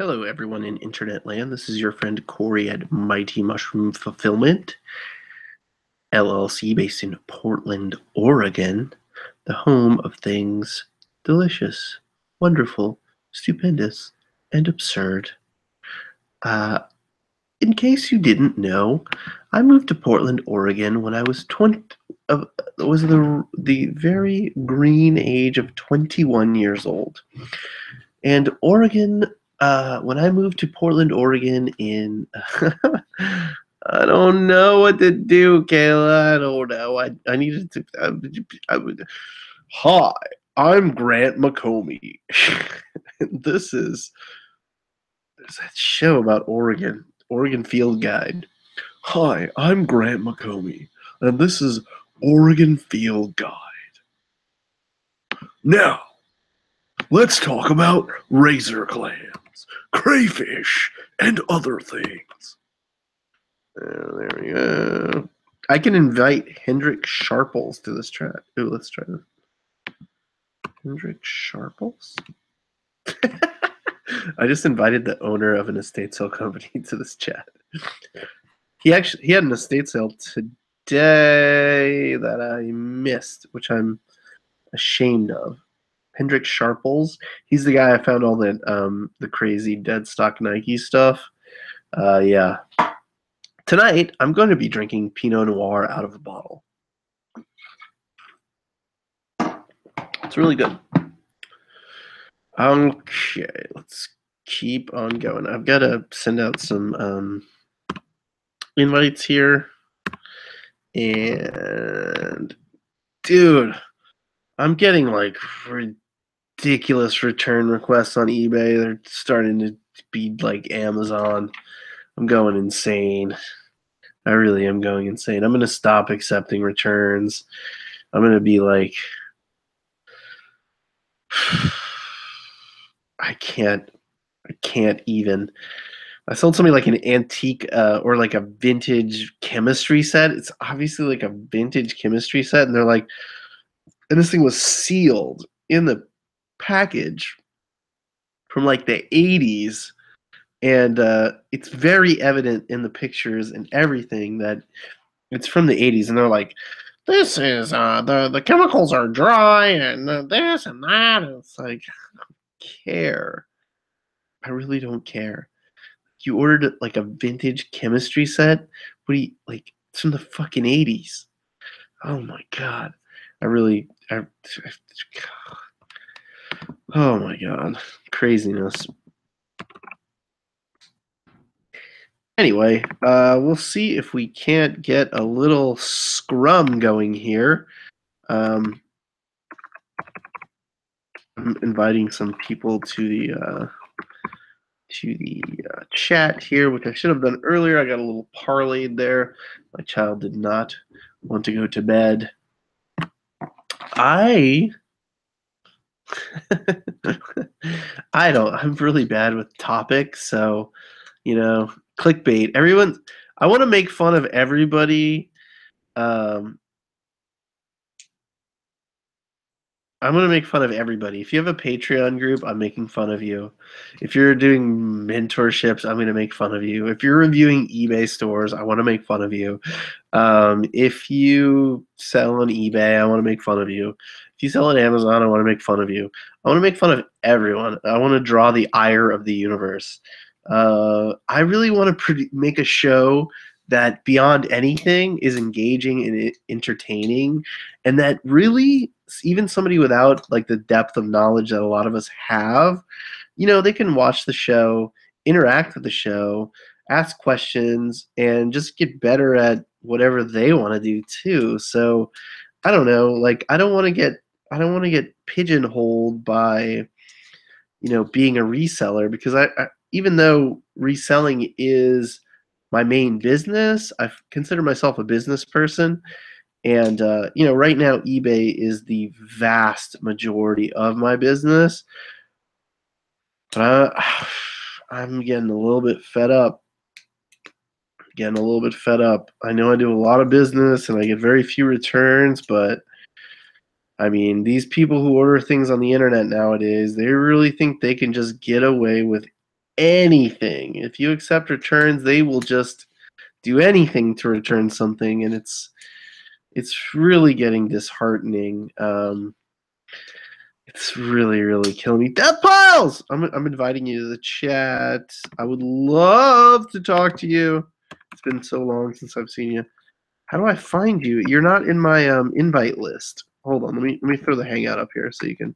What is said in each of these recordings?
Hello, everyone in internet land. This is your friend Corey at Mighty Mushroom Fulfillment, LLC, based in Portland, Oregon, the home of things delicious, wonderful, stupendous, and absurd. Uh, in case you didn't know, I moved to Portland, Oregon when I was 20. Was the very green age of 21 years old. And Oregon, when I moved to Portland, Oregon in, I don't know what to do, Kayla. I don't know. I needed to, I would, hi, I'm Grant McComey. This is, there's that show about Oregon Field Guide. Hi, I'm Grant McComey, and this is Oregon Field Guide. Now, let's talk about razor clams, crayfish, and other things. There we go. I can invite Hendrik Sharples to this chat. Ooh, let's try this. Hendrik Sharples? I just invited the owner of an estate sale company to this chat. He had an estate sale today that I missed, which I'm ashamed of. Hendrik Sharples. He's the guy I found all the crazy dead stock Nike stuff. Yeah. Tonight, I'm going to be drinking Pinot Noir out of a bottle. It's really good. Okay, let's keep on going. I've got to send out some invites here. And, dude, I'm getting like ridiculous return requests on eBay. They're starting to be like Amazon. I'm going insane. I really am going insane. I'm going to stop accepting returns. I'm going to be like, I can't even. I sold somebody like an antique or like a vintage chemistry set. It's obviously like a vintage chemistry set. And they're like, and this thing was sealed in the package from like the 80s. And it's very evident in the pictures and everything that it's from the 80s. And they're like, this is the chemicals are dry and this and that. And it's like, I don't care. I really don't care. You ordered like a vintage chemistry set. What do you like? It's from the fucking 80s. Oh my god. Oh my god. Craziness. Anyway, we'll see if we can't get a little scrum going here. I'm inviting some people to the chat here, which I should have done earlier. I got a little parlayed there. My child did not want to go to bed. I'm really bad with topics, so clickbait. I want to make fun of everybody. I'm going to make fun of everybody. If you have a Patreon group, I'm making fun of you. If you're doing mentorships, I'm going to make fun of you. If you're reviewing eBay stores, I want to make fun of you. If you sell on eBay, I want to make fun of you. If you sell on Amazon, I want to make fun of you. I want to make fun of everyone. I want to draw the ire of the universe. I really want to make a show that beyond anything is engaging and entertaining, and that really even somebody without like the depth of knowledge that a lot of us have, they can watch the show, interact with the show, ask questions, and just get better at whatever they want to do too. So I don't know, like I don't want to get pigeonholed by being a reseller, because I even though reselling is my main business, I consider myself a business person. And right now eBay is the vast majority of my business. But I'm getting a little bit fed up. I know I do a lot of business and I get very few returns, but I mean, these people who order things on the internet nowadays, they really think they can just get away with anything. If you accept returns, they will just do anything to return something, and it's really getting disheartening. It's really killing me. Death Piles! I'm inviting you to the chat. I would love to talk to you. It's been so long since I've seen you. How do I find you? You're not in my invite list. Hold on, let me throw the hangout up here so you can.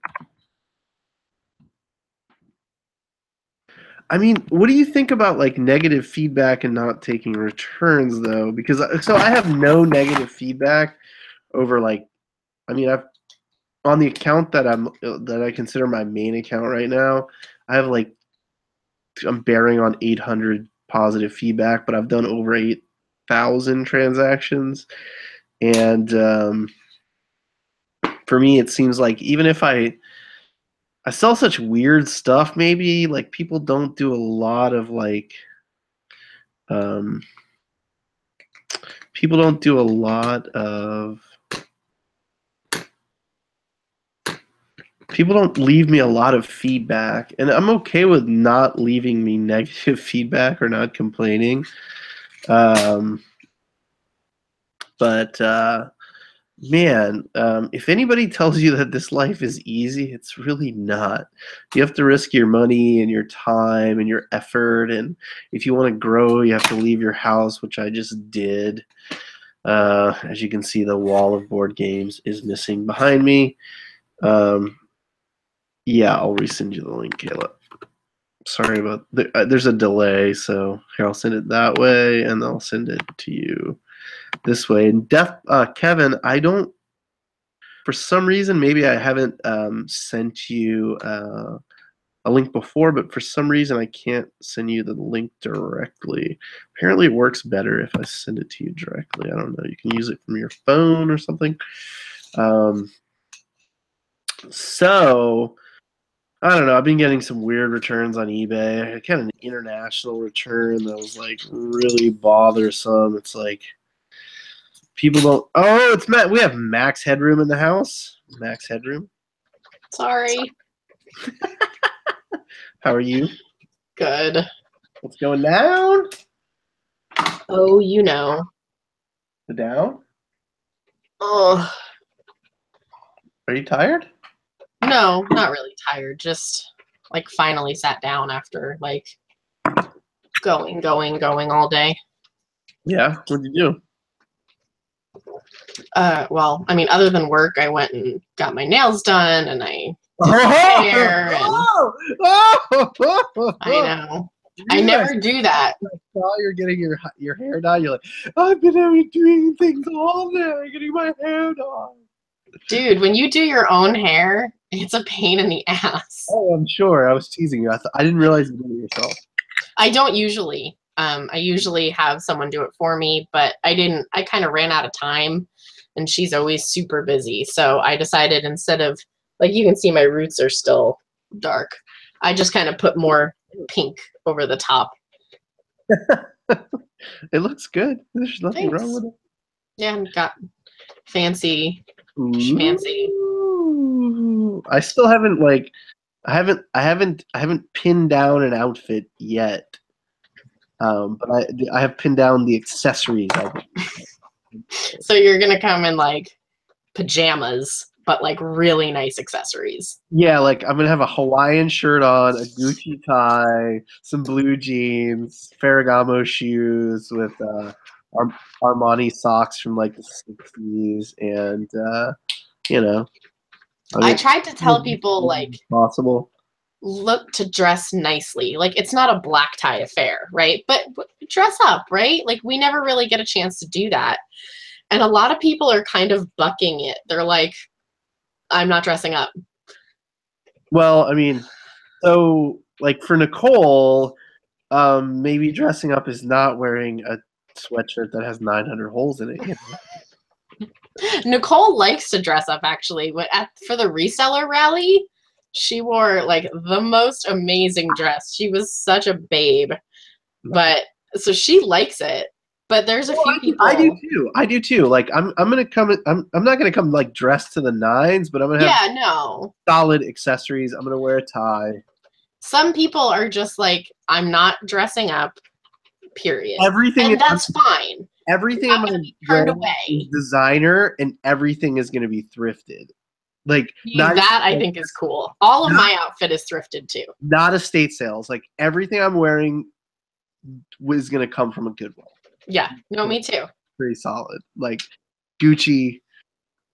I mean, what do you think about like negative feedback and not taking returns though? Because so I have no negative feedback over like, I mean, I've on the account that I consider my main account right now, I have like I'm bearing on 800 positive feedback, but I've done over 8,000 transactions, and for me, it seems like even if I sell such weird stuff, maybe like people don't do a lot of like people don't do a lot of people don't leave me a lot of feedback, and I'm okay with not leaving me negative feedback or not complaining. But man, if anybody tells you that this life is easy, it's really not. You have to risk your money and your time and your effort, and if you want to grow, you have to leave your house, which I just did. As you can see, the wall of board games is missing behind me. Yeah, I'll resend you the link, Kayla. Sorry about there's a delay, so here I'll send it that way, and I'll send it to you this way. And Kevin, I don't, for some reason, maybe I haven't sent you a link before, but for some reason I can't send you the link directly. Apparently it works better if I send it to you directly. I don't know. You can use it from your phone or something. So I don't know. I've been getting some weird returns on eBay. I got an international return that was like really bothersome. It's like people don't. Oh, it's Matt. We have Max Headroom in the house. Max Headroom. Sorry. How are you? Good. What's going down? Oh, you know. The down? Oh. Are you tired? No, not really tired. Just like finally sat down after like going all day. Yeah. What'd you do? Well, I mean, other than work, I went and got my nails done, and I did my hair. And I know. I never do that. I saw you're getting your hair done. You're like, I've been doing things all day, getting my hair done. Dude, when you do your own hair, it's a pain in the ass. Oh, I'm sure. I was teasing you. I didn't realize you did it yourself. I don't usually. I usually have someone do it for me, but I didn't. I kind of ran out of time, and she's always super busy. So I decided instead of, like, you can see my roots are still dark. I just kind of put more pink over the top. It looks good. There's nothing wrong with it. Yeah, and got fancy schmancy. I still haven't I haven't pinned down an outfit yet. But I have pinned down the accessories. So you're gonna come in like pajamas, but like really nice accessories. Yeah, like I'm gonna have a Hawaiian shirt on, a Gucci tie, some blue jeans, Ferragamo shoes with Armani socks from like the 60s, and you know. I tried to tell people like possible. Look to dress nicely. Like, it's not a black tie affair, right? But dress up, right? Like, we never really get a chance to do that. And a lot of people are kind of bucking it. They're like, I'm not dressing up. Well, I mean, so like for Nicole, maybe dressing up is not wearing a sweatshirt that has 900 holes in it. You know? Nicole likes to dress up, actually. For the reseller rally, she wore like the most amazing dress. She was such a babe. But so she likes it. But there's a few people. I do too. Like I'm gonna come. I'm not gonna come like dressed to the nines, but I'm gonna have solid accessories. I'm gonna wear a tie. Some people are just like, I'm not dressing up, period. Everything And that's fine. Everything You're I'm not gonna gonna be turned wear away. is designer, and everything is gonna be thrifted. Like That I think is cool. All of my outfit is thrifted too. not estate sales. Like everything I'm wearing was gonna come from a Goodwill. Yeah, no, me too. Pretty solid. Like Gucci,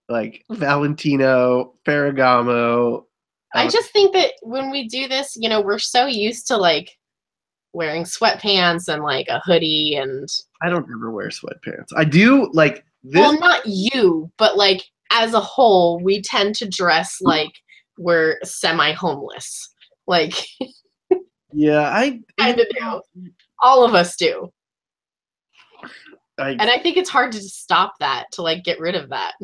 like Valentino, Ferragamo. I just think that when we do this, you know, we're so used to like wearing sweatpants and like a hoodie and I don't ever wear sweatpants. I do like this. well, not you, but like as a whole, we tend to dress like we're semi-homeless. Like Yeah, I kind of do. All of us do. And I I think it's hard to stop that, to like get rid of that.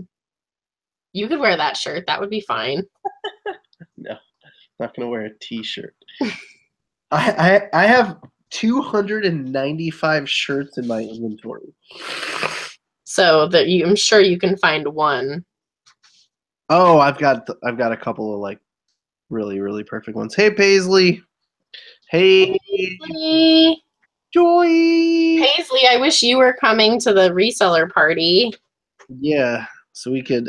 You could wear that shirt. That would be fine. no, I'm not gonna wear a t-shirt. I have 295 shirts in my inventory. So that I'm sure you can find one. Oh, I've got a couple of like really, really perfect ones. Hey Paisley. Hey Paisley. Joy. Paisley, I wish you were coming to the reseller party. Yeah, so we could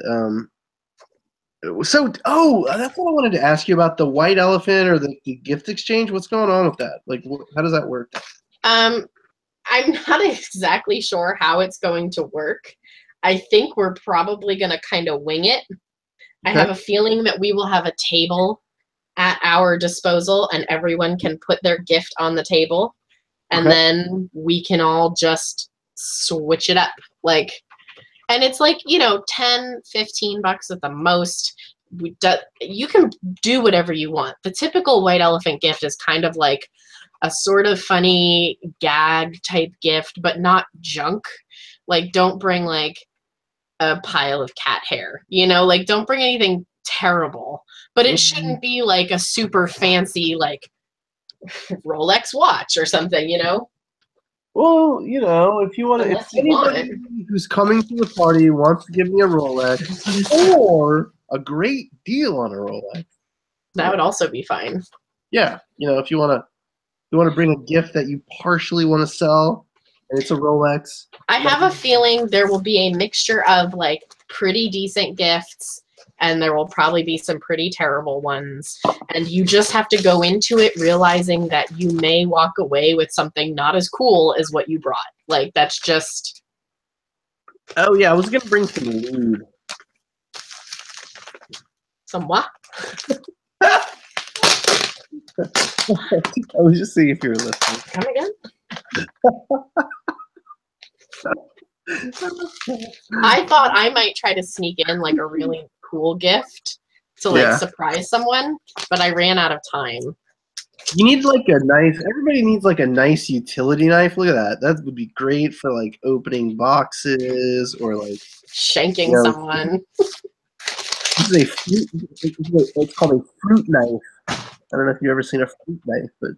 that's what I wanted to ask you about, the white elephant or the gift exchange. What's going on with that? Like how does that work? I'm not exactly sure how it's going to work. I think we're probably going to kind of wing it. Okay. I have a feeling that we will have a table at our disposal and everyone can put their gift on the table and then we can all just switch it up. Like, and it's like, you know, 10, 15 bucks at the most. You can do whatever you want. The typical white elephant gift is kind of like a sort of funny gag type gift, but not junk. Like, don't bring like a pile of cat hair, you know, like don't bring anything terrible, but it shouldn't be like a super fancy, like Rolex watch or something, you know? Well, you know, if you want to, if anybody who's coming to the party wants to give me a Rolex or a great deal on a Rolex, that would also be fine. Yeah, you know, if you want to bring a gift that you partially want to sell, and it's a Rolex. I have a feeling there will be a mixture of like pretty decent gifts, and there will probably be some pretty terrible ones. And you just have to go into it realizing that you may walk away with something not as cool as what you brought. Like, that's just... Oh, yeah, I was going to bring some lube. Some what? I was just seeing if you were listening. Come again? I thought I might try to sneak in like a really cool gift to like surprise someone, but I ran out of time. You need like a nice, everybody needs like a nice utility knife. Look at that. That would be great for like opening boxes or like shanking someone. It's called a fruit knife. I don't know if you've ever seen a fruit knife, but a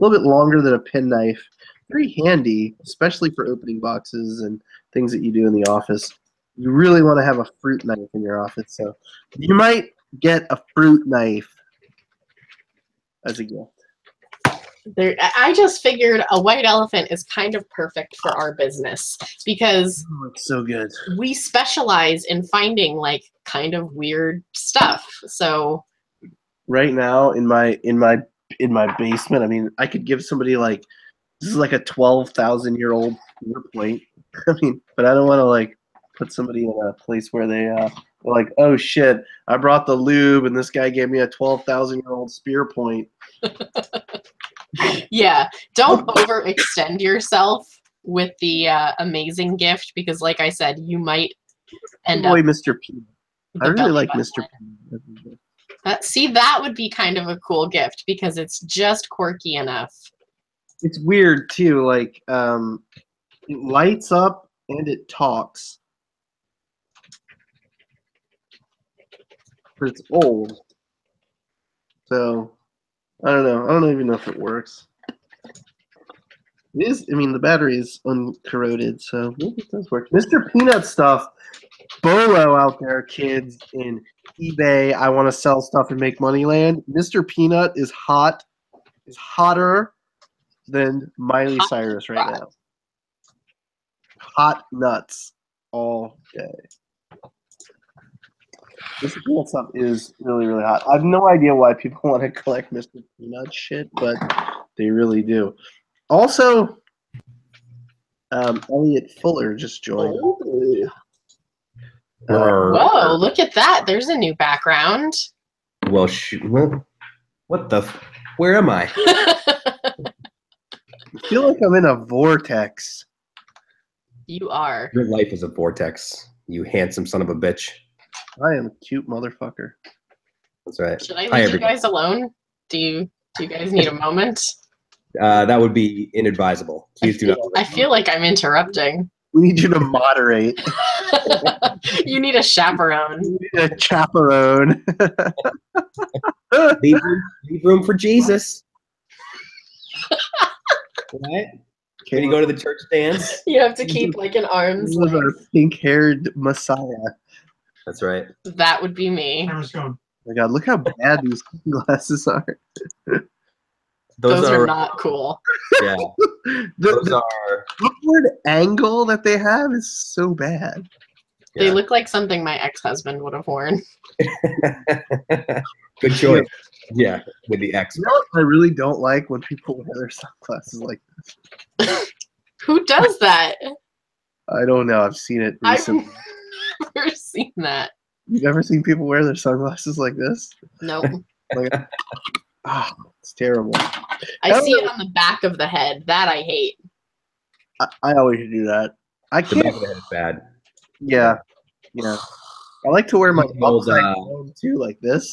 little bit longer than a pen knife. Very handy, especially for opening boxes and things that you do in the office. You really want to have a fruit knife in your office, so you might get a fruit knife as a gift. I just figured a white elephant is kind of perfect for our business because it's so good. We specialize in finding like kind of weird stuff. So right now in my basement, I mean, I could give somebody like, this is like a 12,000-year-old point. I mean, but I don't want to like put somebody in a place where they're like, oh shit, I brought the lube and this guy gave me a 12,000-year-old spear point. Yeah, don't overextend yourself with the amazing gift because, like I said, you might end up. Mr. P. I really like Mr. P. See, that would be kind of a cool gift because it's just quirky enough. It's weird too, like it lights up and it talks. But it's old. So I don't know. I don't even know if it works. It is, I mean, the battery is uncorroded, so maybe it does work. Mr. Peanut stuff, Bolo out there, kids, in eBay, I want to sell stuff and make money land. Mr. Peanut is hot is hotter than Miley Hot Cyrus right crotch. now. Hot nuts all day. This peanut stuff is really, really hot. I have no idea why people want to collect Mr. Peanut shit, but they really do. Also, Elliot Fuller just joined. Whoa, look at that. There's a new background. Well, shoot. What the? Where am I? I feel like I'm in a vortex. You are. Your life is a vortex. You handsome son of a bitch. I am a cute motherfucker. That's right. Should I Hi, leave you everybody. guys alone? Do you guys need a moment? That would be inadvisable. Please do not. I feel like I'm interrupting. We need you to moderate. You need a chaperone. We need a chaperone. Leave room for Jesus. Right? Can you go to the church dance? You have to keep like an arm's This was our length. pink-haired Messiah. That's right. That would be me. Oh my god, look how bad these sunglasses are. Those are not cool. Yeah. The, Those are. upward angle that they have is so bad. They Yeah. look like something my ex-husband would have worn. Good choice. Yeah, with the X. You know what I really don't like when people wear their sunglasses like this? Who does that? I don't know. I've seen it I've recently. never seen that. You've ever seen people wear their sunglasses like this? Nope. Like, it's terrible. I see it on the back of the head. That I hate. I always do that. I The back can't. of the head is bad. Yeah. I like to wear my The old, upside down too, like this.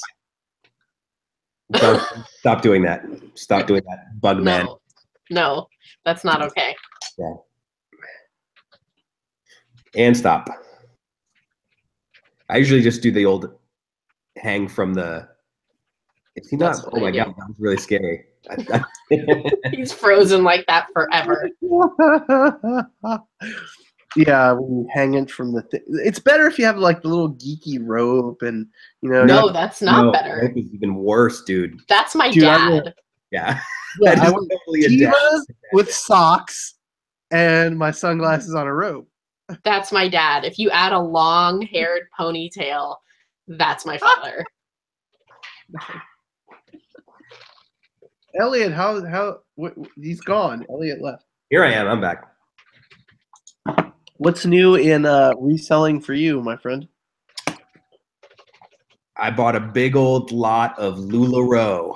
Stop doing that. Stop doing that, bug man. No, that's not okay. And stop. I usually just do the old hang from the. Is he That's not? what Oh I my do. god, that was really scary. He's frozen like that forever. Yeah, when you hang it from the thing. It's better if you have like the little geeky rope and No, that's not No, better. rope is even worse, dude. That's my Dude, I dad. Yeah, Yeah, that I is would totally a divas dad. with socks and my sunglasses on a rope. That's my dad. If you add a long-haired ponytail, that's my father. Elliot, he's gone. Elliot left. Here I am. I'm back. What's new in reselling for you, my friend? I bought a big old lot of LuLaRoe.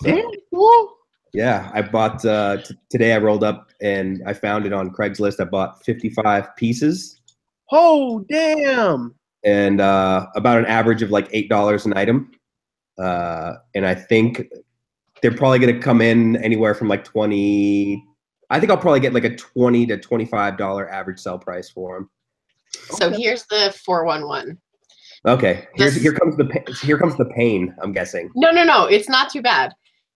Damn, cool. Yeah, I bought today. I rolled up and I found it on Craigslist. I bought 55 pieces Oh, damn. and about an average of like $8 an item. And I think they're probably going to come in anywhere from like 20. I think I'll probably get like a $20 to $25 average sell price for them. So here's the 411. Okay, This- here comes the pain. I'm guessing. No, it's not too bad.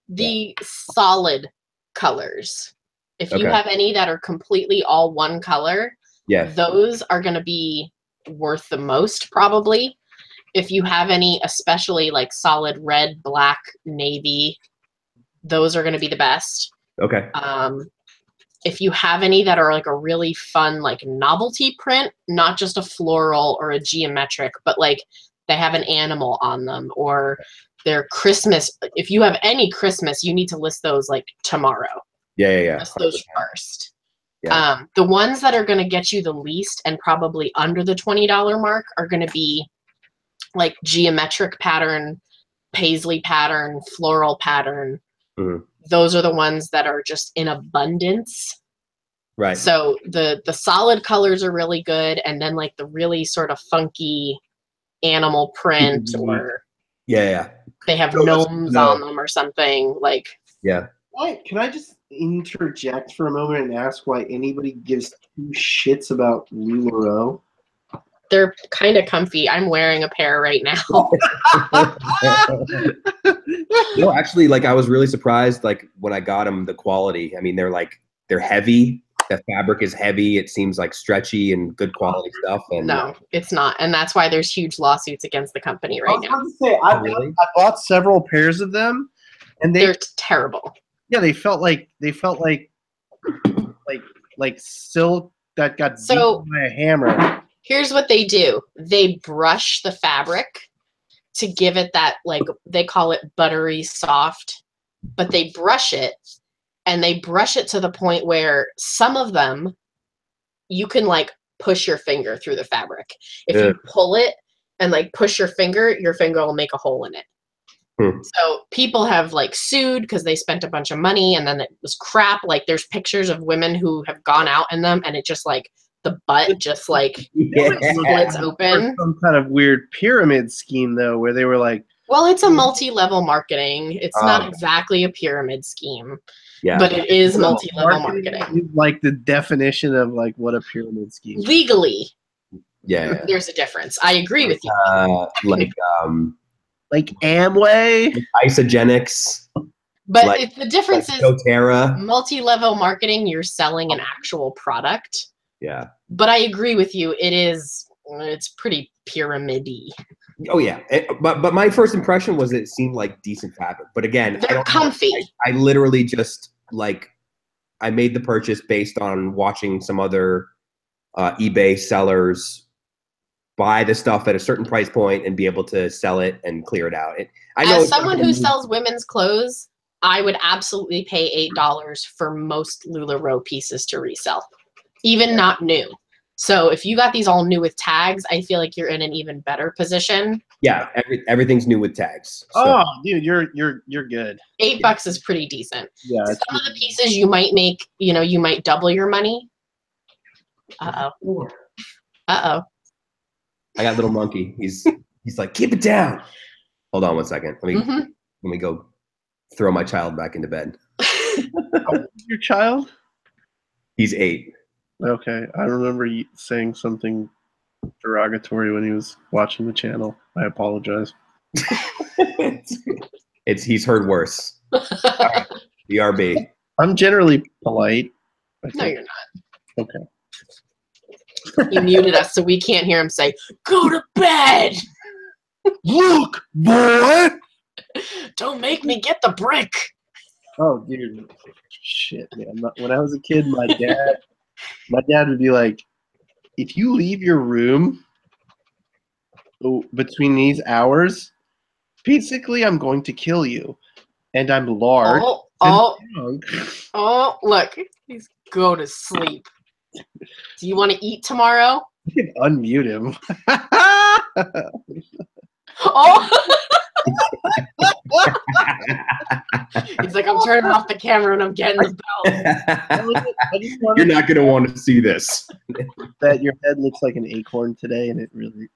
The solid colors. If you Okay. have any that are completely all one color, Yeah. those are going to be worth the most probably. If you have any, especially like solid red, black, navy, those are going to be the best. Okay. If you have any that are like a really fun like novelty print, not just a floral or a geometric, but like they have an animal on them or they're Christmas. If you have any Christmas, you need to list those like tomorrow. Yeah. List those first. Yeah. The ones that are going to get you the least and probably under the $20 mark are going to be like geometric pattern, paisley pattern, floral pattern. Mhm. Those are the ones that are just in abundance. Right. So the solid colors are really good, and then like the really sort of funky animal print, or Yeah. they have So that's- gnomes no. on them or something. Like Yeah. Can I just interject for a moment and ask why anybody gives two shits about LuLaRoe? they're kind of comfy. I'm wearing a pair right now. No, actually, like I was really surprised. Like when I got them, the quality. I mean, they're heavy. The fabric is heavy. It seems like stretchy and good quality stuff. And No, it's not, and that's why there's huge lawsuits against the company I right was now. about to say, Oh, really? I bought several pairs of them, and They're terrible. yeah, they felt like like silk that got So- beaten by a hammer. Here's what they do. They brush the fabric to give it that, like, they call it buttery soft, but they brush it, and they brush it to the point where some of them you can like push your finger through the fabric. If you pull it and like push your finger will make a hole in it. So people have like sued because they spent a bunch of money and then it was crap. Like there's pictures of women who have gone out in them and it just like the butt just like splits open. Some kind of weird pyramid scheme though, where they were like, well, it's a multi-level marketing. It's not exactly a pyramid scheme, but it is multi-level marketing. Is like the definition of like what a pyramid scheme. Legally, Yeah. there's a difference. I agree with you. Like Amway, Isogenics. But like- the difference is doTERRA. multi-level marketing, you're selling an actual product. Yeah. But I agree with you. It's pretty pyramid-y. Oh yeah. But my first impression was it seemed like decent fabric. But again, They're comfy. I literally just like I made the purchase based on watching some other eBay sellers buy the stuff at a certain price point and be able to sell it and clear it out. As someone who sells women's clothes, I would absolutely pay $8 for most LuLaRoe pieces to resell, even not new. So if you got these all new with tags, I feel like you're in an even better position. Yeah, everything's new with tags. So. oh dude, you're good. $8 is pretty decent. Yeah, it's Some of the pieces you might make, you might double your money. Uh-oh. Uh-oh. I got little monkey. He's like, keep it down. Hold on 1 second. Let me go throw my child back into bed. your child. He's 8. Okay, I remember you saying something derogatory when he was watching the channel. I apologize. He's heard worse. Right. BRB. I'm generally polite. No, you're not. Okay. He muted us so we can't hear him say, "Go to bed! Look, boy! Don't make me get the brick!" Oh, dude. Shit, man. When I was a kid, my dad would be like, if you leave your room between these hours, basically I'm going to kill you. And I'm large. Oh, look. Please go to sleep. Do you want to eat tomorrow? You can unmute him. Oh! He's like, I'm turning off the camera and I'm getting the belt. I just wanted You're not gonna want to see this. that your head looks like an acorn today, and it really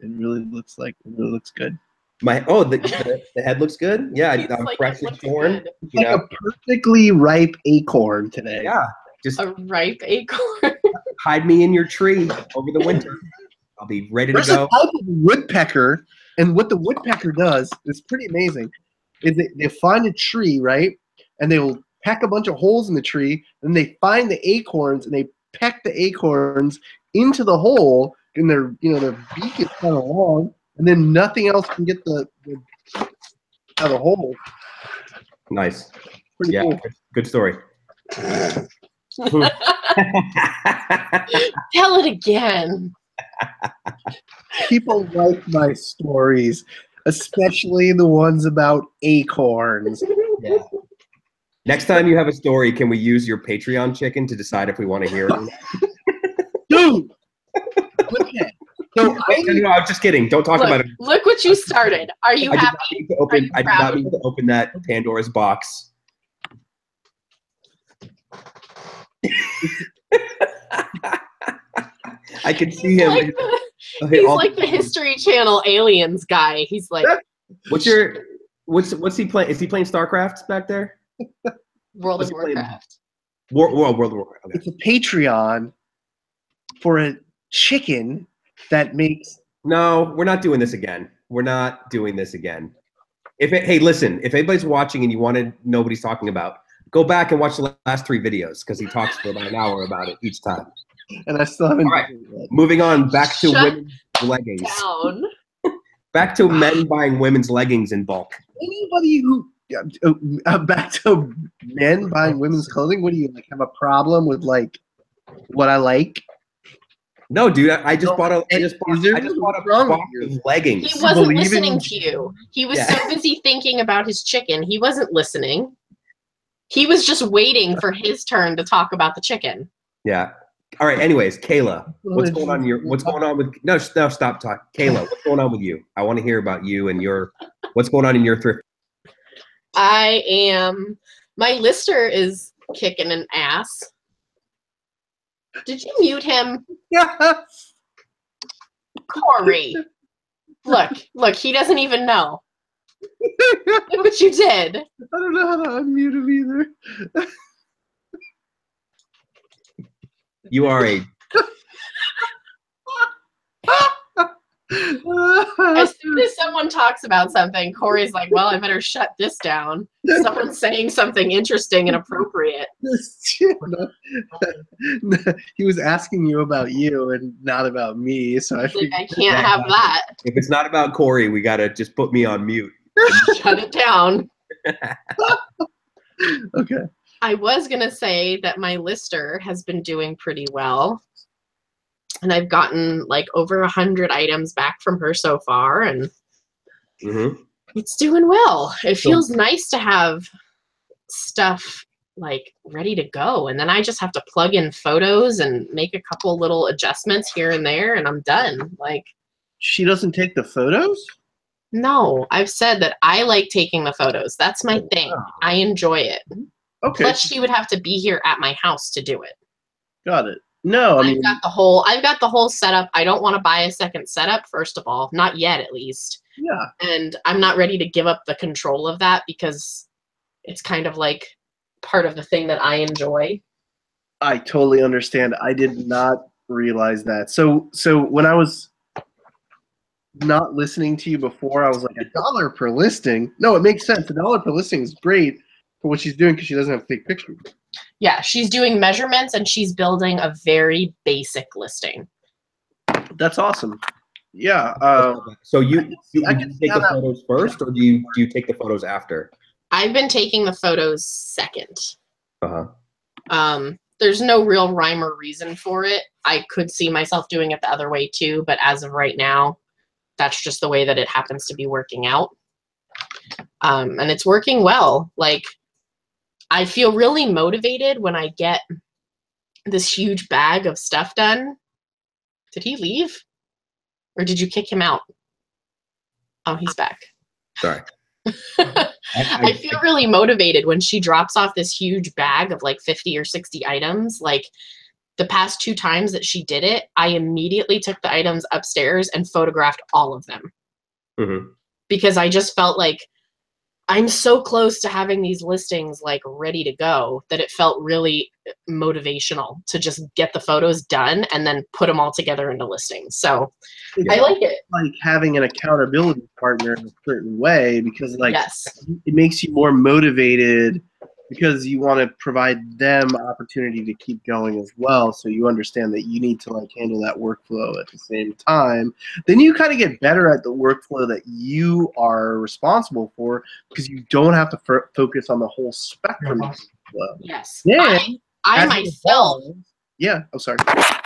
looks good. The head looks good. Yeah, He's I'm like, freshly "It looks torn. good." It's like a perfectly ripe acorn today. Yeah, just A ripe acorn. hide me in your tree over the winter. I'll be ready to There's a go. type of woodpecker, and what the woodpecker does is pretty amazing. Is they find a tree, right, and they will peck a bunch of holes in the tree, and they find the acorns, and they peck the acorns into the hole, and their beak is kind of long, and then nothing else can get the out of the hole. Nice. Pretty Yeah, cool. good story. Tell it again. People like my stories, especially the ones about acorns. Yeah. Next time you have a story, can we use your Patreon chicken to decide if we want to hear it? Dude! Okay. So No, I'm just kidding. Don't talk about it. Look what you started. Are you happy? I did not mean to open that Pandora's box. I can see him. He's like the History Channel aliens guy. He's like What's he playing? Is he playing StarCraft back there? World of What's he playing? Warcraft. World of Warcraft. Okay. it's a Patreon for a chicken that makes. No, we're not doing this again. We're not doing this again. Hey, listen, if anybody's watching and you want to know what he's talking about, go back and watch the last 3 videos because he talks for about an hour about it each time. And I still haven't. All right. Moving on back to Shut women's leggings. Down. Back to men buying women's leggings in bulk. Anybody who back to men buying women's clothing. What do you like? Have a problem with like what I like? No, dude, I just bought a Is there box wrong with of you? leggings. He wasn't believe in- listening to you. He was Yeah. so busy thinking about his chicken. He wasn't listening. He was just waiting for his turn to talk about the chicken. Yeah. All right. Anyways, Kayla, what's going on? What's going on with? No, stop talking. Kayla, what's going on with you? I want to hear about you and what's going on in your thrift. My lister is kicking an ass. Did you mute him? Yeah. Corey. Look, he doesn't even know. Look what you did. I don't know how to unmute him either. You are a As soon as someone talks about something, Corey's like, well, I better shut this down. Someone's saying something interesting and appropriate. He was asking you about you and not about me, so I Like, figured I can't have that. If it's not about Corey, we gotta just put me on mute. Shut it down. okay. I was going to say that my lister has been doing pretty well. And I've gotten like over 100 items back from her so far, and it's doing well. It feels nice to have stuff like ready to go, and then I just have to plug in photos and make a couple little adjustments here and there, and I'm done. Like, She doesn't take the photos? no, I've said that I like taking the photos. That's my thing. I enjoy it. Okay. Plus, she would have to be here at my house to do it. Got it. No, I mean, I've got the whole setup. I don't want to buy a second setup, first of all, not yet at least. yeah. And I'm not ready to give up the control of that because it's kind of like part of the thing that I enjoy. I totally understand. I did not realize that. So when I was not listening to you before, I was like $1 per listing. No, it makes sense. $1 per listing is great for what she's doing because she doesn't have to take pictures. Yeah, she's doing measurements and she's building a very basic listing. That's awesome. Yeah. So you I can see take how the that- photos first, or do you take the photos after? I've been taking the photos second. Uh-huh. There's no real rhyme or reason for it. I could see myself doing it the other way too, but as of right now, that's just the way that it happens to be working out. And it's working well. Like, I feel really motivated when I get this huge bag of stuff done. Did he leave? Or did you kick him out? Oh, he's back. Sorry. I feel really motivated when she drops off this huge bag of like 50 or 60 items. Like, the past 2 times that she did it, I immediately took the items upstairs and photographed all of them. Because I just felt like I'm so close to having these listings like ready to go that it felt really motivational to just get the photos done and then put them all together into listings. So It's I like it. like having an accountability partner in a certain way because like Yes. it makes you more motivated because you want to provide them opportunity to keep going as well. So you understand that you need to like handle that workflow at the same time. Then you kind of get better at the workflow that you are responsible for because you don't have to focus on the whole spectrum of workflow. Yes. Yeah. I As it myself. evolves- Yeah. I'm sorry.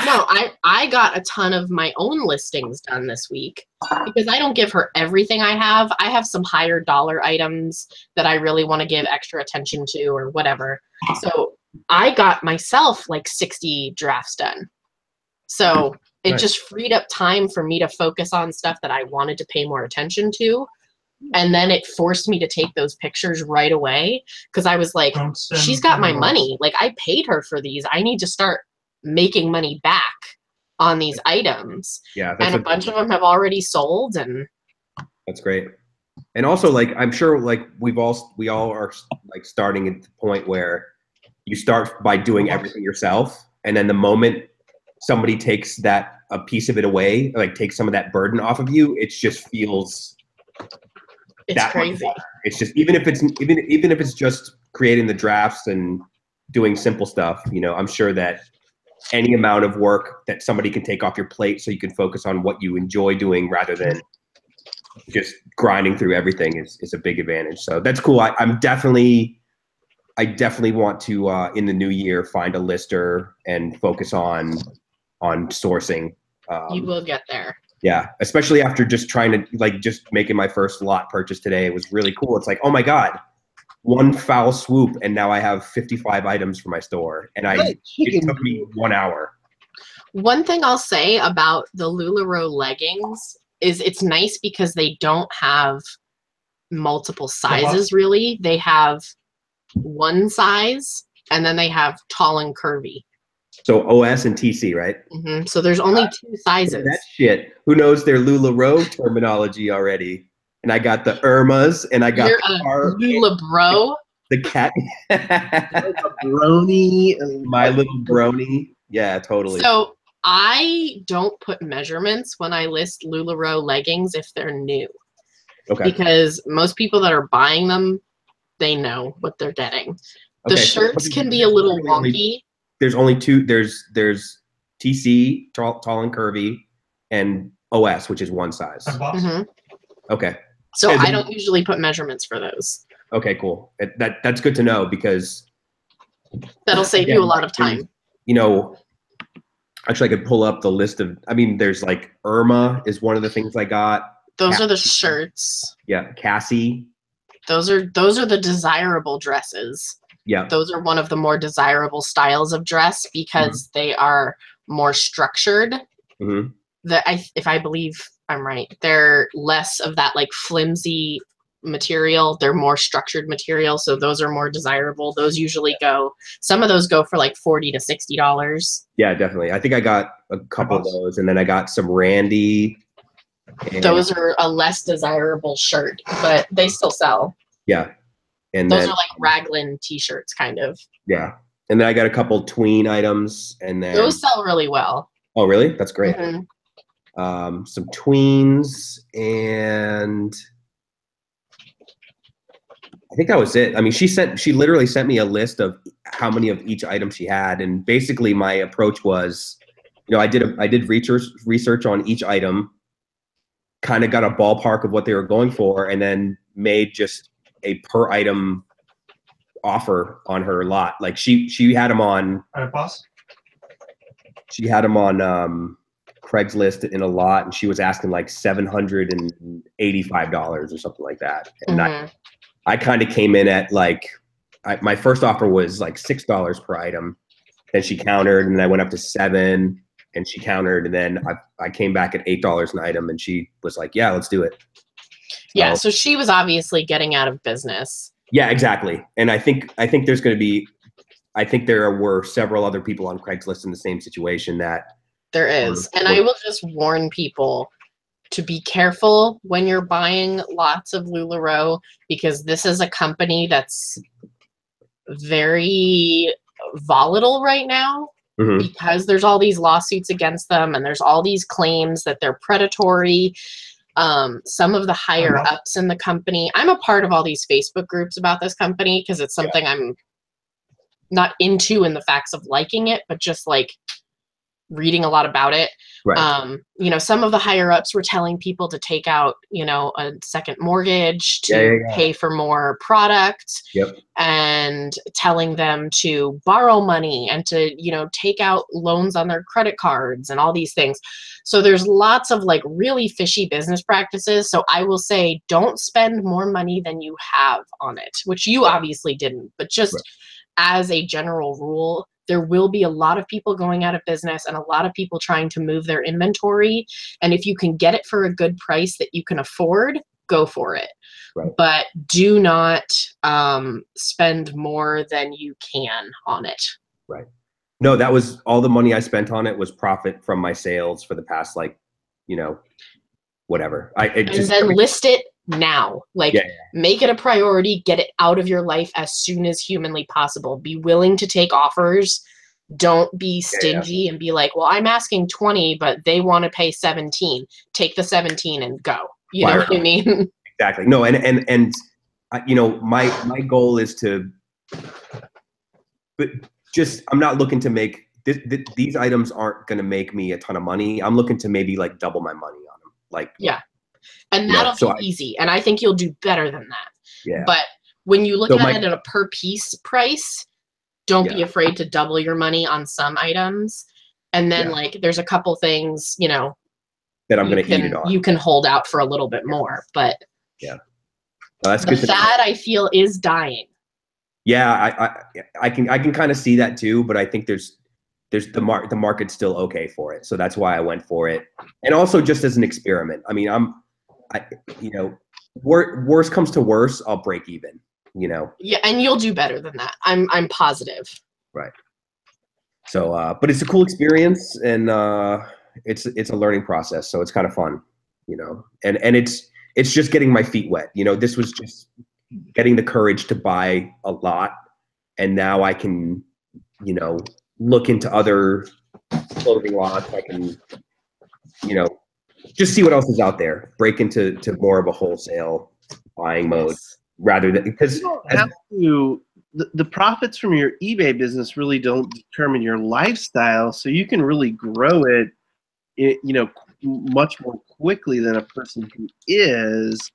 No, I got a ton of my own listings done this week because I don't give her everything I have. I have some higher dollar items that I really want to give extra attention to or whatever. So I got myself like 60 drafts done. So it Nice. just freed up time for me to focus on stuff that I wanted to pay more attention to. And then it forced me to take those pictures right away because I was like, she's got my money. Like, I paid her for these. I need to start making money back on these items. Yeah, And a bunch of them have already sold. And that's great. And also, like, I'm sure, like, we all are like starting at the point where you start by doing everything yourself, and then the moment somebody takes a piece of it away, like takes some of that burden off of you, it just feels it's that much crazy. better. It's just even if it's just creating the drafts and doing simple stuff, you know, I'm sure that any amount of work that somebody can take off your plate so you can focus on what you enjoy doing rather than just grinding through everything is a big advantage. So that's cool. I definitely want to in the new year find a lister and focus on sourcing. You will get there. Yeah, especially after just trying to just making my first lot purchase today. It was really cool. It's like, oh my God, one foul swoop and now I have 55 items for my store. And it took me 1 hour. One thing I'll say about the LuLaRoe leggings is it's nice because they don't have multiple sizes really. They have one size and then they have tall and curvy. So OS and TC, right? Mm-hmm. So there's only 2 sizes. That shit. Who knows their LuLaRoe terminology already? And I got the Irmas, and I got LuLaBro. The cat. Brony. My little brony. Yeah, totally. So I don't put measurements when I list LuLaRoe leggings if they're new. Okay. Because most people that are buying them, they know what they're getting. The shirts can be a little wonky. There's only 2. There's TC, tall and curvy, and OS, which is one size. Mm-hmm. Okay. So I don't usually put measurements for those. Okay, cool. That's good to know because that'll save you a lot of time. You know, actually, I could pull up the list of. I mean, there's like Irma is one of the things I got. Those are the shirts. Yeah, Cassie. Those are the desirable dresses. Yeah. Those are one of the more desirable styles of dress because they are more structured. Mm-hmm. If I believe I'm right, they're less of that like flimsy material. They're more structured material, so those are more desirable. Those usually some of those go for like $40 to $60. Yeah, definitely. I think I got a couple of those, and then I got some Randy. Those are a less desirable shirt, but they still sell. Yeah. And those are like raglan t-shirts kind of. Yeah. And then I got a couple tween items, and then those sell really well. Oh, really? That's great. Mm-hmm. Some tweens, and I think that was it. I mean, she literally sent me a list of how many of each item she had, and basically my approach was, I did research on each item, kind of got a ballpark of what they were going for, and then made just a per item offer on her lot. Like she had them on. She had them on Craigslist in a lot, and she was asking like $785 or something like that. And I kind of came in at like, my first offer was like $6 per item. Then she countered, and then I went up to $7, and she countered, and then I came back at $8 an item, and she was like, "Yeah, let's do it." Yeah, so she was obviously getting out of business. Yeah, exactly. And I think there's going to be, I think there were several other people on Craigslist in the same situation that. There is. And I will just warn people to be careful when you're buying lots of LuLaRoe, because this is a company that's very volatile right now. Mm-hmm. Because there's all these lawsuits against them, and there's all these claims that they're predatory. Some of the higher ups in the company, I'm a part of all these Facebook groups about this company because it's something I'm not into in the facts of liking it, but just like reading a lot about it. Right. Some of the higher ups were telling people to take out, a second mortgage to pay for more product, and telling them to borrow money and to, take out loans on their credit cards and all these things. So there's lots of like really fishy business practices. So I will say, don't spend more money than you have on it, which you obviously didn't, but just as a general rule, there will be a lot of people going out of business and a lot of people trying to move their inventory. And if you can get it for a good price that you can afford, go for it. Right. But do not spend more than you can on it. Right. No, that was all the money I spent on it was profit from my sales for the past, whatever. And then list it now. Make it a priority, get it out of your life as soon as humanly possible. Be willing to take offers. Don't be stingy and be like, well, I'm asking 20, but they want to pay 17. Take the 17 and go. You know what I mean? Exactly. No, and my goal is to, but just, I'm not looking to make these items aren't going to make me a ton of money. I'm looking to maybe like double my money on them. And Yeah, that'll be easy. And I think you'll do better than that. Yeah. But when you look So at it at a per piece price, don't be Yeah. afraid to double your money on some items. And then Yeah. like there's a couple things, you know, that I'm going to eat it on. you can hold out for a little bit more. But Yeah. Well, that's the good to know. fad I feel is dying. Yeah, I can kind of see that too, but I think there's the market's still okay for it, so that's why I went for it, and also just as an experiment. I mean, you know, worst comes to worst, I'll break even. You know. Yeah, and you'll do better than that. I'm positive. Right. So, but it's a cool experience, and it's a learning process, so it's kind of fun, you know, and it's just getting my feet wet. You know, this was just getting the courage to buy a lot, and now I can, you know, look into other clothing lots. I can, you know, just see what else is out there. Break into more of a wholesale buying mode rather than because you don't have to. The profits from your eBay business really don't determine your lifestyle, so you can really grow it, you know, much more quickly than a person who is.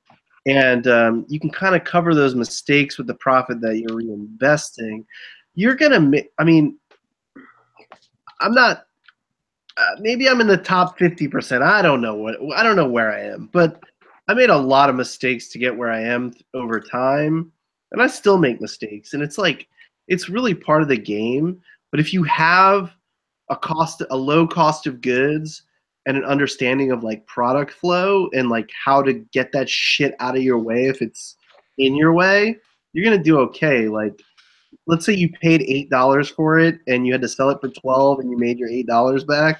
And you can kind of cover those mistakes with the profit that you're reinvesting. You're gonna make. I mean, I'm not. Maybe I'm in the top 50%. I don't know where I am, but I made a lot of mistakes to get where I am over time, and I still make mistakes. And it's like it's really part of the game. But if you have a low cost of goods and an understanding of like product flow and like how to get that shit out of your way if it's in your way, you're gonna do okay. Like, let's say you paid $8 for it and you had to sell it for 12 and you made your $8 back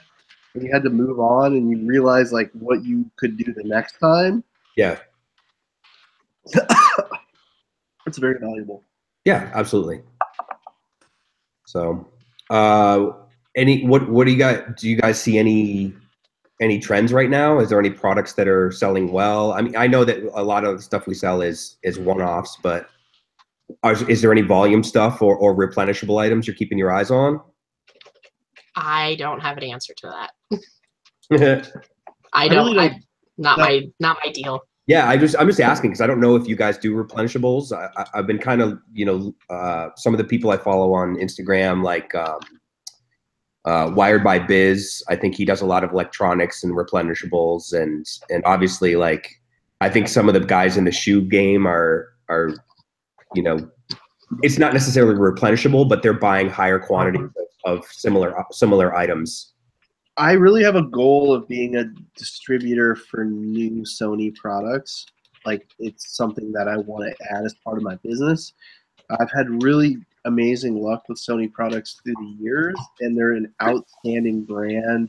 and you had to move on and you realize like what you could do the next time. Yeah. It's very valuable. Yeah, absolutely. So, what do you guys, do you guys see any trends right now? Is there any products that are selling well? I mean, I know that a lot of the stuff we sell is one-offs, but is there any volume stuff or replenishable items you're keeping your eyes on? I don't have an answer to that. Not my deal. Yeah, I'm just asking because I don't know if you guys do replenishables. I've been kind of, you know, some of the people I follow on Instagram, like Wired by Biz. I think he does a lot of electronics and replenishables, and obviously, like, I think some of the guys in the shoe game are you know, it's not necessarily replenishable, but they're buying higher quantities of similar items. I really have a goal of being a distributor for new Sony products. Like, it's something that I want to add as part of my business. I've had really amazing luck with Sony products through the years, and they're an outstanding brand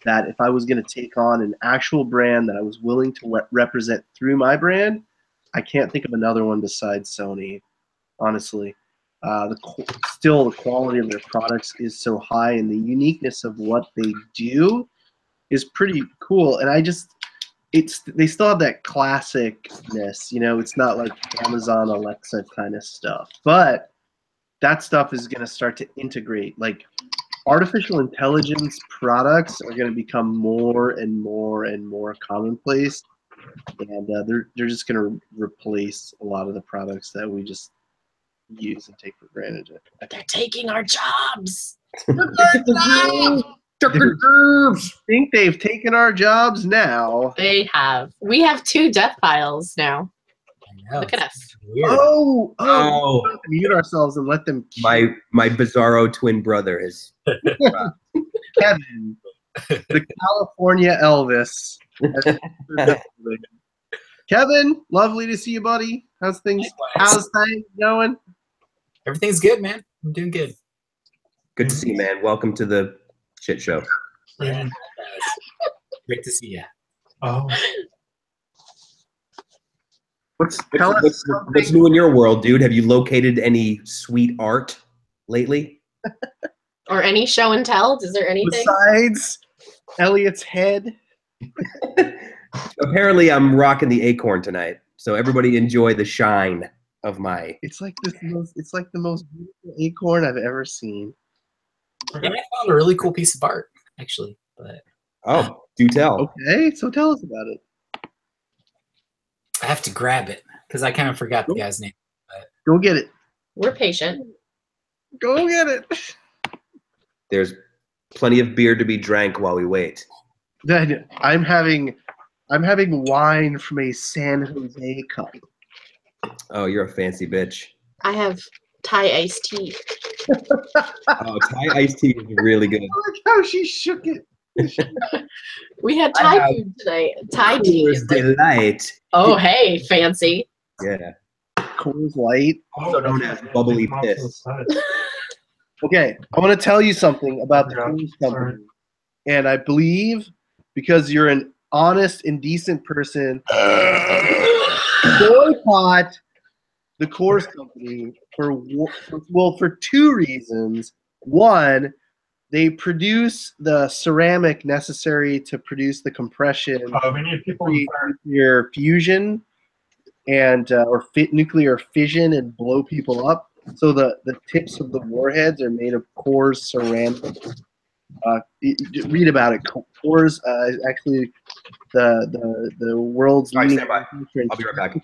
that if I was going to take on an actual brand that I was willing to represent through my brand, I can't think of another one besides Sony, honestly. Still, the quality of their products is so high, and the uniqueness of what they do is pretty cool. And they still have that classicness, you know. It's not like Amazon Alexa kind of stuff, but that stuff is going to start to integrate. Like, artificial intelligence products are going to become more and more and more commonplace, and they're just going to replace a lot of the products that we just use and take for granted. But they're taking our jobs. I think they've taken our jobs now. They have. We have 2 death files now. I know, Look at us. weird. Oh, Oh. we have to mute ourselves and let them. My Bizarro twin brother is Kevin, the California Elvis. Kevin, lovely to see you, buddy. How's things going? Everything's good, man. I'm doing good. good to see you, man. Welcome to the shit show. Yeah. Great to see you. Oh, Tell us What's new in your world, dude? Have you located any sweet art lately? Or any show and tell? Is there anything? besides Elliot's head. Apparently, I'm rocking the acorn tonight, so everybody enjoy the shine of my. It's like the most beautiful acorn I've ever seen. And I found a really cool piece of art, actually. But Oh, do tell. Okay, so tell us about it. I have to grab it because I kind of forgot the guy's name. Go get it. We're patient. Go get it. There's plenty of beer to be drank while we wait. Then I'm having wine from a San Jose cup. Oh, you're a fancy bitch. I have Thai iced tea. Oh, Thai iced tea is really good. I like how she shook it. We had I Thai have food today. Thai tea. Coors is like, Delight. oh, hey, fancy. Yeah. Coors Light. Also known as bubbly piss. Okay, I want to tell you something about the Coors Company, and I believe because you're an honest and decent person, boycott the Coors Company for two reasons. One, they produce the ceramic necessary to produce the compression, We need people in create fire. nuclear fusion, and or fit nuclear fission and blow people up. So the tips of the warheads are made of Coors ceramic. Read about it. Coors is actually the world's All right, leading stand by. manufacturer in I'll be right back.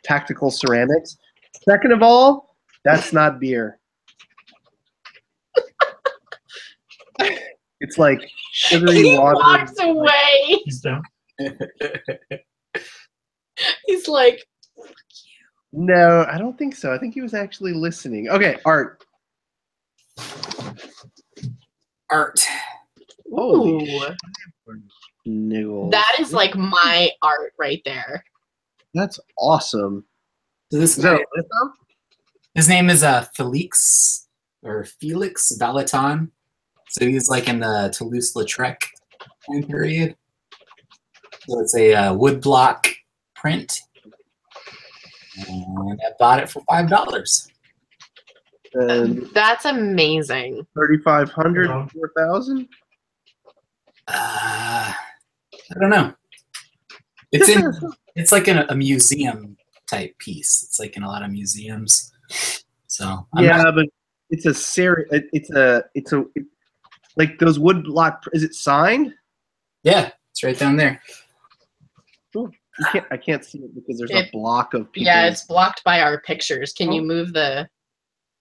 tactical ceramics. Second of all, that's not beer. It's like sugary He water. walks away. He's down. He's like, No, I don't think so. I think he was actually listening. Okay, Art. Art. Holy ooh, Niggle. that is like my art right there. That's awesome. So this Is that guy, a litho? his name is Felix Valaton. So he's like in the Toulouse-Lautrec time period. So it's a woodblock print. And I bought it for $5. And That's amazing. 3,500, 4,000? I don't know. It's in. It's like in a museum type piece. It's like in a lot of museums. So I'm Yeah, not- but it's a like those wood block. Is it signed? yeah, it's right down there. I can't see it because there's a It- block of people. Yeah, it's blocked by our pictures. Can you move the?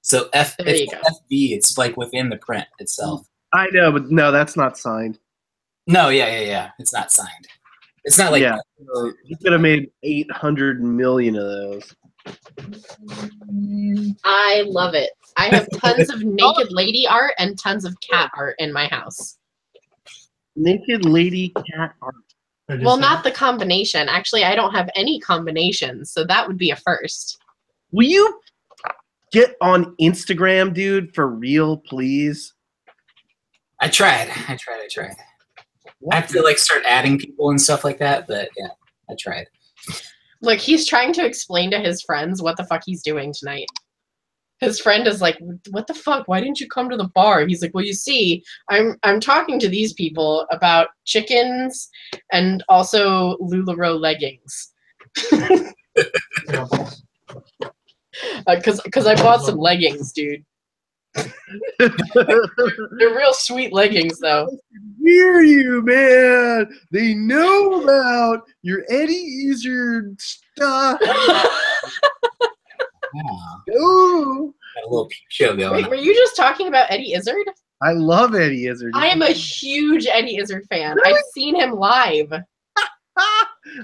So There you it's go. FB. It's like within the print itself. I know, but no, that's not signed. No, yeah. It's not signed. It's not like Yeah. You could have made 800 million of those. I love it. I have tons of naked lady art and tons of cat art in my house. Naked lady cat art. Well, not the combination. Actually, I don't have any combinations, so that would be a first. Will you get on Instagram, dude, for real, please? I tried. I have to like start adding people and stuff like that, but yeah, I tried. Look, he's trying to explain to his friends what the fuck he's doing tonight. His friend is like, "What the fuck? Why didn't you come to the bar?" He's like, "Well, you see, I'm talking to these people about chickens and also LuLaRoe leggings, because I bought some leggings, dude. They're real sweet leggings, though." Hear you, man. They know about your Eddie Izzard stuff. Yeah, Ooh. got a little peep show going. Wait, were you just talking about Eddie Izzard? I love Eddie Izzard. I am a huge Eddie Izzard fan. I've seen him live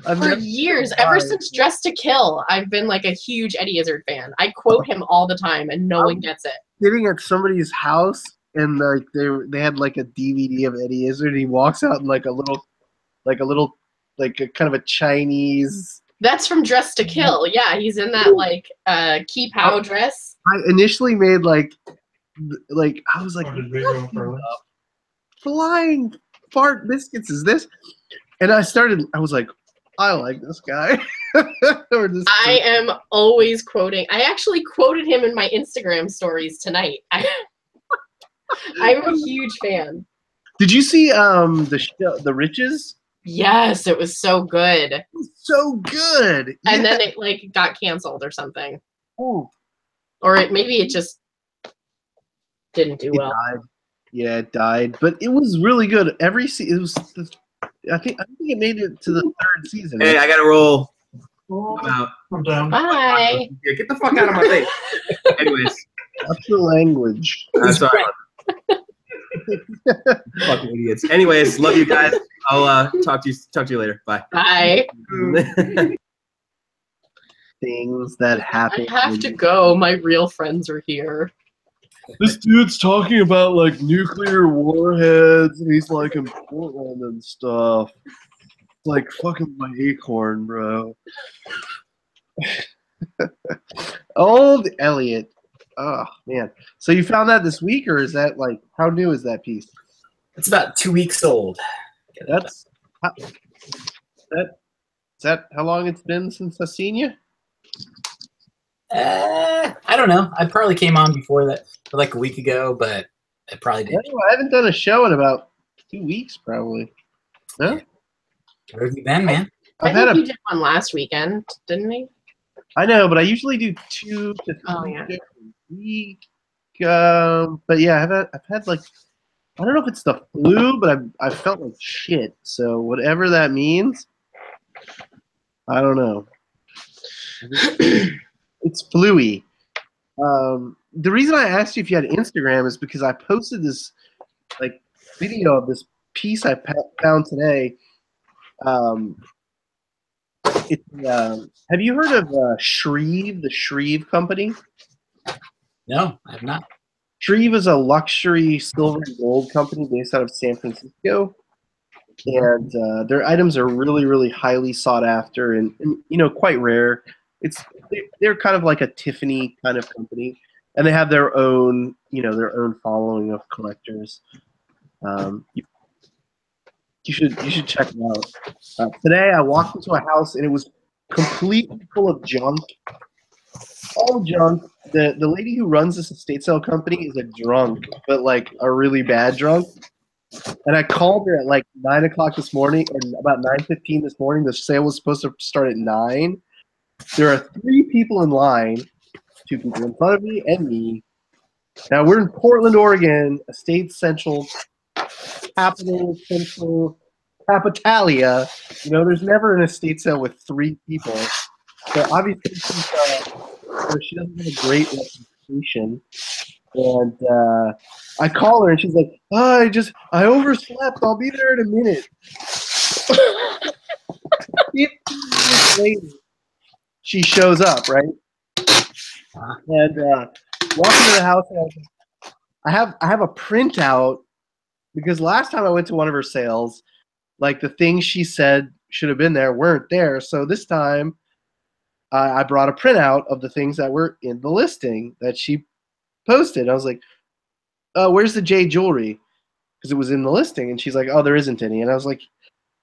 I've for never years. seen him Ever live. since Dressed to Kill, I've been like a huge Eddie Izzard fan. I quote him all the time, and no one gets it. Sitting at somebody's house and like they had like a DVD of Eddie Izzard. And he walks out in like a kind of a Chinese. That's from Dressed to Kill. Yeah, he's in that like Key Pow dress. I initially made like I was like, Did they go for flying fart biscuits is this? And I was like, I like this guy. Or this I am always quoting. I actually quoted him in my Instagram stories tonight. I'm a huge fan. Did you see the Riches? Yes, it was so good. It was so good. And then it like got canceled or something. Ooh, Or maybe it just didn't do it well. died. Yeah, it died, but it was really good. I think it made it to the third season. Hey, I gotta roll. I'm out. I'm down. Bye. Yeah, get the fuck out of my face. Anyways, What's the language? sorry. Fucking idiots. Anyways, love you guys. I'll talk to you later. Bye. Bye. Things that happen. I have to go. My real friends are here. This dude's talking about like nuclear warheads, and he's like in Portland and stuff. Like fucking my acorn, bro. Old Elliot. Oh man. So you found that this week, or is that like how new is that piece? It's about 2 weeks old. That's is that how long it's been since I've seen you? I don't know. I probably came on before that, like a week ago, but I probably did. I haven't done a show in about 2 weeks, probably. No? Where have you been, man? I've I had think a. we did one last weekend, didn't we? I know, but I usually do 2 to 3 yeah. shows a week. But yeah, I've had like, I don't know if it's the flu, but I felt like shit. So whatever that means, I don't know. It's flu-y. The reason I asked you if you had Instagram is because I posted this like video of this piece I found today. Have you heard of Shreve, the Shreve Company? No, I have not. Shreve is a luxury silver and gold company based out of San Francisco, and their items are really, really highly sought after and quite rare. They're kind of like a Tiffany kind of company, and they have their own following of collectors. You should check them out. Today I walked into a house and it was completely full of junk. All junk. The lady who runs this estate sale company is a drunk, but like a really bad drunk. And I called her at like 9 o'clock this morning, or about 9:15 this morning. The sale was supposed to start at 9. There are 3 people in line, 2 people in front of me and me. Now we're in Portland, Oregon, Estate Central, Capital Central, Capitalia. There's never an estate sale with 3 people. So obviously she doesn't have a great reputation. And I call her and she's like, "Oh, I overslept. I'll be there in a minute." 15 minutes later, she shows up, right? And walk into the house, and I have a printout because last time I went to one of her sales, like the things she said should have been there weren't there. So this time, I brought a printout of the things that were in the listing that she posted. I was like, "Where's the jade jewelry?" Because it was in the listing, and she's like, "Oh, there isn't any." And I was like,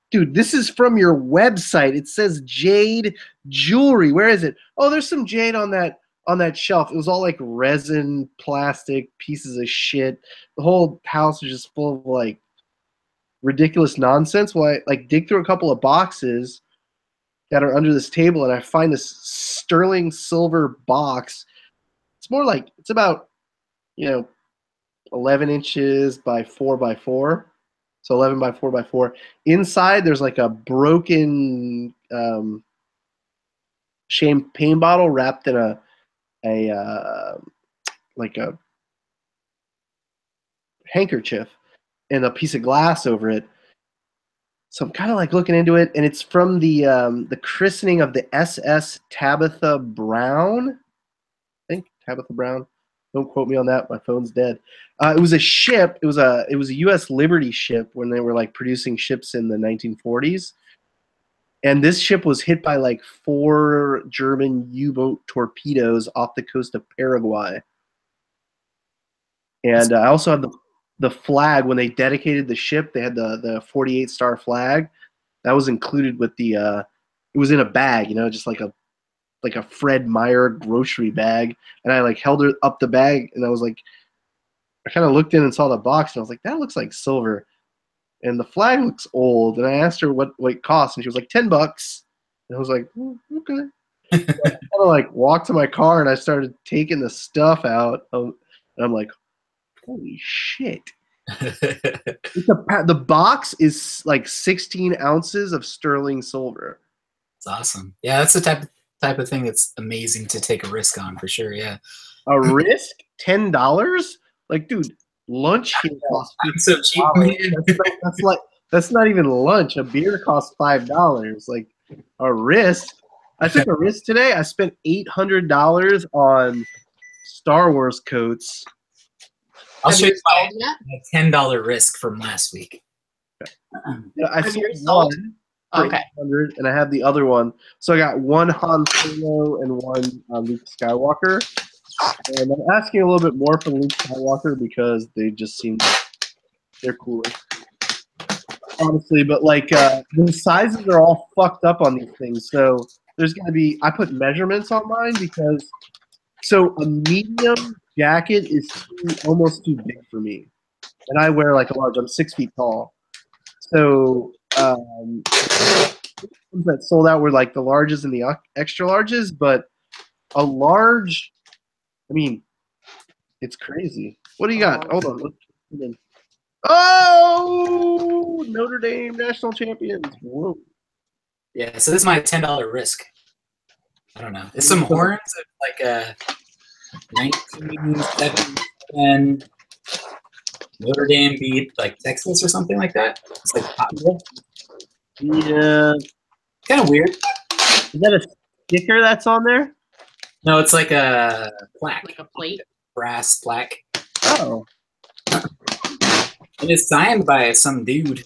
"Dude, this is from your website. It says jade jewelry. Where is it?" "Oh, there's some jade on that shelf." It was all like resin, plastic pieces of shit. The whole house was just full of like ridiculous nonsense. Well, I like dig through a couple of boxes that are under this table, and I find this sterling silver box. It's about 11 inches by 4 by 4. So 11 by 4 by 4. Inside, there's like a broken champagne bottle wrapped in a handkerchief and a piece of glass over it. So I'm kind of like looking into it, and it's from the christening of the SS Tabitha Brown. I think Tabitha Brown. Don't quote me on that. My phone's dead. It was a ship. It was a U.S. Liberty ship when they were like producing ships in the 1940s. And this ship was hit by like 4 German U-boat torpedoes off the coast of Paraguay. And I also had the flag when they dedicated the ship. They had the 48-star flag that was included with the. It was in a bag, just like a Fred Meyer grocery bag, and I like held her up the bag, and I was like, I kind of looked in and saw the box, and I was like, that looks like silver, and the flag looks old, and I asked her what it cost, and she was like $10, and I was like, okay. So I kind of like walked to my car, and I started taking the stuff out, and I'm like, holy shit. The box is like 16 ounces of sterling silver. It's awesome. Yeah, that's the type of thing that's amazing to take a risk on for sure. Yeah. A risk $10? Like, dude, lunch here costs I'm so cheap, $50. man. That's not even lunch. A beer costs $5. Like a risk. I took a risk today. I spent $800 on Star Wars coats. I'll Have show you you my sold yet? $10 risk from last week. Yeah, I Have sold you sold? one for Okay. 800, and I have the other one. So I got one Han Solo and one Luke Skywalker. And I'm asking a little bit more for Luke Skywalker because they just seem they're cooler. Honestly, but like the sizes are all fucked up on these things. So there's gonna be I put measurements on mine because so a medium jacket is almost too big for me. And I wear like a large. I'm 6 feet tall. So that sold out were like the larges and the extra larges, but a large, I mean, it's crazy. What do you got? Hold on. Oh, Notre Dame national champions. Whoa. Yeah, so this is my $10 risk. I don't know. It's some horns of like a 1977 Notre Dame beat like Texas or something like that. It's like Cotton Bowl. Yeah. Kind of weird. Is that a sticker that's on there? No, it's like a plaque, Like a plate. brass plaque. Oh. And it's signed by some dude.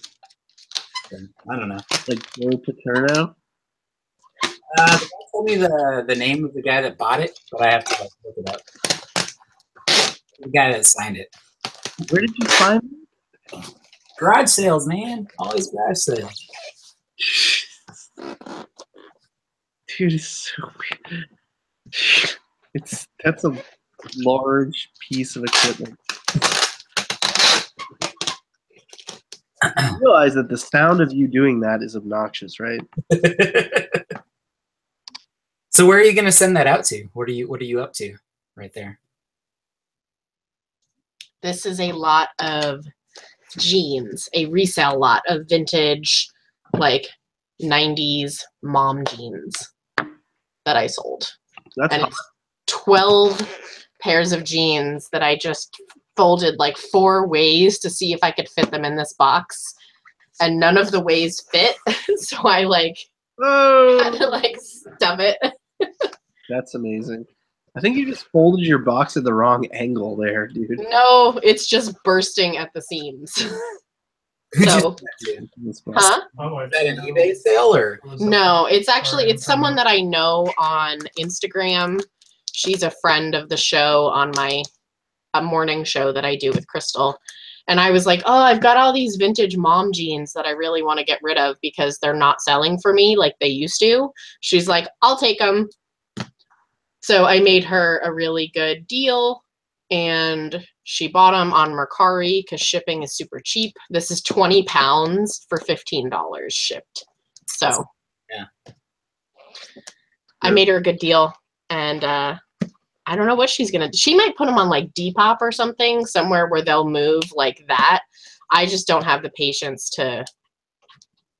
I don't know. Like Joe Paterno? The guy told me the name of the guy that bought it, but I have to like, look it up. The guy that signed it. Where did you find it? Garage sales, man. Always garage sales. Dude, it's so weird. That's a large piece of equipment. You realize that the sound of you doing that is obnoxious, right? So where are you going to send that out to? What are you up to right there? This is a lot of jeans, a resale lot of vintage, like 90s mom jeans that I sold. That's And hot. it's 12 pairs of jeans that I just folded like 4 ways to see if I could fit them in this box. And none of the ways fit. So I like had to Oh, like stub it. that's amazing. I think you just folded your box at the wrong angle there, dude. No, it's just bursting at the seams. So, huh? Is that an eBay sale or? No, it's actually it's someone that I know on Instagram. She's a friend of the show on my morning show that I do with Crystal. And I was like, oh, I've got all these vintage mom jeans that I really want to get rid of because they're not selling for me like they used to. She's like, I'll take them. So I made her a really good deal and she bought them on Mercari because shipping is super cheap. This is 20 pounds for $15 shipped. So yeah, I made her a good deal and I don't know what she's going to do. She might put them on like Depop or something, somewhere where they'll move like that. I just don't have the patience to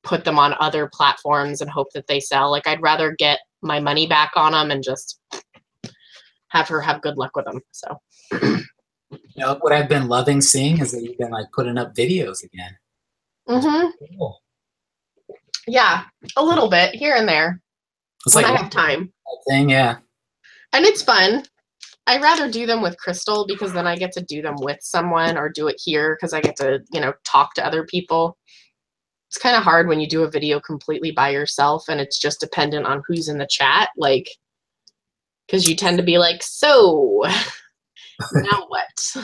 put them on other platforms and hope that they sell. Like I'd rather get my money back on them and just have her have good luck with them. So, you know, what I've been loving seeing is that you've been like putting up videos again. Cool. Yeah, a little bit here and there It's when like I have time. thing, yeah. And it's fun. I'd rather do them with Crystal because then I get to do them with someone or do it here because I get to, you know, talk to other people. It's kind of hard when you do a video completely by yourself and it's just dependent on who's in the chat. Like, because you tend to be like, so now what?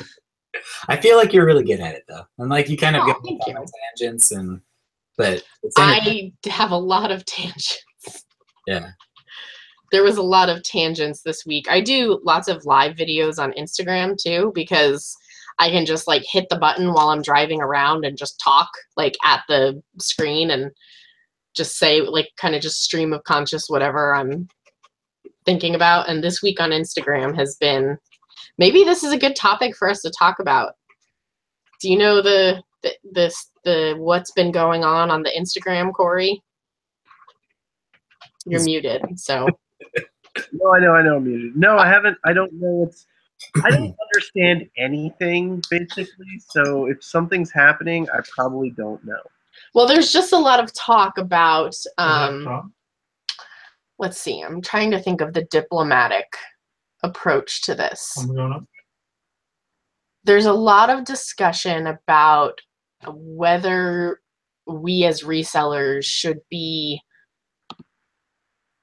I feel like you're really good at it though, and like you kind of Oh, go thank on you. tangents, and but it's I have a lot of tangents. yeah. There was a lot of tangents this week. I do lots of live videos on Instagram too because I can just like hit the button while I'm driving around and just talk like at the screen and just say like kind of just stream of conscious whatever I'm thinking about. And this week on Instagram has been, maybe this is a good topic for us to talk about. Do you know the what's been going on the Instagram, Corey? You're muted, so. No, I know I'm muted. No, I haven't. I don't know. I don't understand anything basically. So if something's happening, I probably don't know. Well, there's just a lot of talk about. Let's see. I'm trying to think of the diplomatic approach to this. There's a lot of discussion about whether we as resellers should be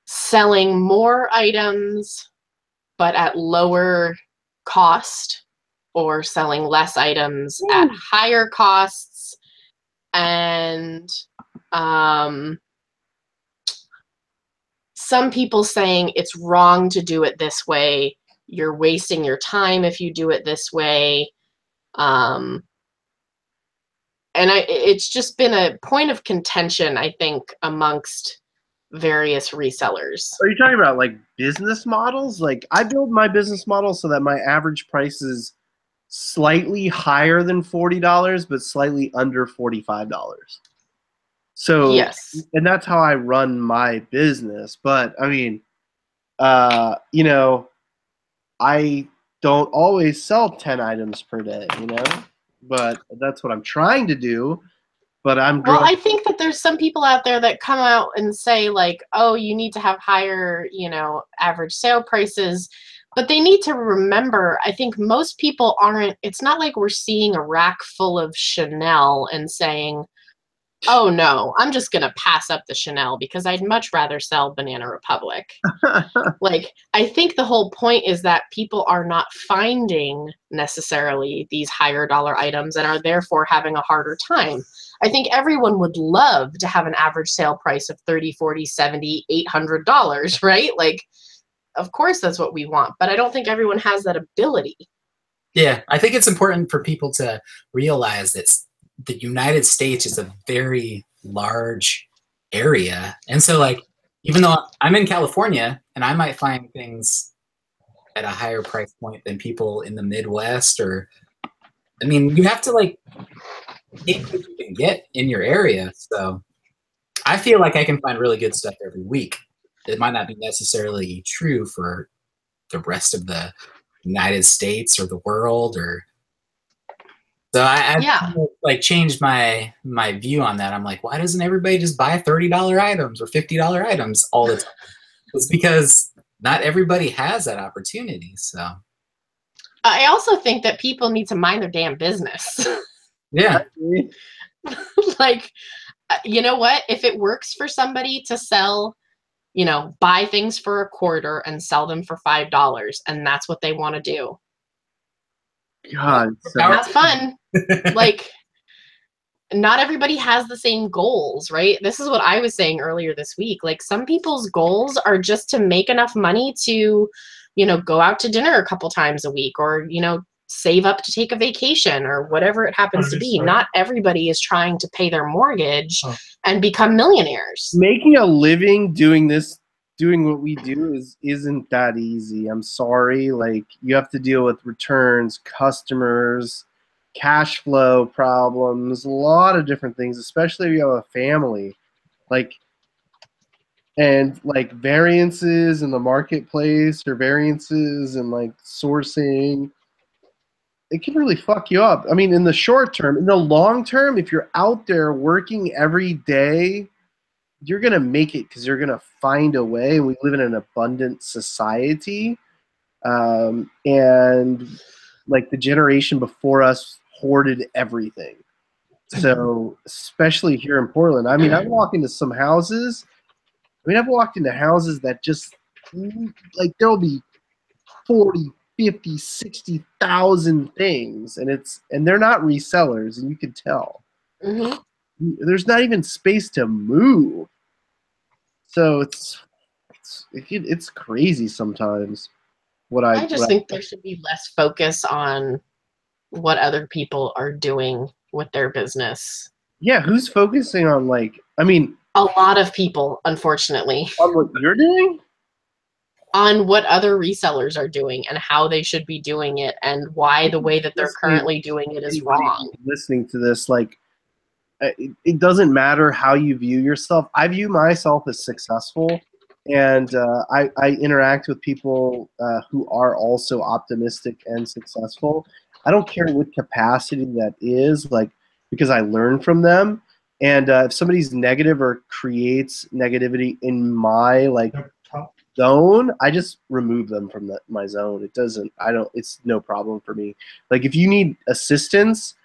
selling more items but at lower cost, or selling less items at higher costs. And some people saying it's wrong to do it this way. You're wasting your time if you do it this way. And it's just been a point of contention, I think, amongst various resellers. Are you talking about like business models? Like I build my business model so that my average price is slightly higher than $40, but slightly under $45. So yes, and that's how I run my business. But I mean, you know, I don't always sell 10 items per day, you know, but that's what I'm trying to do. But I'm well, I think that there's some people out there that come out and say like, oh, you need to have higher, you know, average sale prices. But they need to remember, I think most people aren't, it's not like we're seeing a rack full of Chanel and saying, oh no, I'm just going to pass up the Chanel because I'd much rather sell Banana Republic. Like, I think the whole point is that people are not finding necessarily these higher dollar items and are therefore having a harder time. I think everyone would love to have an average sale price of $30, $40, $70, $800, right? Like, of course that's what we want, but I don't think everyone has that ability. Yeah, I think it's important for people to realize that the United States is a very large area. And so like, even though I'm in California and I might find things at a higher price point than people in the Midwest, or, I mean, you have to like take what you can get in your area. So I feel like I can find really good stuff every week. It might not be necessarily true for the rest of the United States or the world, or so I like changed my view on that. I'm like, why doesn't everybody just buy $30 items or $50 items all the time? It's because not everybody has that opportunity. So I also think that people need to mind their damn business. Yeah. Like, you know what? If it works for somebody to sell, you know, buy things for a quarter and sell them for $5, and that's what they want to do. God, so that's fun. Like, not everybody has the same goals, right? This is what I was saying earlier this week. Like, some people's goals are just to make enough money to, you know, go out to dinner a couple times a week, or, you know, save up to take a vacation, or whatever it happens to be. Not everybody is trying to pay their mortgage and become millionaires. Making a living doing what we do isn't that easy. I'm sorry. Like, you have to deal with returns, customers, cash flow problems, a lot of different things, especially if you have a family. Like, and like variances in the marketplace or variances in like sourcing, it can really fuck you up. I mean, in the short term. In the long term, if you're out there working every day, you're going to make it because you're going to find a way. We live in an abundant society. And like the generation before us hoarded everything. So especially here in Portland, I mean, I've walked into some houses. I've walked into houses that just like there'll be 40, 50, 60,000 things, and they're not resellers, and you can tell. Mm-hmm. There's not even space to move. So it's crazy sometimes. I just think there should be less focus on what other people are doing with their business. Yeah, who's focusing on, like, I mean, a lot of people, unfortunately, on what you're doing? On what other resellers are doing and how they should be doing it, and why the way that they're currently doing it is wrong. Listening to this, like, it doesn't matter how you view yourself. I view myself as successful. and I interact with people who are also optimistic and successful. I don't care what capacity that is, like, because I learn from them. And if somebody's negative or creates negativity in my like zone, I just remove them from my zone. It doesn't. I don't. It's no problem for me. Like if you need assistance,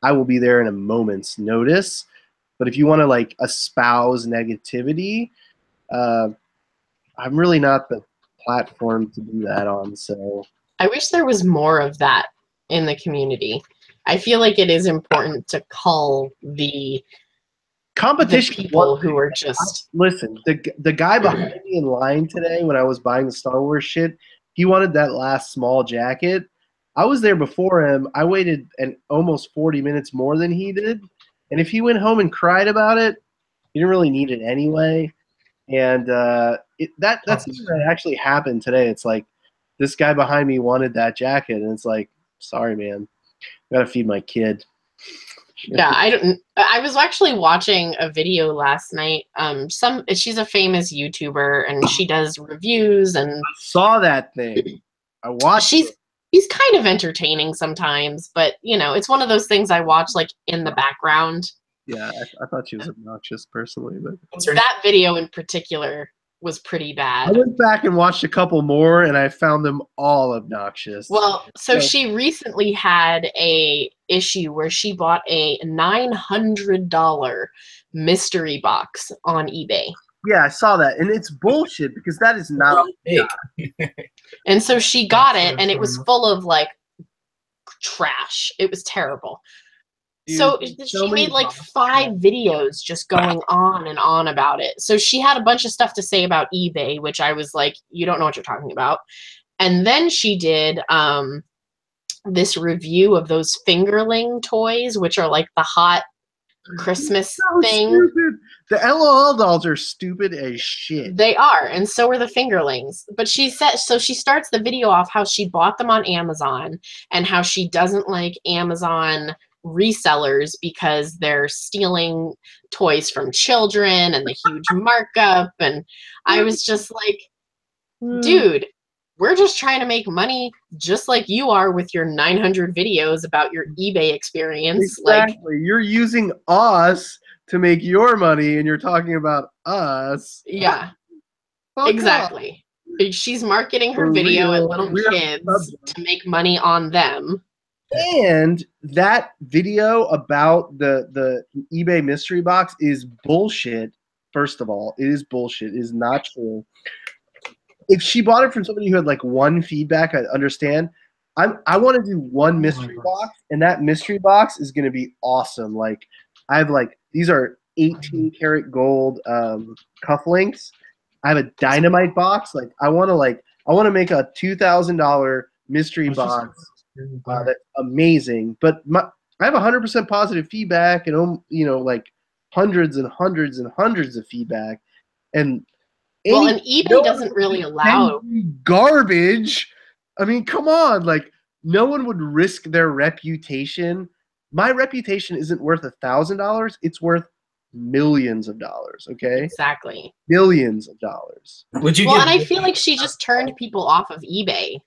I will be there in a moment's notice. But if you want to like espouse negativity, I'm really not the platform to do that on. So I wish there was more of that in the community. I feel like it is important to cull the competition. people who are just listen. The guy behind me in line today when I was buying the Star Wars shit, he wanted that last small jacket. I was there before him. I waited almost 40 minutes more than he did. And if he went home and cried about it, he didn't really need it anyway. And that's something that actually happened today. It's like this guy behind me wanted that jacket, and it's like, sorry, man, I gotta feed my kid. Yeah, I was actually watching a video last night. She's a famous YouTuber, and she does reviews, and I saw that thing. I watched. She's kind of entertaining sometimes, but you know, it's one of those things I watch like in the background. Yeah, I thought she was obnoxious personally, but that video in particular was pretty bad. I went back and watched a couple more, and I found them all obnoxious. Well, so she recently had a issue where she bought a $900 mystery box on eBay. Yeah, I saw that, and it's bullshit because that is not big. And so she got it, and it was full of like trash. It was terrible. Dude, so she made like 5 videos just going on and on about it. So she had a bunch of stuff to say about eBay, which I was like, you don't know what you're talking about. And then she did this review of those fingerling toys, which are like the hot Christmas thing. Stupid. The LOL dolls are stupid as shit. They are, and so are the fingerlings. But she said, so she starts the video off how she bought them on Amazon and how she doesn't like Amazon resellers because they're stealing toys from children and the huge markup. And I was just like, dude, we're just trying to make money just like you are with your 900 videos about your eBay experience. Exactly. You're using us to make your money, and you're talking about us. Yeah, Fuck exactly. off. She's marketing her video at little kids to make money on them. And that video about the eBay mystery box is bullshit. First of all, it is bullshit. It is not true. If she bought it from somebody who had like one feedback, I understand. I want to do one mystery box, and that mystery box is going to be awesome. Like I have like these are 18 karat gold cufflinks. I have a dynamite box. Like I want to make a $2,000 mystery box. That's amazing. But I have 100% positive feedback, and like hundreds and hundreds and hundreds of feedback, and eBay doesn't really allow garbage. I mean, come on, like no one would risk their reputation. My reputation isn't worth $1,000; it's worth millions of dollars. Okay, exactly, millions of dollars. Would you? Well, and I feel like she just turned people off of eBay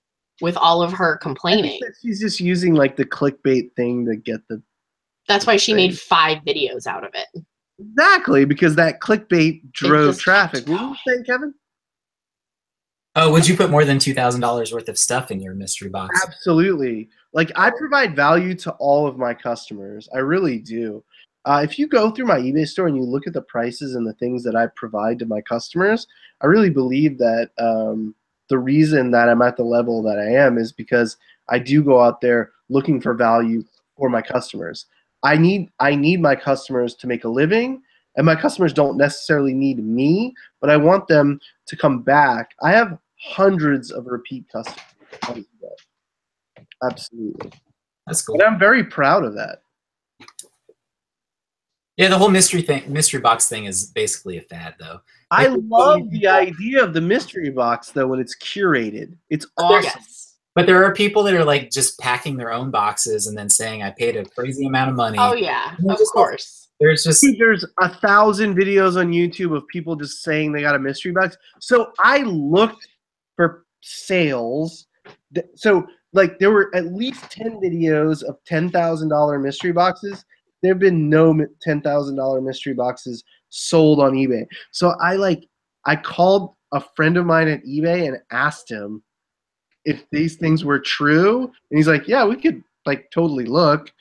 with all of her complaining. She's just using like the clickbait thing to get the. That's why she made 5 videos out of it. Exactly, because that clickbait drove traffic. What were you saying, Kevin? Oh, would you put more than $2,000 worth of stuff in your mystery box? Absolutely. Like I provide value to all of my customers. I really do. If you go through my eBay store and you look at the prices and the things that I provide to my customers, I really believe that the reason that I'm at the level that I am is because I do go out there looking for value for my customers. I need my customers to make a living, and my customers don't necessarily need me, but I want them to come back. I have hundreds of repeat customers. Absolutely. That's cool. And I'm very proud of that. Yeah, the whole mystery box thing is basically a fad, though. I love the idea of the mystery box, though, when it's curated. It's awesome. Yes. But there are people that are like just packing their own boxes and then saying, I paid a crazy amount of money. Oh yeah, And of course. There's just There's 1,000 videos on YouTube of people just saying they got a mystery box. So I looked for sales. So like there were at least 10 videos of $10,000 mystery boxes. There have been no $10,000 mystery boxes sold on eBay. So I called a friend of mine at eBay and asked him if these things were true, and he's like, yeah, we could like totally look.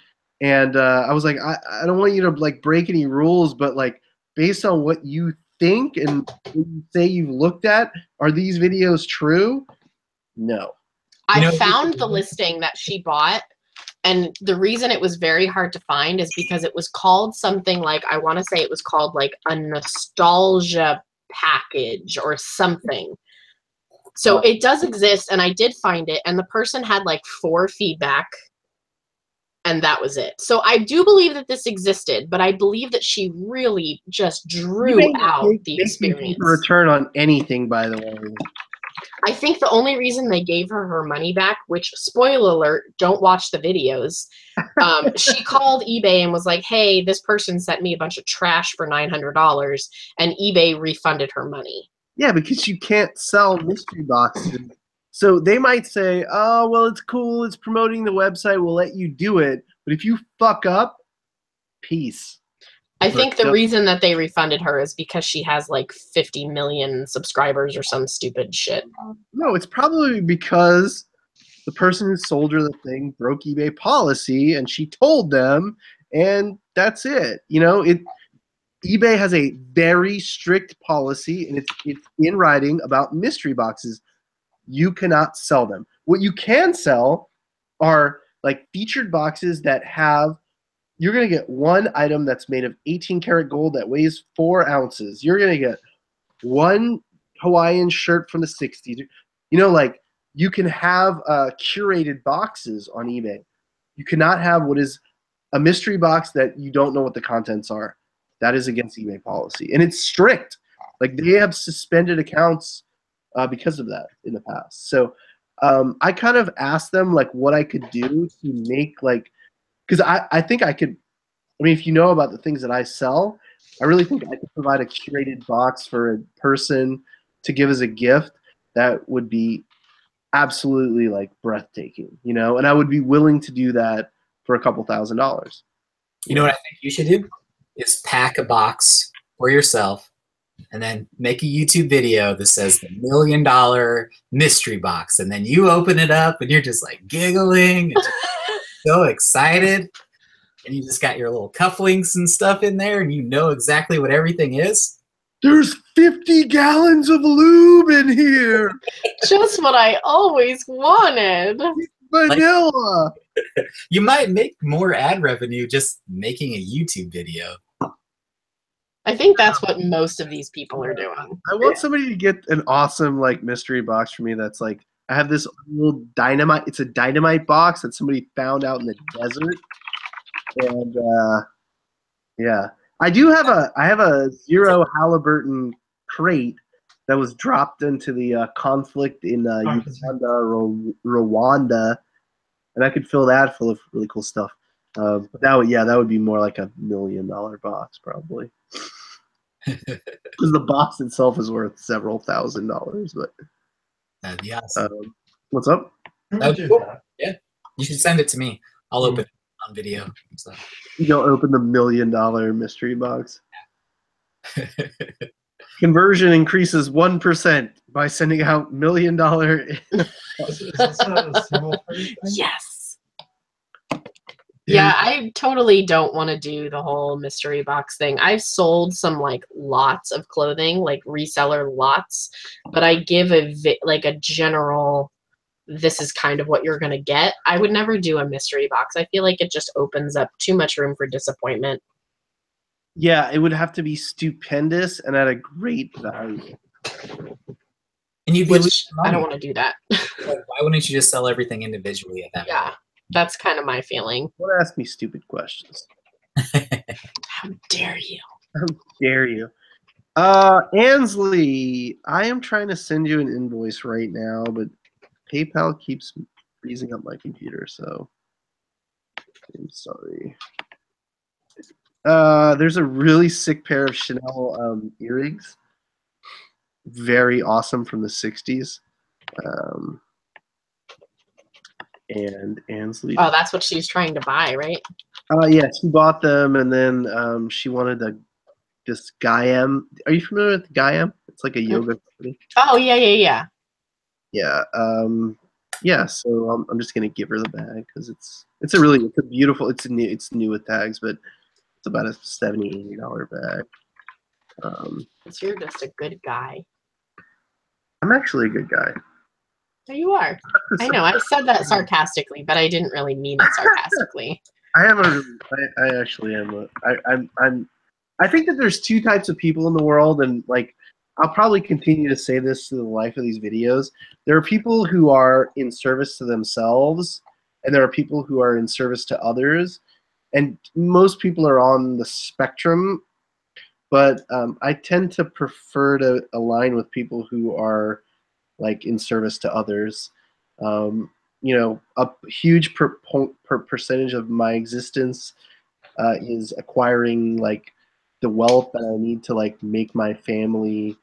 And I was like, I don't want you to like break any rules, but like based on what you think and what you say you've looked at, are these videos true? No. I found the listing that she bought, and the reason it was very hard to find is because it was called something like, I want to say it was called like a nostalgia package or something. So it does exist, and I did find it, and the person had like 4 feedback, and that was it. So I do believe that this existed, but I believe that she really just drew out the experience. Return on anything, by the way. I think the only reason they gave her money back, which, spoiler alert, don't watch the videos, she called eBay and was like, hey, this person sent me a bunch of trash for $900, and eBay refunded her money. Yeah, because you can't sell mystery boxes. So they might say, oh, well, it's cool. It's promoting the website. We'll let you do it. But if you fuck up, peace. I think the reason that they refunded her is because she has like 50 million subscribers or some stupid shit. No, it's probably because the person who sold her the thing broke eBay policy and she told them, and that's it. You know, eBay has a very strict policy, and it's in writing about mystery boxes. You cannot sell them. What you can sell are like featured boxes that have, you're going to get one item that's made of 18 karat gold that weighs 4 ounces. You're going to get one Hawaiian shirt from the 60s. You know, like you can have curated boxes on eBay. You cannot have what is a mystery box that you don't know what the contents are. That is against eBay policy. And it's strict. Like they have suspended accounts because of that in the past. So I kind of asked them like what I could do to make like, because I think I could, I mean, if you know about the things that I sell, I really think I could provide a curated box for a person to give as a gift that would be absolutely like breathtaking, you know, and I would be willing to do that for a couple $1,000s. You know what I think you should do is pack a box for yourself and then make a YouTube video that says the $1 million mystery box, and then you open it up and you're just like giggling and just so excited, and you just got your little cufflinks and stuff in there, and you know exactly what everything is. There's 50 gallons of lube in here. Just what I always wanted. Vanilla. You might make more ad revenue just making a YouTube video. I think that's what most of these people are doing. I want somebody to get an awesome like mystery box for me that's like, I have this little dynamite. It's a dynamite box that somebody found out in the desert. And yeah, I have a Zero Halliburton crate that was dropped into the conflict in Uganda, Rwanda, and I could fill that full of really cool stuff. But that would be more like $1 million box probably, because the box itself is worth several $1,000s. But that'd be awesome. What's up? That'd be cool. Yeah, you should send it to me. I'll open it on video. So. You don't open the $1 million mystery box. Conversion increases 1% by sending out $1 million. Yes. Yeah, I totally don't want to do the whole mystery box thing. I've sold some like lots of clothing, like reseller lots, but I give a general, this is kind of what you're going to get. I would never do a mystery box. I feel like it just opens up too much room for disappointment. Yeah, it would have to be stupendous and at a great value. And you'd Which I don't want to do that. Why wouldn't you just sell everything individually at that point? Yeah, that's kind of my feeling. Don't ask me stupid questions. How dare you? How dare you? Ansley, I am trying to send you an invoice right now, but PayPal keeps freezing up my computer, so I'm sorry. There's a really sick pair of Chanel earrings. Very awesome from the 60s. And Ansley. Oh, that's what she's trying to buy, right? Yeah, she bought them, and then she wanted this Gaiam. Are you familiar with Gaiam? It's like a yoga company. Oh, yeah. Yeah. Yeah. So I'm just gonna give her the bag because it's a beautiful. It's new with tags, but it's about a $70-$80 bag. So you're just a good guy. I'm actually a good guy. There you are. I know. I said that sarcastically, but I didn't really mean it sarcastically. I actually am. I think that there's two types of people in the world, and like I'll probably continue to say this to the life of these videos. There are people who are in service to themselves, and there are people who are in service to others. And most people are on the spectrum, but I tend to prefer to align with people who are like in service to others. You know, a huge percentage of my existence is acquiring like the wealth that I need to like make my family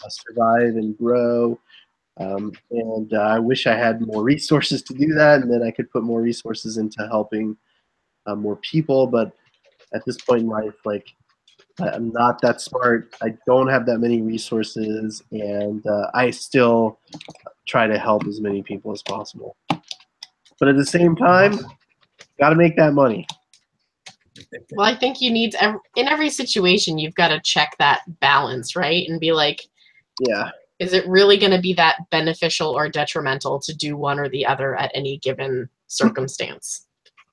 survive and grow. And I wish I had more resources to do that, and then I could put more resources into helping more people. But at this point in life, like I'm not that smart. I don't have that many resources, and I still try to help as many people as possible. But at the same time, got to make that money. Well, I think you need in every situation you've got to check that balance, right? And be like, yeah, is it really going to be that beneficial or detrimental to do one or the other at any given circumstance?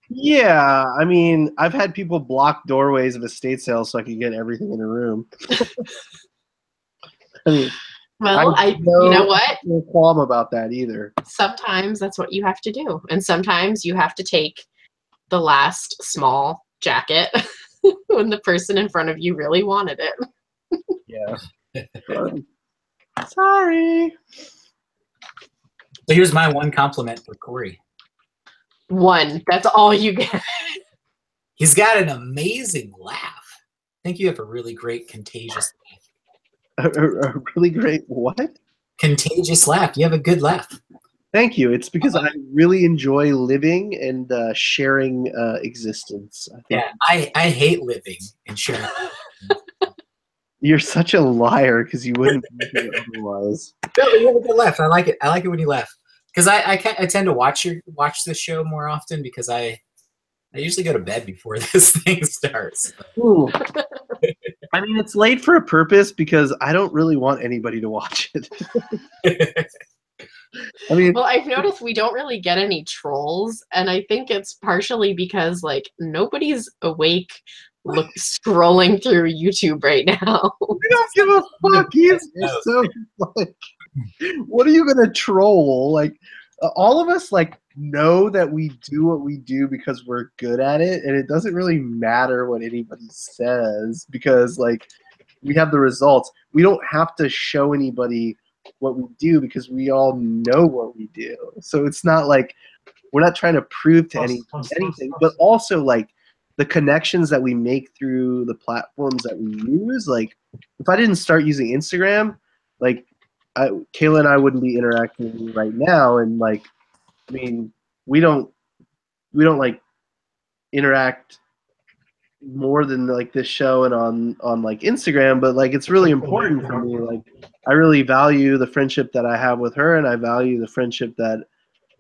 Yeah, I mean, I've had people block doorways of estate sales so I could get everything in a room. I mean, well, you know what? No qualm about that either. Sometimes that's what you have to do, and sometimes you have to take the last small jacket when the person in front of you really wanted it. Yeah. Sorry. So here's my one compliment for Corey. One. That's all you get. He's got an amazing laugh. I think you have a really great contagious laugh. A really great what? Contagious laugh. You have a good laugh. Thank you. It's because I really enjoy living and sharing existence. I think. Yeah, I hate living and sharing. You're such a liar because you wouldn't do it otherwise. No, you have a good laugh. I like it. I like it when you laugh. Because I tend to watch this show more often because I usually go to bed before this thing starts. Ooh. I mean, it's late for a purpose because I don't really want anybody to watch it. I mean, well, I've noticed we don't really get any trolls, and I think it's partially because like nobody's awake scrolling through YouTube right now. We don't give a fuck. So like, what are you gonna troll? Like, all of us like know that we do what we do because we're good at it, and it doesn't really matter what anybody says because like we have the results. We don't have to show anybody what we do because we all know what we do. So it's not like we're not trying to prove to anything, but also like the connections that we make through the platforms that we use. Like if I didn't start using Instagram, like Kayla and I wouldn't be interacting right now. And like, I mean, we don't like interact more than like this show and on like Instagram, but like it's really important for me. Like I really value the friendship that I have with her, and I value the friendship that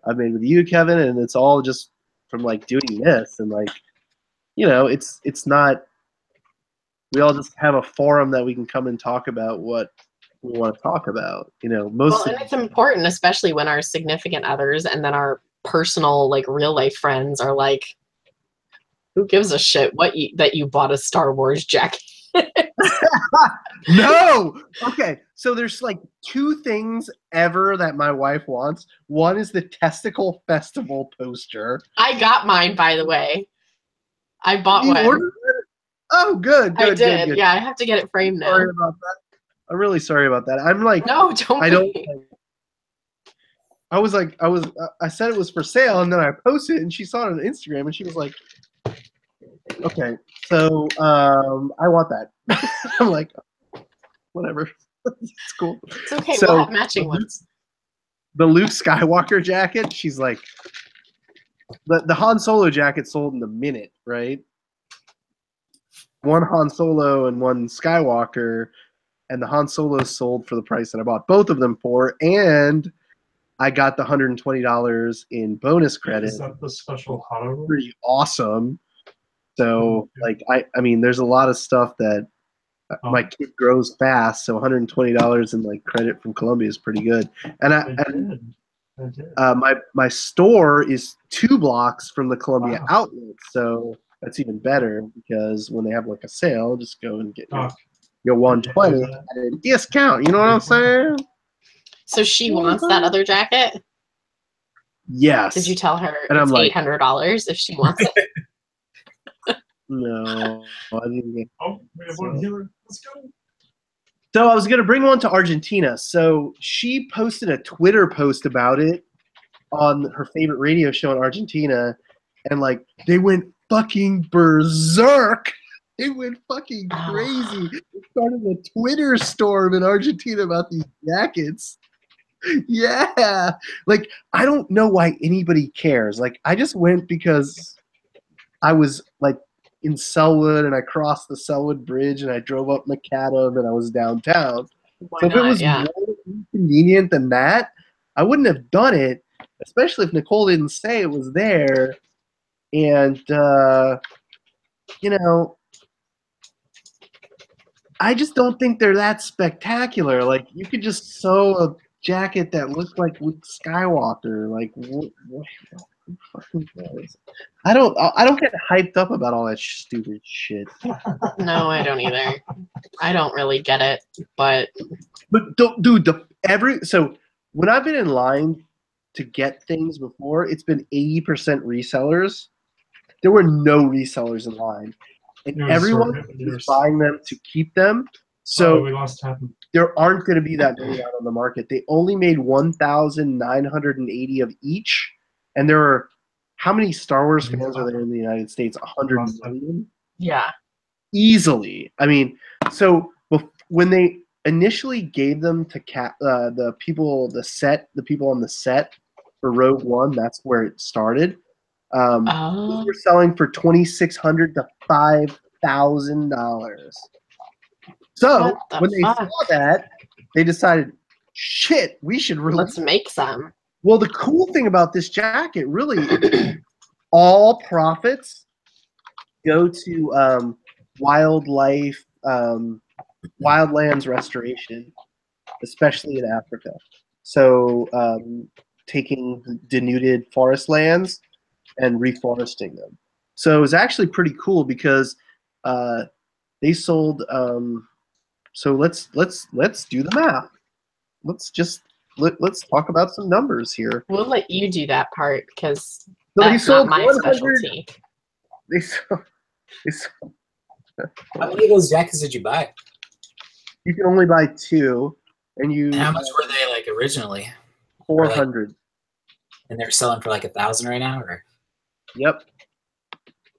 I've made with you, Kevin, and it's all just from like doing this. And like, you know, it's not, we all just have a forum that we can come and talk about what we want to talk about, you know. And it's important, especially when our significant others and then our personal like real life friends are like, who gives a shit that you bought a Star Wars jacket? No. Okay. So there's like two things ever that my wife wants. One is the Testicle Festival poster. I got mine, by the way. I bought You one. ordered it? Oh, good. I did. Good. Yeah, I have to get it framed now. Sorry about that. I'm really sorry about that. I'm like, no, don't. I don't. I said it was for sale, and then I posted it, and she saw it on Instagram, and she was like, "Okay, so I want that." I'm like, "Whatever, it's cool." It's okay. So we'll have matching ones. the Luke Skywalker jacket, she's like, the Han Solo jacket sold in a minute, right? One Han Solo and one Skywalker, and the Han Solo sold for the price that I bought both of them for, and I got the $120 in bonus credit. Is that the special holiday? Pretty awesome. So, like, I mean, there's a lot of stuff that my kid grows fast, so $120 in like credit from Columbia is pretty good. And I did. my store is 2 blocks from the Columbia Wow. outlet, so that's even better because when they have like a sale, just go and get Oh. your 120 at a discount. You know what I'm saying? So she wants that other jacket? Yes. Did you tell her And I'm it's like- $800 if she wants it? No, I didn't get. Oh, we have one here. Let's go. So I was gonna bring one to Argentina. So she posted a Twitter post about it on her favorite radio show in Argentina, and like they went fucking berserk. They went fucking crazy. They started a Twitter storm in Argentina about these jackets. Yeah, like I don't know why anybody cares. Like I just went because I was like in Selwood and I crossed the Selwood Bridge and I drove up Macadam and I was downtown. Why So if it not? was Yeah. more inconvenient than that, I wouldn't have done it, especially if Nicole didn't say it was there. And, you know, I just don't think they're that spectacular. Like, you could just sew a jacket that looked like Luke Skywalker. Like, what who fucking cares? I don't get hyped up about all that stupid shit. No, I don't either. I don't really get it, but But dude, so when I've been in line to get things before, it's been 80% resellers. There were no resellers in line, and It was everyone sort of is yours. buying them to keep them. Oh, So we lost half. there aren't going to be that many out on the market. They only made 1,980 of each, and there are how many Star Wars fans are there in the United States? 100 million. yeah. Easily. I mean, so when they initially gave them to the people on the set for Rogue One, that's where it started. Oh. We're selling for $2,600 to $5,000. So What the when they fuck? saw that, they decided, shit, we should release. Let's make some. Well, the cool thing about this jacket, really, all profits go to wildlands restoration, especially in Africa. So taking denuded forest lands and reforesting them. So it was actually pretty cool because they sold. So let's do the math. Let's talk about some numbers here. We'll let you do that part because So they that's sold not my 100. specialty. They sold, How many of those jackets did you buy? you can only buy 2, and you And how much were they like originally? 400. And they're selling for like 1,000 right now, or Yep.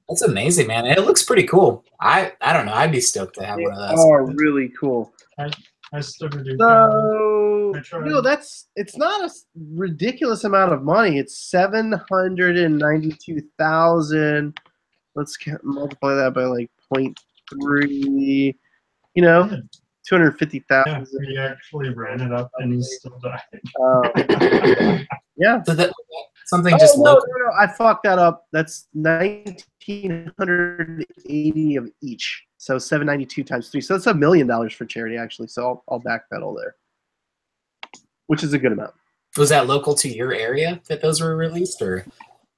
that's amazing, man. It looks pretty cool. I don't know. I'd be stoked to have They one of those. are really cool. I still do. So I tried. it's not a ridiculous amount of money. It's 792,000. Let's multiply that by like 0.3. You know, Yeah, 250,000. he actually ran it up and he still died. Yeah. So that something just no, local. no, I fucked that up. That's 1,980 of each. So 792 times 3. So that's $1 million for charity, actually. So I'll backpedal there, which is a good amount. Was that local to your area that those were released, or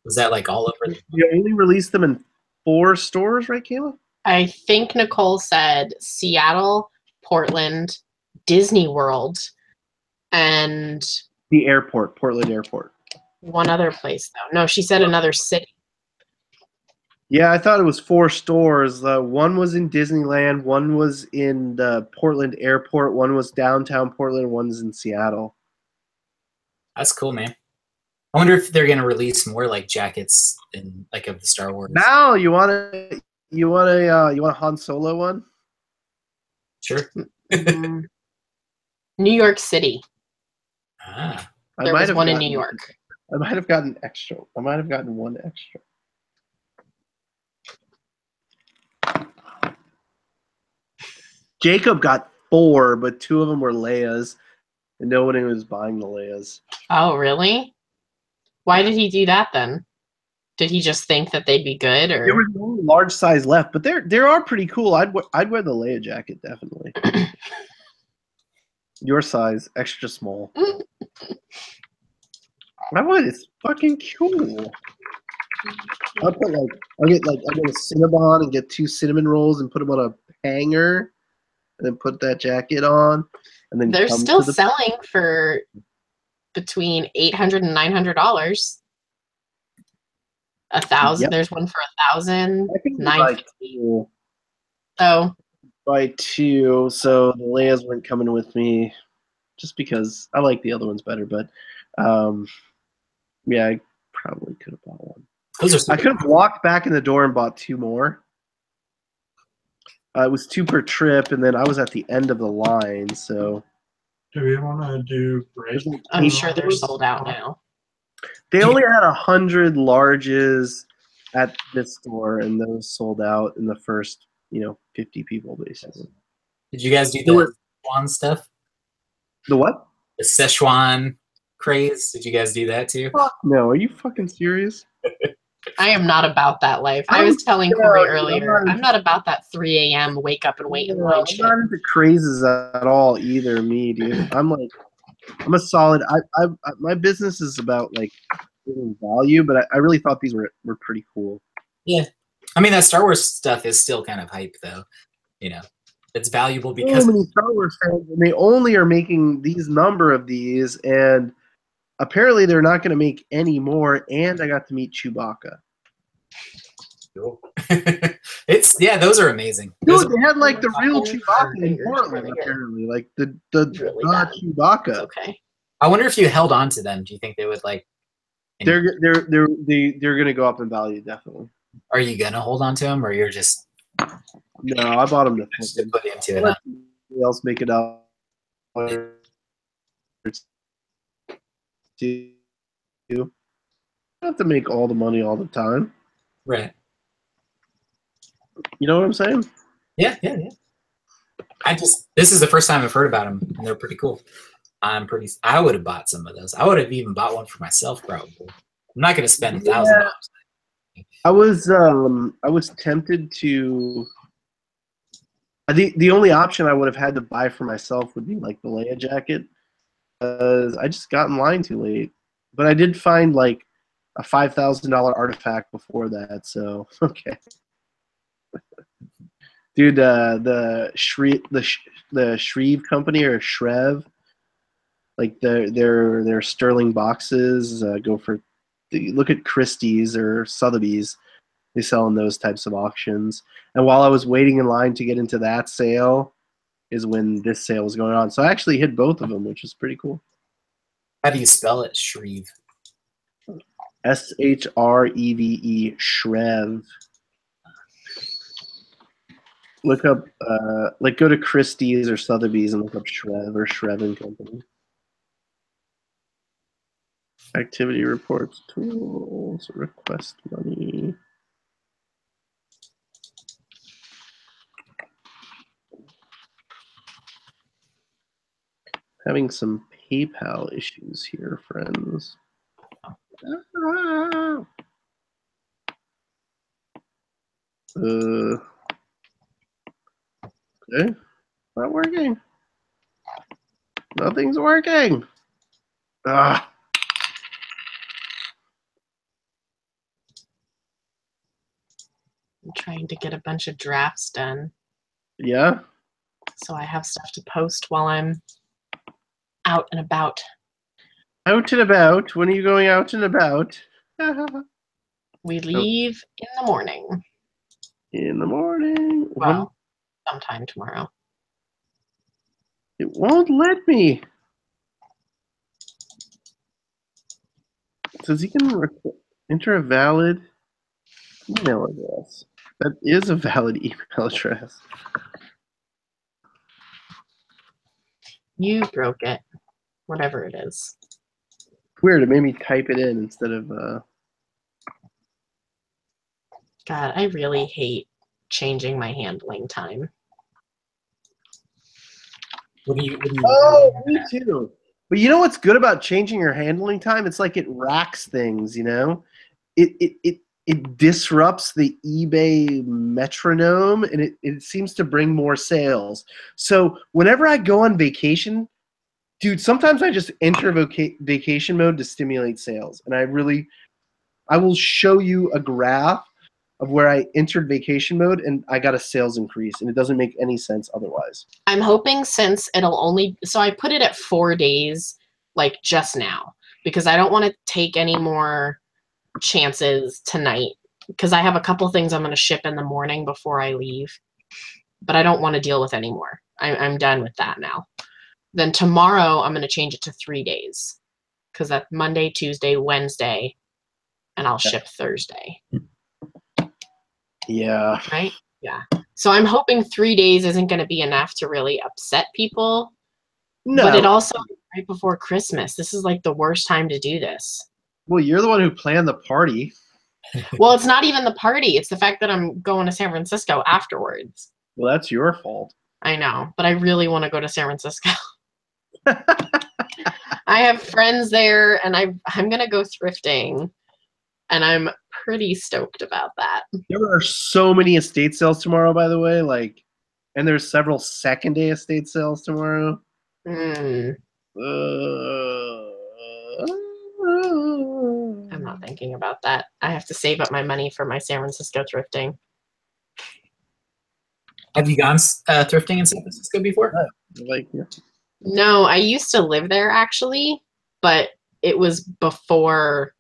was that like all over? We only released them in 4 stores, right, Kayla? I think Nicole said Seattle, Portland, Disney World, and The airport, Portland Airport. one other place though. No, she said another city. Yeah, I thought it was 4 stores. One was in Disneyland, one was in the Portland Airport, one was downtown Portland, one's in Seattle. That's cool, man. I wonder if they're gonna release more like jackets in like of the Star Wars. Now you want a Han Solo one? Sure. Mm. New York City. Ah. There was one in New York. I might have gotten extra. I might have gotten one extra. Jacob got 4, but 2 of them were Leia's, and nobody was buying the Leia's. Oh, really? Why did he do that then? Did he just think that they'd be good, or There was no large size left, but there are pretty cool. I'd wear the Leia jacket definitely. Your size, extra small. I want it's fucking cool. I'll get a Cinnabon and get 2 cinnamon rolls and put them on a hanger, and then put that jacket on, and then they're come still to the selling for between $800 and $900. 1,000. Yep. There's one for 1,000. I think $950. So buy 2, so the Leia's weren't coming with me, just because I like the other ones better. But yeah, I probably could have bought one. Those are I could have walked back in the door and bought 2 more. It was 2 per trip, and then I was at the end of the line, so Do we want to do break? I'm sure they're sold out now. they only had 100 larges at this store, and those sold out in the first 50 people basically. Did you guys do There the were- Szechuan stuff? The what? The Szechuan craze? Did you guys do that too? Fuck no, are you fucking serious? I am not about that life. I was telling Corey earlier, I'm not about that 3 a.m. wake up and wait in line I'm shit. not into crazes at all either, me, dude. I'm a solid. I my business is about like giving value, but I really thought these were pretty cool. Yeah. I mean, that Star Wars stuff is still kind of hype, though. It's valuable because So many Star Wars fans, and they only are making these number of these, and apparently they're not going to make any more. And I got to meet Chewbacca. those are amazing. Dude, they had like the real Fucking Chewbacca in fingers, Portland, really good. apparently, like the Really bad. Chewbacca. It's okay. I wonder if you held on to them. Do you think they would like? They're going to go up in value, definitely. Are you gonna hold on to them, or you're just No, I bought them to just flip to them. put into it? Let Huh? somebody else make it out. You don't have to make all the money all the time. Right. You know what I'm saying? Yeah. This is the first time I've heard about them, and they're pretty cool. I would have bought some of those. I would have even bought one for myself, probably. I'm not gonna spend $1,000. I was tempted to. I think the only option I would have had to buy for myself would be like the Leia jacket, because I just got in line too late. But I did find like a $5,000 artifact before that, so okay. Dude, the Shreve company, or Shrev, like their sterling boxes go for. Look at Christie's or Sotheby's. They sell in those types of auctions. And while I was waiting in line to get into that sale, is when this sale was going on. So I actually hit both of them, which is pretty cool. How do you spell it? Shreve. Shreve, Shrev. Look up, go to Christie's or Sotheby's and look up Shrev or Shrev and Company. Activity reports, tools, request money. Having some PayPal issues here, friends. Okay, not working. Nothing's working. Ah. I'm trying to get a bunch of drafts done, Yeah. so I have stuff to post while I'm out and about. Out and about. When are you going out and about? We leave in the morning. In the morning. Well, sometime tomorrow. It won't let me. says you can enter a valid email address. That is a valid email address. You broke it. Whatever it is. Weird, it made me type it in instead of God, I really hate changing my handling time. What do you Oh, me too. But you know what's good about changing your handling time? It's like it racks things, you know? It disrupts the eBay metronome and it seems to bring more sales. So whenever I go on vacation, dude, sometimes I just enter vacation mode to stimulate sales. And I will show you a graph of where I entered vacation mode and I got a sales increase, and it doesn't make any sense otherwise. I'm hoping since it'll only, so I put it at 4 days, like just now, because I don't want to take any more chances tonight, because I have a couple things I'm going to ship in the morning before I leave, but I don't want to deal with any more. I'm done with that now. Then tomorrow I'm going to change it to 3 days, because that's Monday, Tuesday, Wednesday, and I'll ship Thursday. Yeah. Right? Yeah. So I'm hoping 3 days isn't going to be enough to really upset people. No. But it also right before Christmas. This is like the worst time to do this. Well, you're the one who planned the party. Well, it's not even the party. It's the fact that I'm going to San Francisco afterwards. Well, that's your fault. I know, but I really want to go to San Francisco. I have friends there, and I'm going to go thrifting, and I'm pretty stoked about that. There are so many estate sales tomorrow, by the way. And there's several second day estate sales tomorrow. I'm not thinking about that. I have to save up my money for my San Francisco thrifting. Have you gone thrifting in San Francisco before? Yeah. No, I used to live there actually, but it was before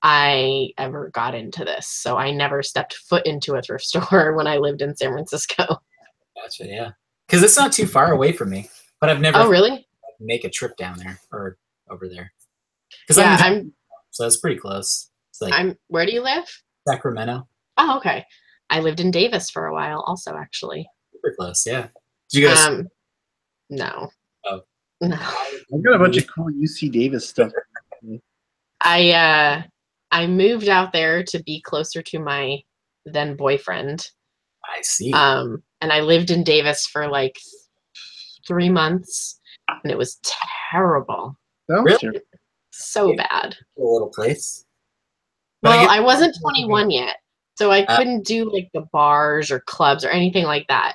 I ever got into this. So I never stepped foot into a thrift store when I lived in San Francisco. Gotcha, yeah. Because it's not too far away from me, but I've never Oh, really? make a trip down there or over there. Yeah, So it's pretty close. It's like where do you live? Sacramento. Oh, okay. I lived in Davis for a while also, actually. Super close, yeah. Did you guys? No. Oh. No. I've got a bunch of cool UC Davis stuff. I moved out there to be closer to my then boyfriend. I see. And I lived in Davis for like 3 months, and it was terrible. Really? So bad. A little place. Well, I wasn't 21 yet, so I couldn't do like the bars or clubs or anything like that.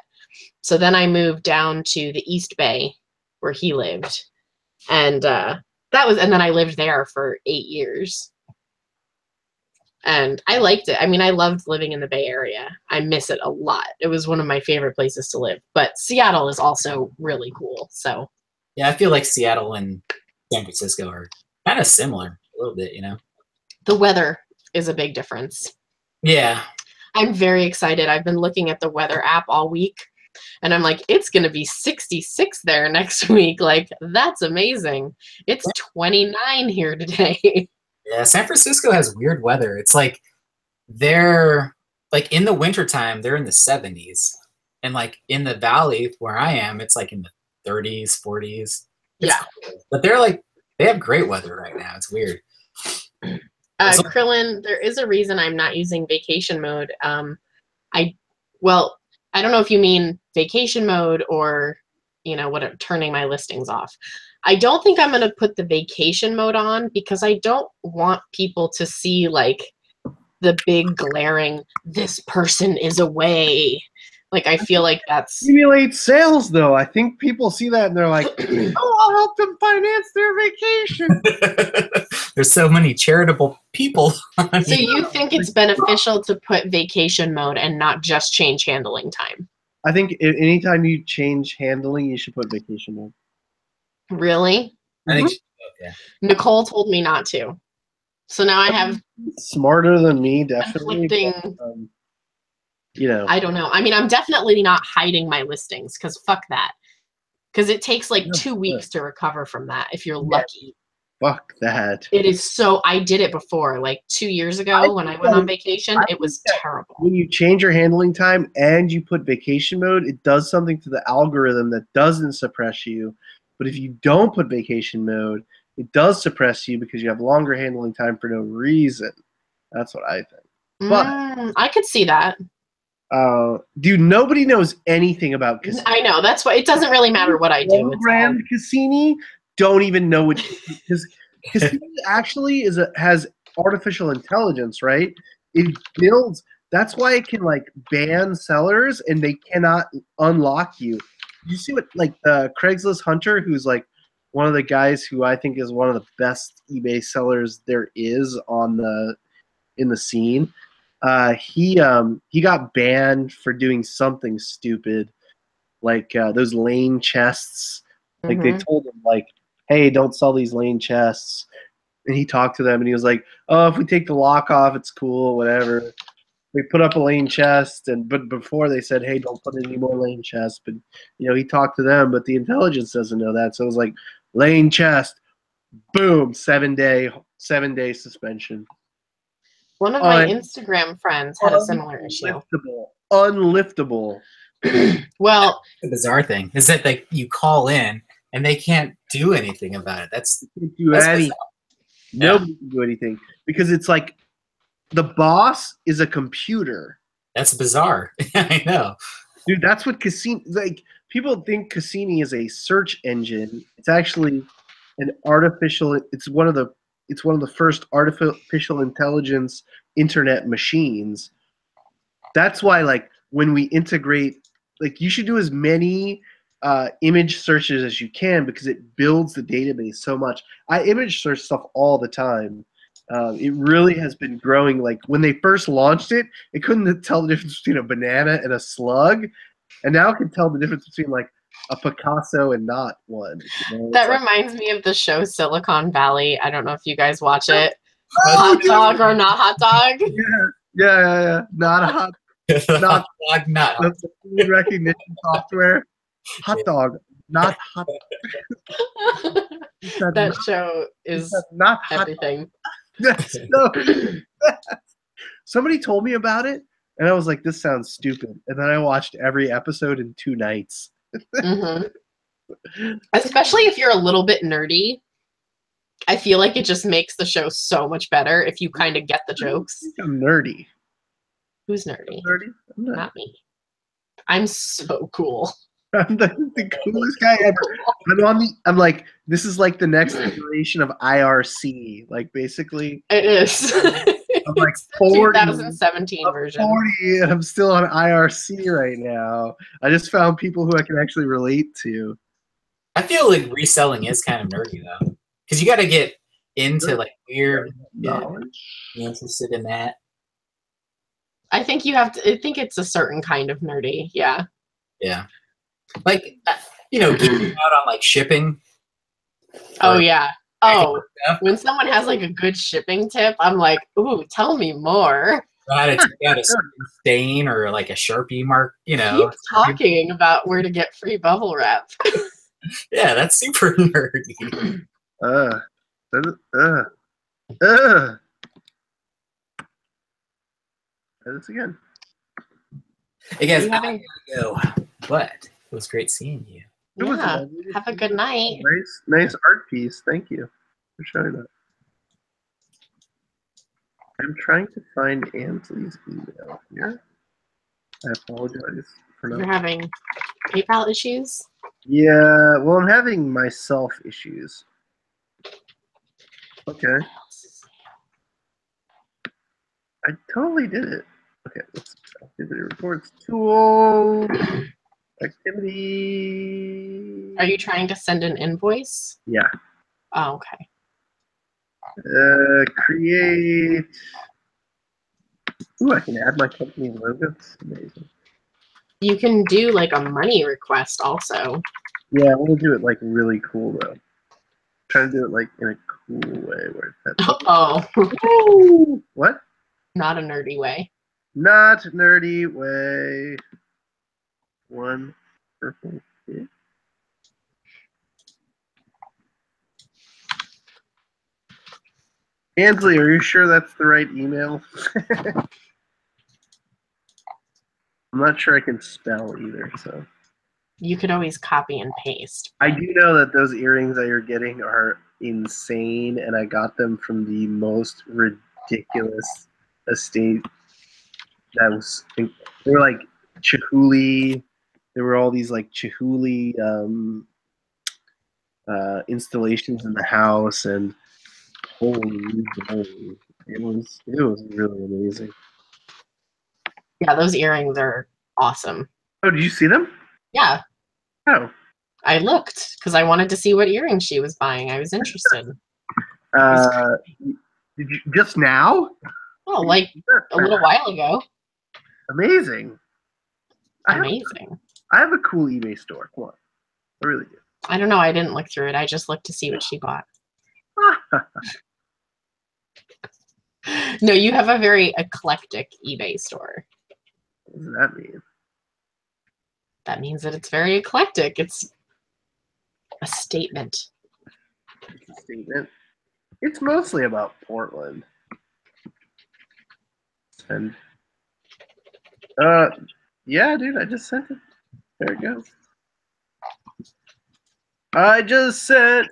So then I moved down to the East Bay where he lived. And and then I lived there for 8 years. And I liked it. I mean, I loved living in the Bay Area. I miss it a lot. It was one of my favorite places to live. But Seattle is also really cool. So yeah, I feel like Seattle and San Francisco are kind of similar a little bit, you know? the weather is a big difference. Yeah. I'm very excited. I've been looking at the weather app all week, and I'm like, it's going to be 66 there next week. Like, that's amazing. It's 29 here today. Yeah, San Francisco has weird weather. It's like they're like in the wintertime, they're in the 70s. And like in the valley where I am, it's like in the 30s, 40s. Yeah. But they're like, they have great weather right now. It's weird. Krillin, there is a reason I'm not using vacation mode. I don't know if you mean vacation mode or, turning my listings off. I don't think I'm going to put the vacation mode on because I don't want people to see like the big glaring, this person is away. Like, I feel like that's... Stimulate sales, though. I think people see that and they're like, oh, I'll help them finance their vacation. There's so many charitable people. So you think it's beneficial to put vacation mode and not just change handling time? I think anytime you change handling, you should put vacation mode. Really? I think yeah. Nicole told me not to. So now I have... Smarter than me, definitely. Conflicting... But, I don't know. I mean, I'm definitely not hiding my listings because fuck that. Because it takes like 2 weeks to recover from that if you're lucky. fuck that. It is so. I did it before, like 2 years ago when I went on vacation. It was terrible. When you change your handling time and you put vacation mode, it does something to the algorithm that doesn't suppress you. But if you don't put vacation mode, it does suppress you because you have longer handling time for no reason. That's what I think. But I could see that. dude, nobody knows anything about Cassini. I know. That's why it doesn't really matter what I do. It's all, Grand Cassini don't even know what because Cassini actually has artificial intelligence, right? It builds. That's why it can like ban sellers and they cannot unlock you. You see what like Craigslist Hunter, who's like one of the guys who I think is one of the best eBay sellers there is in the scene. He got banned for doing something stupid, like those lane chests. Like they told him, like, "Hey, don't sell these lane chests." And he talked to them, and he was like, "Oh, if we take the lock off, it's cool, whatever." We put up a lane chest, but before they said, "Hey, don't put any more lane chests." But he talked to them, but the intelligence doesn't know that, so it was like lane chest, boom, 7-day suspension. one of my Instagram friends had a similar issue. Unliftable. Well, The bizarre thing is that you call in and they can't do anything about it. That's anything. bizarre. Nobody can do anything because it's like the boss is a computer. That's bizarre. I know. Dude, that's what Cassini like. People think Cassini is a search engine. It's actually an artificial. It's one of the first artificial intelligence internet machines. That's why, like, when we integrate, like, you should do as many image searches as you can because it builds the database so much. I image search stuff all the time. It really has been growing. Like, when they first launched it, it couldn't tell the difference between a banana and a slug, and now it can tell the difference between, like, a Picasso and not one. that reminds me of the show Silicon Valley. I don't know if you guys watch it. Hot dog or not hot dog? Yeah. Not a hot Not not. That's the food recognition software. Hot dog, not hot. That show is not hot. everything. No. Somebody told me about it, and I was like, "This sounds stupid." And then I watched every episode in 2 nights. Especially if you're a little bit nerdy. I feel like it just makes the show so much better if you kind of get the jokes. I'm nerdy. Who's nerdy? I'm Not me. I'm so cool. I'm the coolest guy ever. I'm like, this is like the next iteration of IRC. Like, basically, it is. I'm like 40. 2017 version. 40, and I'm still on IRC right now. I just found people who I can actually relate to. I feel like reselling is kind of nerdy though, because you got to get into like weird knowledge. Be interested in that. I think you have to. I think it's a certain kind of nerdy. Yeah. Yeah. Like, geeking out on like shipping. Oh yeah. Oh, when someone has like a good shipping tip, I'm like, ooh, tell me more. How to take out a stain or like a Sharpie mark, Keep talking about where to get free bubble wrap. Yeah, that's super nerdy. Try this again. Hey guys, I gotta go. But it was great seeing you. Yeah. Have a good night. Nice art piece. Thank you for showing that. I'm trying to find Ansley's email here. I apologize for not. You're having PayPal issues? Yeah, well, I'm having myself issues. Okay. I totally did it. Okay, let's activity reports tool. Activity. Are you trying to send an invoice? Yeah. Oh, okay. Create. Ooh, I can add my company logo. That's amazing. You can do like a money request also. Yeah, I want to do it like really cool though. I'm trying to do it like in a cool way where it's Oh. What? Not a nerdy way. Not nerdy way. One purple hit. Ansley, are you sure that's the right email? I'm not sure I can spell either, so. You could always copy and paste. I do know that those earrings that you're getting are insane, and I got them from the most ridiculous estate. They were like Chihuly. There were all these like Chihuly installations in the house, and holy moly, it was really amazing. Yeah, those earrings are awesome. Oh, did you see them? Yeah, Oh, I looked because I wanted to see what earrings she was buying. I was interested. did you just now? Oh, like a little while ago. Amazing. Amazing. I have a cool eBay store. Come on. I really do. I don't know. I didn't look through it. I just looked to see what she bought. No, you have a very eclectic eBay store. What does that mean? That means that it's very eclectic. It's a statement. It's a statement. It's mostly about Portland. And yeah, dude, I just sent it. There it goes. I just sent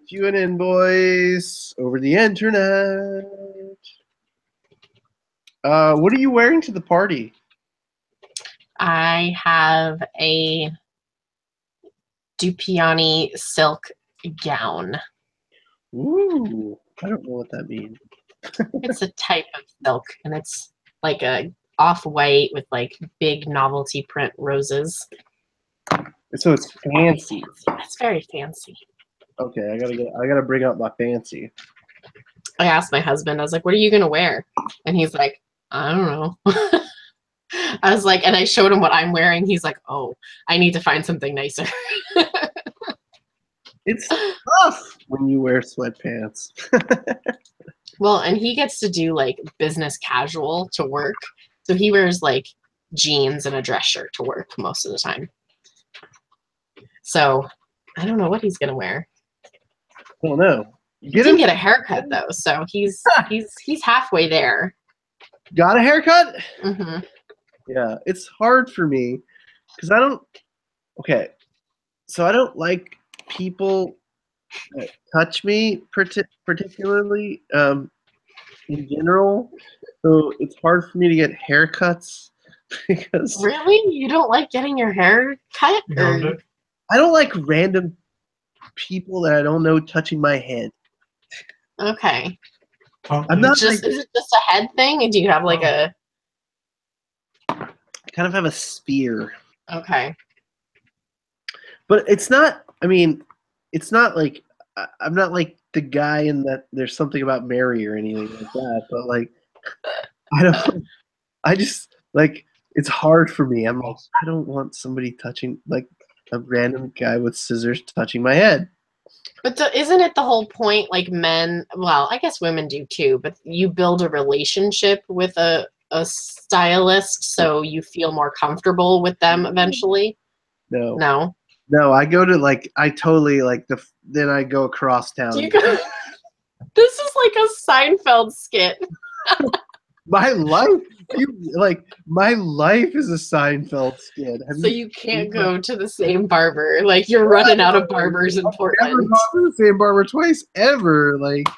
you an invoice over the internet. What are you wearing to the party? I have a Dupioni silk gown. Ooh, I don't know what that means. It's a type of silk, and it's like a off-white with like big novelty print roses. So it's fancy. It's very fancy. Okay, I gotta bring out my fancy. I asked my husband, I was like, what are you gonna wear? And he's like, I don't know. I was like, and I showed him what I'm wearing. He's like, oh, I need to find something nicer. It's tough when you wear sweatpants. Well, and he gets to do like business casual to work. So he wears like jeans and a dress shirt to work most of the time. So I don't know what he's gonna wear. I don't know. He didn't get a haircut though, so he's halfway there. Got a haircut? Mm-hmm. Yeah, it's hard for me because I don't. Okay, so I don't like people that touch me particularly in general. So it's hard for me to get haircuts because Really? You don't like getting your hair cut? Or... I don't like random people that I don't know touching my head. Okay. I'm not Is it just a head thing? And do you have like a... I kind of have a sphere. Okay. But it's not, I mean, it's not like, I'm not like the guy in that There's Something About Mary or anything like that, but like, I just, like, it's hard for me. I'm like, I don't want somebody touching, like, a random guy with scissors touching my head. But isn't it the whole point, like men, well, I guess women do too, but you build a relationship with a stylist so you feel more comfortable with them eventually? No, I go to like, I totally like then I go across town. This is like a Seinfeld skit. My life, my life is a Seinfeld skit. So you can't go to the same barber. Like you're running out of barbers in Portland. Never gone to the same barber twice ever. Like,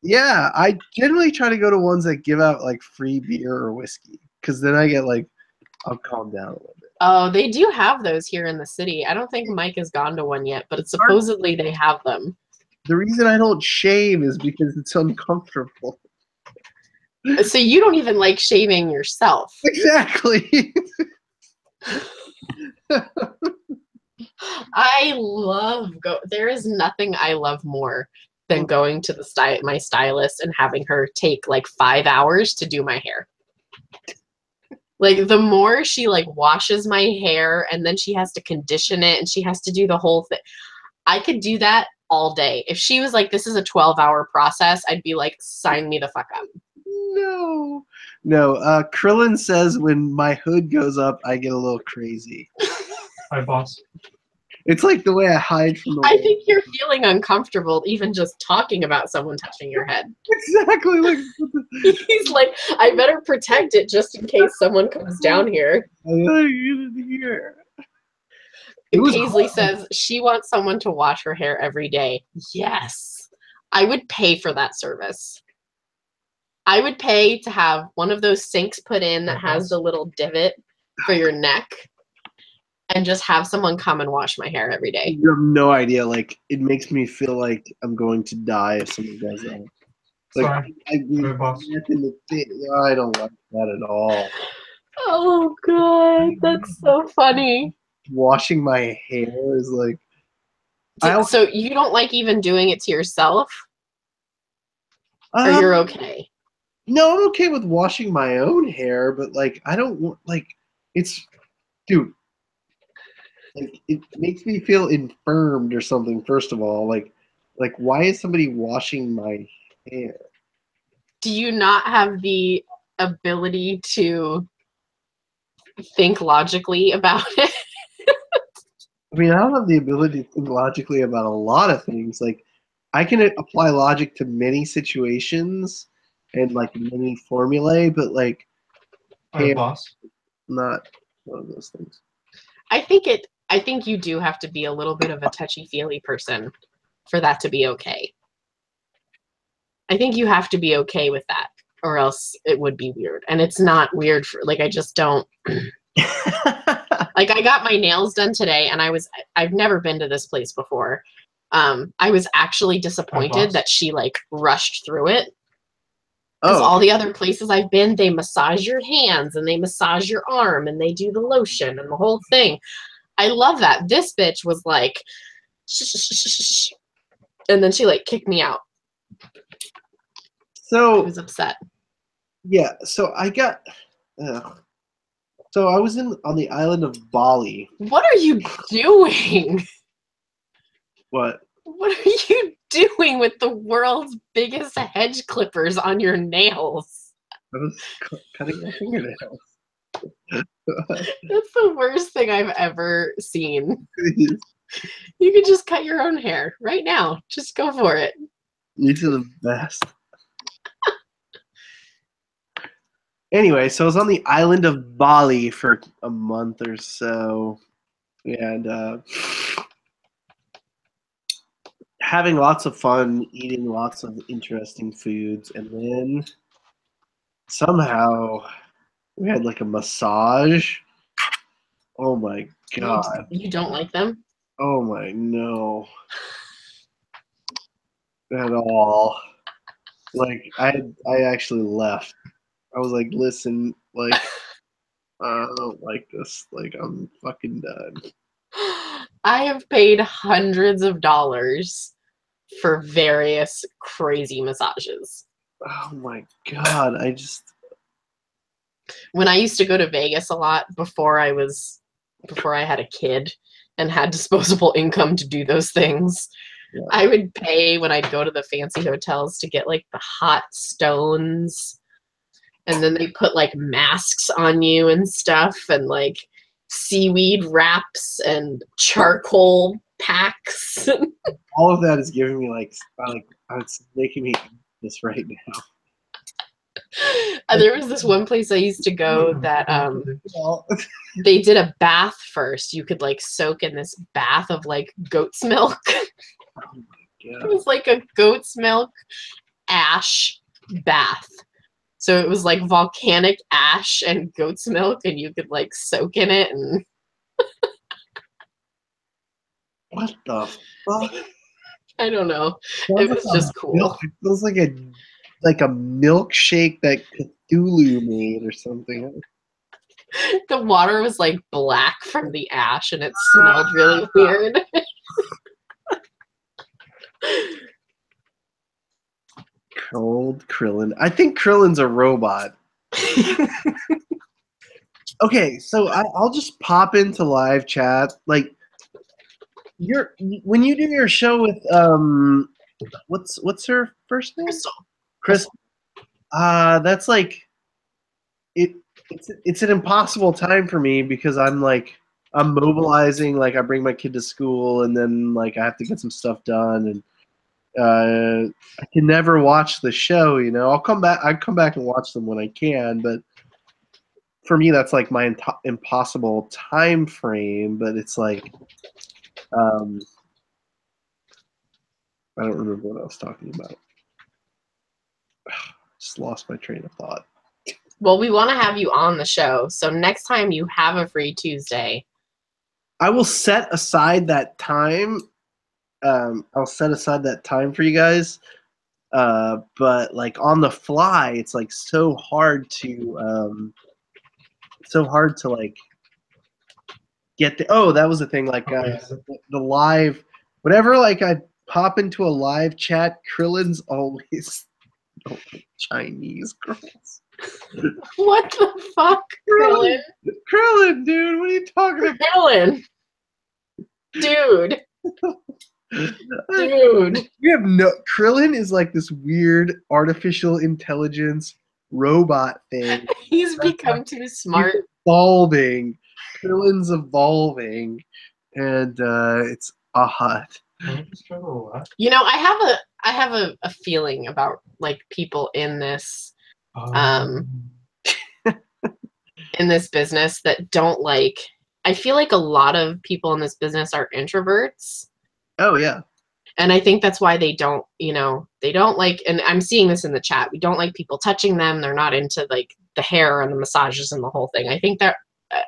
yeah, I generally try to go to ones that give out like free beer or whiskey because then I get like, I'll calm down a little bit. Oh, they do have those here in the city. I don't think Mike has gone to one yet, but supposedly they have them. The reason I don't shave is because it's uncomfortable. So you don't even like shaving yourself. Exactly. I love there is nothing I love more than going to my stylist and having her take like 5 hours to do my hair. Like the more she like washes my hair and then she has to condition it and she has to do the whole thing. I could do that all day. If she was like, this is a 12-hour process, I'd be like, sign me the fuck up. No. Krillin says when my hood goes up, I get a little crazy. Hi, boss. It's like the way I hide from the I think you're feeling uncomfortable even just talking about someone touching your head. exactly like He's like, I better protect it just in case someone comes down here. here. It And was Paisley hard. says she wants someone to wash her hair every day. Yes. I would pay for that service. I would pay to have one of those sinks put in that has the little divot for your neck and just have someone come and wash my hair every day. You have no idea. Like, it makes me feel like I'm going to die if someone does that. Like, Sorry. I boss. I don't like that at all. Oh, God. That's so funny. Washing my hair is like, So you don't like even doing it to yourself? Or you're okay? No, I'm okay with washing my own hair, but like, I don't want, like, it's, dude, like, it makes me feel infirmed or something, first of all. Like, why is somebody washing my hair? Do you not have the ability to think logically about it? I mean, I don't have the ability to think logically about a lot of things. Like, I can apply logic to many situations and like many formulae, but like, hair, boss. not one of those things. I think you do have to be a little bit of a touchy-feely person for that to be okay. I think you have to be okay with that, or else it would be weird. And it's not weird for, like, I just don't. Like, I got my nails done today, and I've never been to this place before. I was actually disappointed that she, like, rushed through it. Because all the other places I've been, they massage your hands, and they massage your arm, and they do the lotion, and the whole thing. I love that. This bitch was like, shh, and then she, like, kicked me out. So I was upset. yeah, so I got. So I was on the island of Bali. What are you doing? What? What are you doing with the world's biggest hedge clippers on your nails? I was cutting my fingernails. That's the worst thing I've ever seen. You could just cut your own hair right now. Just go for it. These are the best. Anyway, so I was on the island of Bali for a month or so, and having lots of fun, eating lots of interesting foods, and then somehow we had like a massage. Oh my god. You don't like them? Oh my no. At all. Like I actually left. I was like, listen, like I don't like this. Like I'm fucking done. I have paid hundreds of dollars for various crazy massages. Oh my god, When I used to go to Vegas a lot before I had a kid and had disposable income to do those things, yeah. I would pay when I'd go to the fancy hotels to get like the hot stones, and then they put like masks on you and stuff, and like seaweed wraps and charcoal packs. All of that is giving me like it's making me eat this right now. There was this one place I used to go that Well, they did a bath first. You could like soak in this bath of like goat's milk. oh my It god. was like a goat's milk ash bath. So it was like volcanic ash and goat's milk, and you could like soak in it. And What the fuck? I don't know. Sounds It was like a just cool. It feels like a milkshake that Cthulhu made or something. The water was like black from the ash, and it smelled really weird. Cold Krillin. I think Krillin's a robot. Okay, so I'll just pop into live chat. Like, when you do your show with what's her first name? Crystal. That's like it's an impossible time for me because I'm like I'm mobilizing. Like I bring my kid to school, and then like I have to get some stuff done, and I can never watch the show. You know, I'll come back. I come back and watch them when I can, but for me, that's like my impossible time frame. But it's like, I don't remember what I was talking about. Just lost my train of thought. Well, we want to have you on the show. So next time you have a free Tuesday, I will set aside that time. I'll set aside that time for you guys. But like on the fly, it's like so hard to like get the. Oh, that was the thing. Like the live, whenever like I pop into a live chat, Krillin's always Chinese girls. what the fuck, Krillin? Krillin, dude, what are you talking about? Krillin, dude. Dude. We have no. Krillin is like this weird artificial intelligence robot thing. He's become too smart. He's evolving. Krillin's evolving, and it's odd. You know, I have a feeling about like people in this in this business that don't like. I feel like a lot of people in this business are introverts. Oh yeah. And I think that's why they don't, you know, they don't like, and I'm seeing this in the chat, we don't like people touching them. They're not into like the hair and the massages and the whole thing. I think that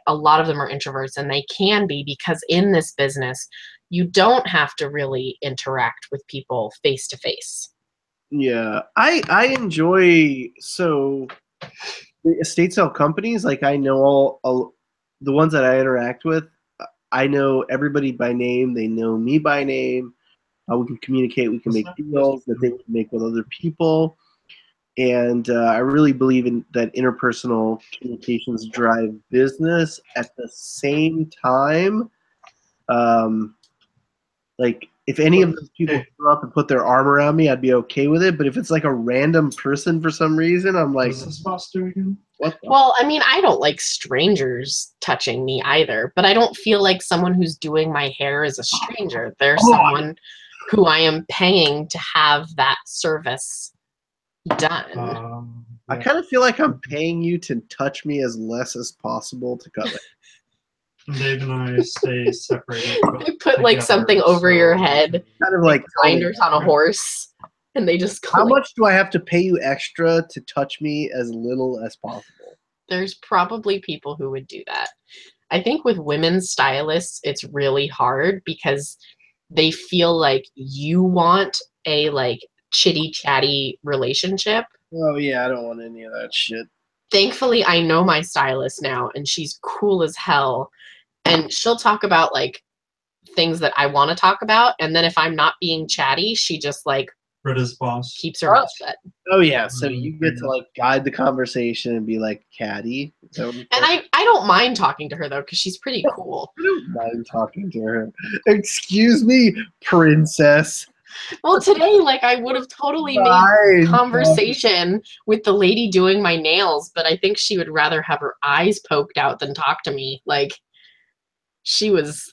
a lot of them are introverts, and they can be because in this business, you don't have to really interact with people face to face. Yeah. I enjoy, so the estate sale companies, like I know all the ones that I interact with, I know everybody by name. They know me by name. We can communicate. We can make deals that they can make with other people. And I really believe in that interpersonal communications drive business. At the same time, like if any of those people come up and put their arm around me, I'd be okay with it. But if it's like a random person for some reason, I'm like, What's this boss do again? what the? Well, I mean, I don't like strangers touching me either, but I don't feel like someone who's doing my hair is a stranger. They're someone who I am paying to have that service done. I kind of feel like I'm paying you to touch me as less as possible to cut it. Dave and I stay separated. They put like something over your head, Kind of like blinders on a horse, and they just how click. much do I have to pay you extra to touch me as little as possible? There's probably people who would do that. I think with women's stylists, it's really hard because they feel like you want a like chitty chatty relationship. Oh yeah, I don't want any of that shit. Thankfully, I know my stylist now, and she's cool as hell. And she'll talk about like things that I want to talk about, and then if I'm not being chatty, she just like Britta's boss. keeps her mouth shut. Oh yeah, so you get to like guide the conversation and be like catty. And I don't mind talking to her though, because she's pretty cool. I don't mind talking to her. Excuse me, princess. Well, today, like, I would have totally made Fine. conversation with the lady doing my nails, but I think she would rather have her eyes poked out than talk to me. Like, she was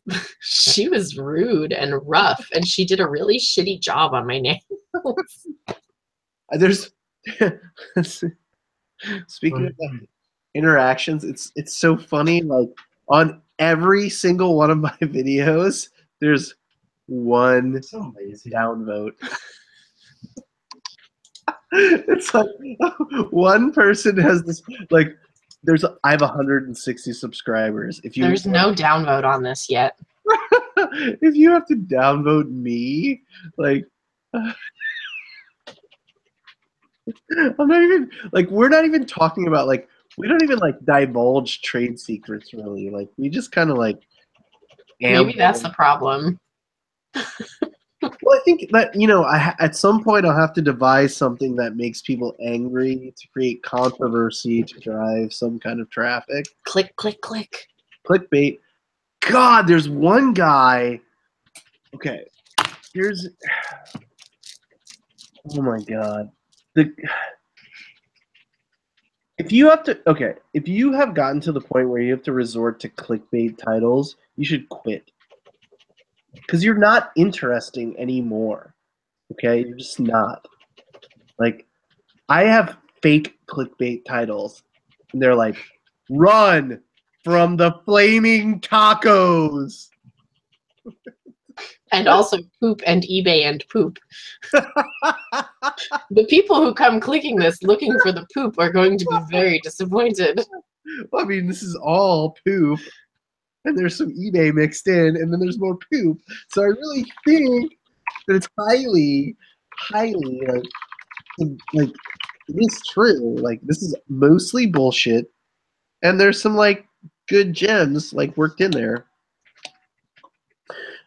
rude and rough, and she did a really shitty job on my nails. There's speaking of like, interactions, it's so funny. Like on every single one of my videos, there's one So lazy. downvote. It's like one person has this like I have 160 subscribers. If you There's no downvote on this yet. if you have to downvote me, like I'm not even like we're not even talking about like we don't even like divulge trade secrets really. Like we just kind of like Maybe that's the problem. Well, I think that at some point I'll have to devise something that makes people angry to create controversy to drive some kind of traffic. Click, click, click. Clickbait. God, there's one guy. Okay, here's. Oh my God, If you have to, okay, if you have gotten to the point where you have to resort to clickbait titles, you should quit because you're not interesting anymore. Okay, you're just not. Like, I have fake clickbait titles, and they're like, "Run from the flaming tacos." And also poop and eBay and poop. The people who come clicking this looking for the poop are going to be very disappointed. Well, I mean, this is all poop, and there's some eBay mixed in, and then there's more poop. So I really think that it's highly, like it is true. Like this is mostly bullshit, and there's some like good gems like worked in there.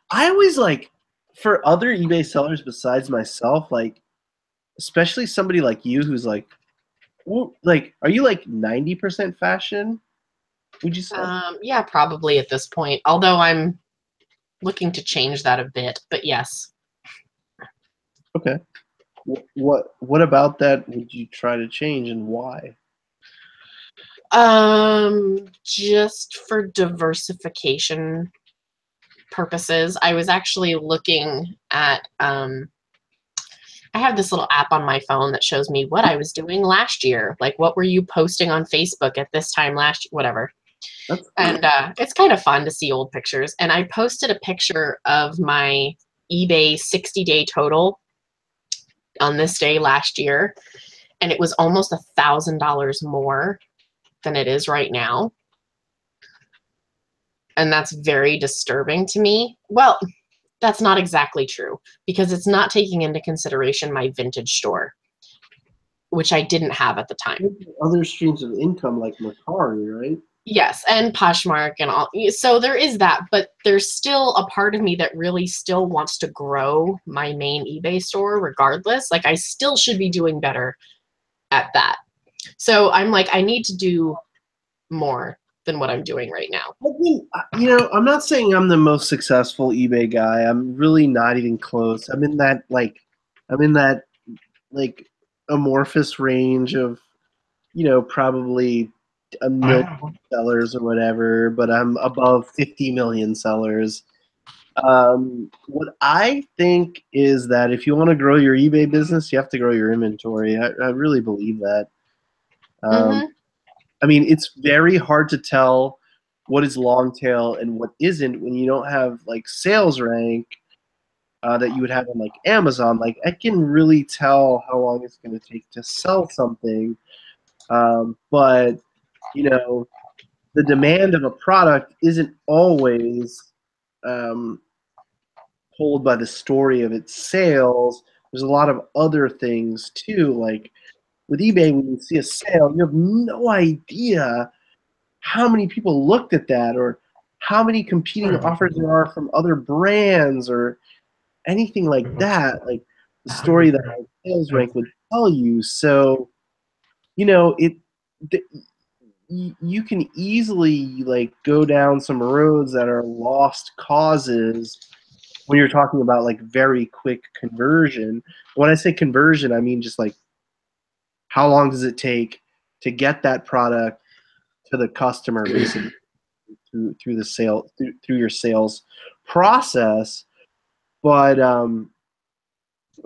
I always like for other eBay sellers besides myself, like especially somebody like you who's like, well, like, are you like 90% fashion? Would you say? Yeah, probably at this point. Although I'm looking to change that a bit, but yes. Okay. What about that would you try to change and why? Just for diversification purposes. I was actually looking at I have this little app on my phone that shows me what I was doing last year. Like what were you posting on Facebook at this time last year, whatever. That's cool. And it's kind of fun to see old pictures. And I posted a picture of my eBay 60-day total on this day last year, and it was almost $1,000 more than it is right now. And that's very disturbing to me. Well, that's not exactly true because it's not taking into consideration my vintage store, which I didn't have at the time. Other streams of income like Mercari, right? Yes, and Poshmark and all. So there is that, but there's still a part of me that really still wants to grow my main eBay store regardless. Like I still should be doing better at that. So I'm like, I need to do more than what I'm doing right now. I mean, I'm not saying I'm the most successful eBay guy. I'm really not even close. I'm in that amorphous range of, probably a million sellers or whatever, but I'm above 50 million sellers. What I think is that if you want to grow your eBay business, you have to grow your inventory. I really believe that. I mean, it's very hard to tell what is long tail and what isn't when you don't have like sales rank that you would have on like Amazon. Like I can really tell how long it's going to take to sell something, but the demand of a product isn't always told by the story of its sales. There's a lot of other things too, like with eBay, when you see a sale, you have no idea how many people looked at that or how many competing offers there are from other brands or anything like that. Like the story that our sales rank would tell you. So, you can easily like go down some roads that are lost causes when you're talking about like very quick conversion. When I say conversion, I mean just like how long does it take to get that product to the customer basically through the sale through your sales process. But I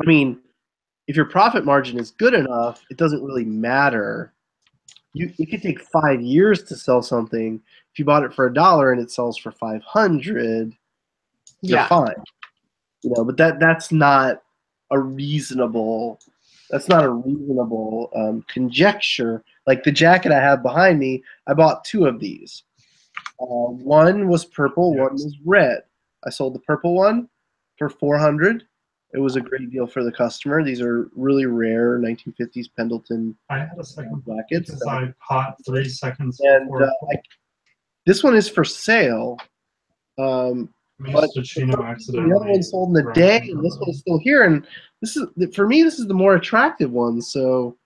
mean, if your profit margin is good enough, it doesn't really matter. It could take 5 years to sell something. If you bought it for $1 and it sells for 500, you're fine. But that's not a reasonable. That's not a reasonable conjecture. Like the jacket I have behind me, I bought 2 of these. One was purple, one was red. I sold the purple one for $400. It was a great deal for the customer. These are really rare 1950s Pendleton I had a second jackets. because I caught 3 seconds And before. this one is for sale. But the other one sold in the day, and this one's still here. And this is for me. This is the more attractive one. So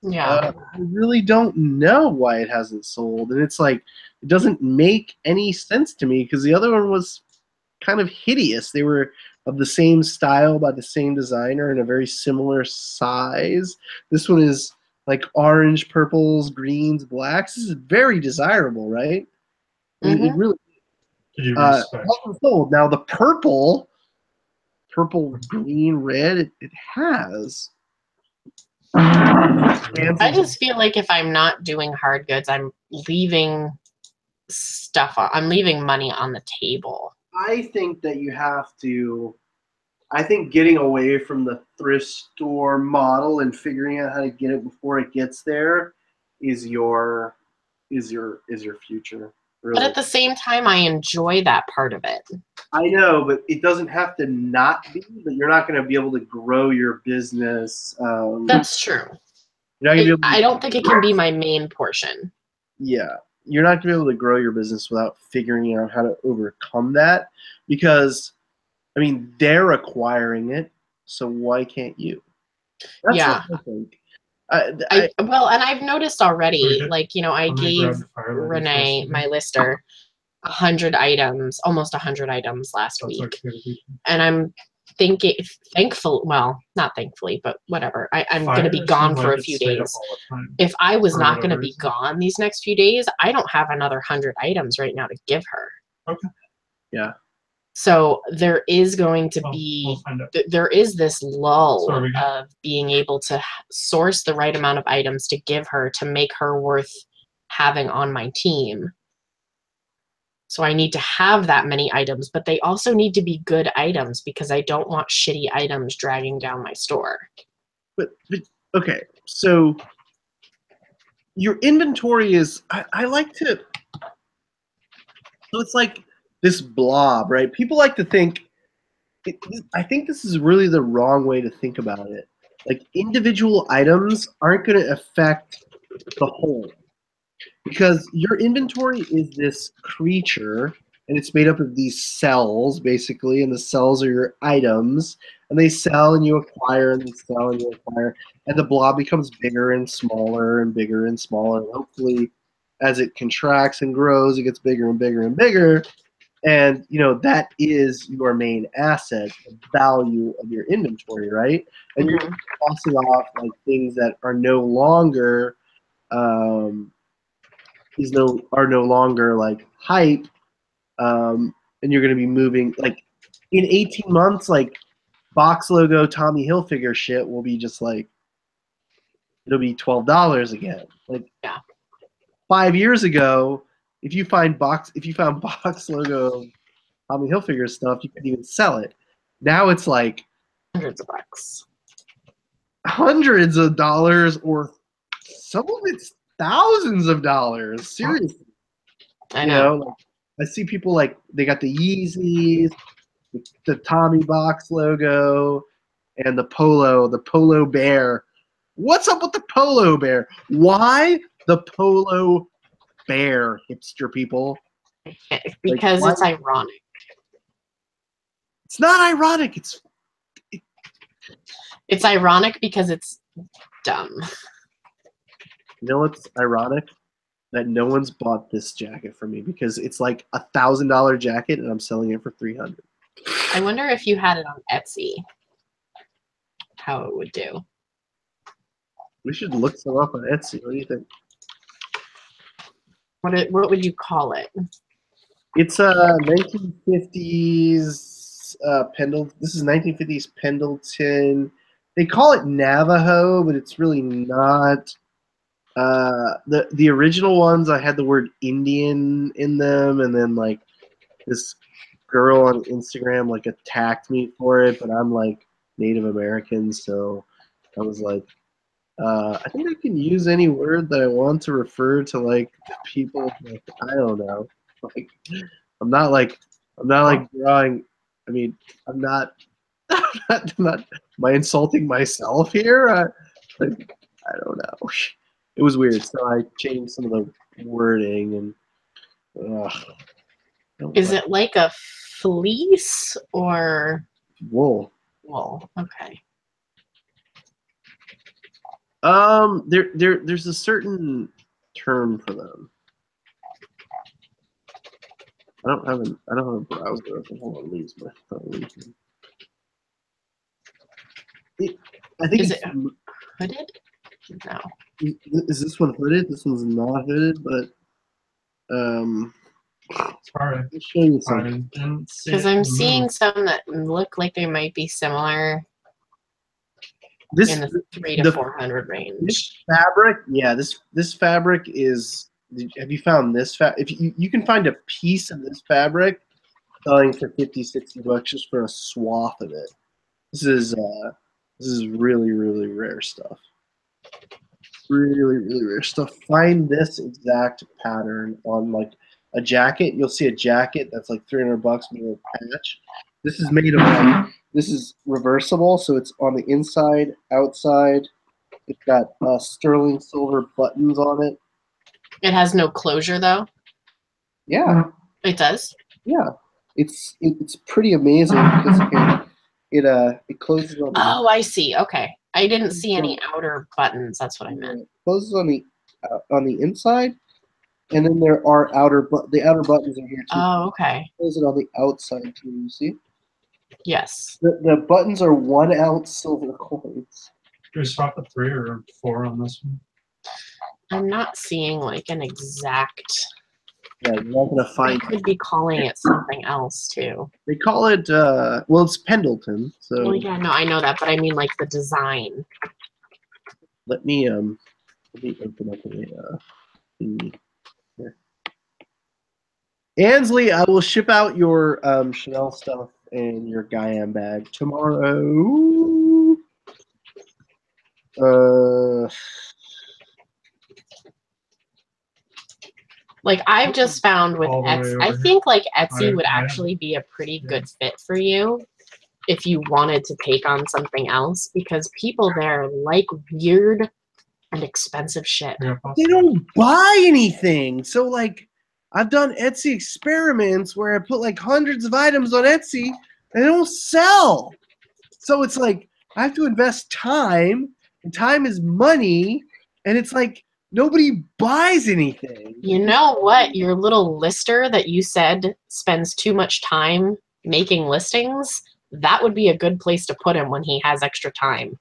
I really don't know why it hasn't sold, and it's like it doesn't make any sense to me because the other one was kind of hideous. They were of the same style by the same designer and a very similar size. This one is like orange, purples, greens, blacks. This is very desirable, right? It really Did you respect? sold. Now the purple, green, red, it has. I just feel like if I'm not doing hard goods, I'm leaving I'm leaving money on the table. I think that you have to. I think getting away from the thrift store model and figuring out how to get it before it gets there is your future. Really. But at the same time, I enjoy that part of it. I know, but it doesn't have to not be. But you're not going to be able to grow your business. That's true. You're not gonna be able to, I don't think it can be my main portion. Yeah, you're not going to be able to grow your business without figuring out how to overcome that. Because, I mean, they're acquiring it, so why can't you? That's Yeah. what I think. Well, and I've noticed already, Okay. like, you know, I I'm gonna gave grab the fire lighter Renee, first. my lister, 100 items, almost 100 items last That's week. okay. And I'm not thankfully, but whatever. I'm going to be Fire gone seems for like a it few stayed up days. all the time. If I was For not going to whatever be reason. gone these next few days, I don't have another 100 items right now to give her. Okay. Yeah. So there is going to Well, be, we'll find out. there is this lull Sorry. of being able to source the right amount of items to give her to make her worth having on my team. So I need to have that many items, but they also need to be good items because I don't want shitty items dragging down my store. But okay, so your inventory is. I like to. So it's like this blob, right? People like to think. I think this is really the wrong way to think about it. Like individual items aren't going to affect the whole. Because your inventory is this creature, and it's made up of these cells, basically, and the cells are your items, and they sell and you acquire, and they sell and you acquire, and the blob becomes bigger and smaller and bigger and smaller, and hopefully, as it contracts and grows, it gets bigger and bigger and bigger, and that is your main asset, the value of your inventory, right? And you're tossing off like things that are no longer. Are no longer like hype, and you're going to be moving like in 18 months, like box logo Tommy Hilfiger shit will be just like it'll be $12 again. Like 5 years ago, if you found box logo Tommy Hilfiger stuff, you couldn't even sell it. Now it's like hundreds of bucks, hundreds of dollars, or some of it's thousands of dollars. Seriously. I know. Like, I see people like they got the Yeezys, the Tommy box logo, and the Polo Bear. What's up with the Polo Bear? Why the Polo Bear, hipster people? Because it's ironic. It's not ironic. It's ironic because it's dumb. You know what's ironic? That no one's bought this jacket for me because it's like $1,000 jacket and I'm selling it for $300. I wonder if you had it on Etsy, how it would do. We should look some up on Etsy. What do you think? What would you call it? It's a 1950s Pendleton. This is 1950s Pendleton. They call it Navajo, but it's really not. The original ones, I had the word Indian in them, and then like this girl on Instagram like attacked me for it, but I'm like Native American, so I was like, I think I can use any word that I want to refer to like people. Like, I don't know. Like, I'm not like drawing. I mean, I'm not. I'm not. Am I insulting myself here? Like, I don't know. It was weird, so I changed some of the wording and. Is it like a fleece or wool? Wool. Okay. There's a certain term for them. I don't have a browser open. Hold on, leaves my phone. I think Is it's it hooded? No. Is this one hooded? This one's not hooded, but Sorry. I'll show you I some. didn't see Because it I'm move. seeing some that look like they might be similar This in the 300 to 400 this range. fabric, yeah, this fabric is. Have you found this if you can find a piece of this fabric selling for $50-$60 just for a swath of it. This is really really rare stuff. Really really rare stuff. Find this exact pattern on like a jacket. You'll see a jacket that's like $300 made of patch. This is made of this is reversible, so it's on the inside, outside. It's got sterling silver buttons on it. It has no closure though. Yeah, It does. yeah. It's pretty amazing because it closes on the Oh, I see. Okay. I didn't see any outer buttons. That's what I meant. it closes on the inside, and then there are the outer buttons are here too. Oh, okay. Close it on the outside too. You see, Yes. the buttons are 1 ounce silver coins. Do we stop at 3 or 4 on this one? I'm not seeing like an exact. Yeah, you're not gonna I find. could be calling it something else too. They call it well, it's Pendleton. So Well, yeah, no, I know that, but I mean like the design. let me open up a thingy here. Ansley, I will ship out your Chanel stuff and your Guyam bag tomorrow. Like I've just found with All the way Etsy, over I here. think like Etsy would I- actually be a pretty good fit for you if you wanted to take on something else because people there like weird and expensive shit. Yeah, They don't buy anything. So like I've done Etsy experiments where I put like hundreds of items on Etsy and they don't sell. So it's like I have to invest time, and time is money, and it's like nobody buys anything. You know what? Your little lister that you said spends too much time making listings, that would be a good place to put him when he has extra time.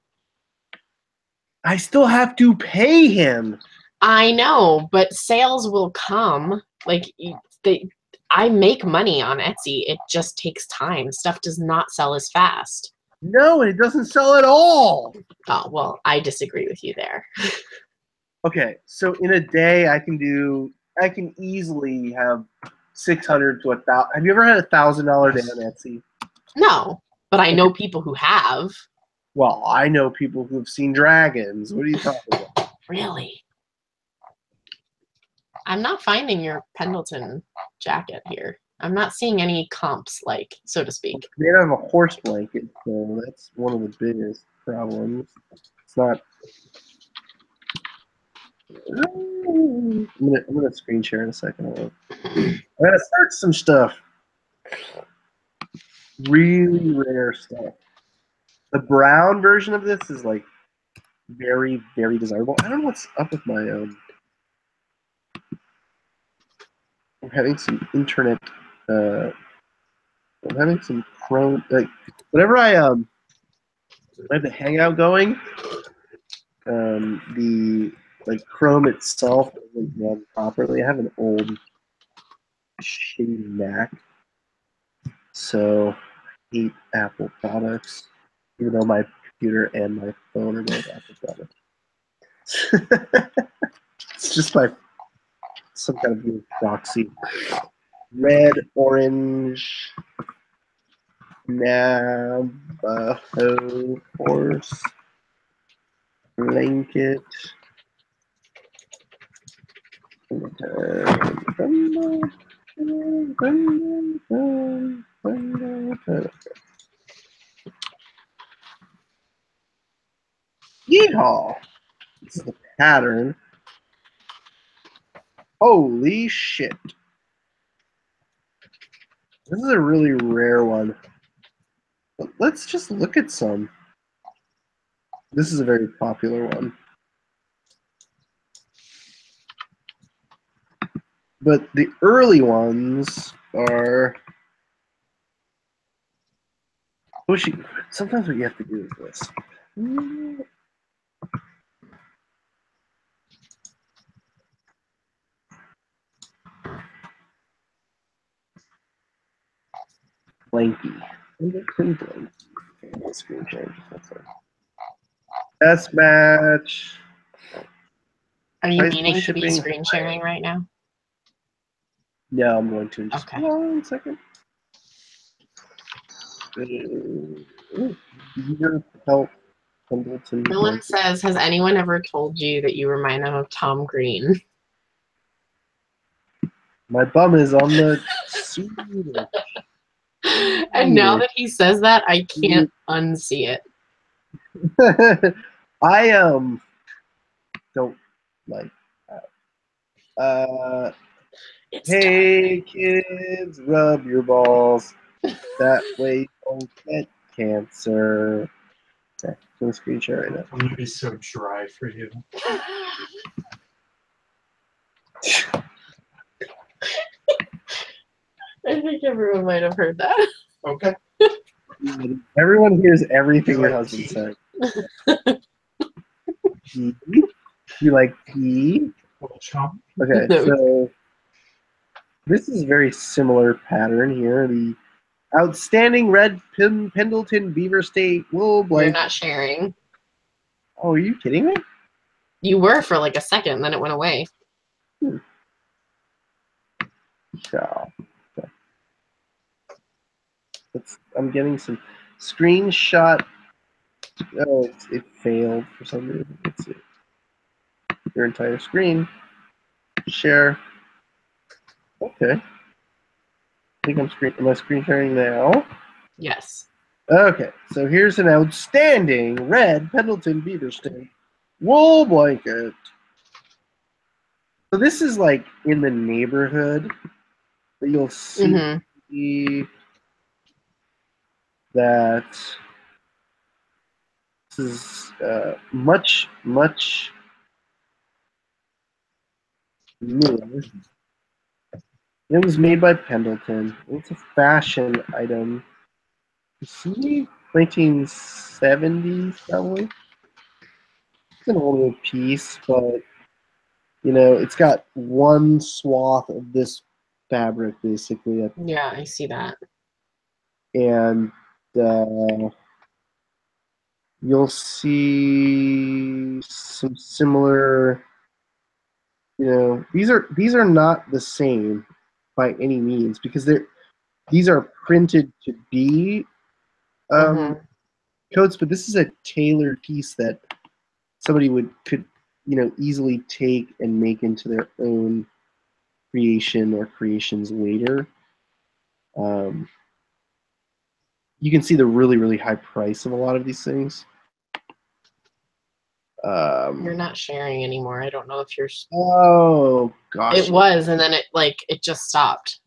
I still have to pay him. I know, but sales will come. Like I make money on Etsy. It just takes time. Stuff does not sell as fast. No, and it doesn't sell at all. Oh, well, I disagree with you there. Okay, so in a day I can easily have 600 to 1,000. Have you ever had $1,000 day on Etsy? No, but I know people who have. Well, I know people who've seen dragons. What are you talking about? Really? I'm not finding your Pendleton jacket here. I'm not seeing any comps, like, so to speak. They don't have a horse blanket, so that's one of the biggest problems. It's not. I'm gonna screen share in a second. I'm gonna search some stuff. Really rare stuff. The brown version of this is like very, very desirable. I don't know what's up with my I'm having some internet. I'm having some Chrome. Like whenever I have the Hangout going, the like Chrome itself doesn't run properly. I have an old shitty Mac, so I hate Apple products. Even though my computer and my phone are both Apple products. It's just some kind of weird proxy. Red, orange, Navajo horse, blanket. Yeehaw! This is the pattern. Holy shit. This is a really rare one. But let's just look at some. This is a very popular one. But the early ones are. Sometimes what you have to do is this. Blanky. Pendleton Blanky. Okay, screen change. That's it. Test match. Are you High school meaning to be shipping. screen sharing right now? Yeah, I'm going to. Just Okay. hold on a second. User help Pendleton. Dylan says, has anyone ever told you that you remind them of Tom Green? My bum is on the seat. And now that he says that, I can't unsee it. I don't like that. It's Hey kids, rub your balls. That way you don't get cancer. Okay, I'm gonna screen share right now. I'm gonna be so dry for you. I think everyone might have heard that. Okay. Everyone hears everything You your like husband tea? says. Tea? You like tea? Little chomp. Okay, No. so this is a very similar pattern here. The outstanding red Pendleton Beaver State wool You're blanket. not sharing. Oh, are you kidding me? You were for like a second, then it went away. Yeah. Okay. I'm getting some screenshot. Oh, it failed for some reason. Let's see. Your entire screen. Share. Okay. I think am I screen sharing now? Yes. Okay, so here's an outstanding red Pendleton Beaver State wool blanket. So this is like in the neighborhood, but you'll see Mm-hmm. that this is much newer. It was made by Pendleton. It's a fashion item. You see, 1970s probably. It's an older piece, but you know, it's got one swath of this fabric basically, Yeah, I see that. and you'll see some similar. You know, these are not the same by any means because these are printed to be Mm-hmm. coats, but this is a tailored piece that somebody could easily take and make into their own creation or creations later. You can see the really high price of a lot of these things. You're not sharing anymore. I don't know if you're. Oh gosh. It was, and then it just stopped.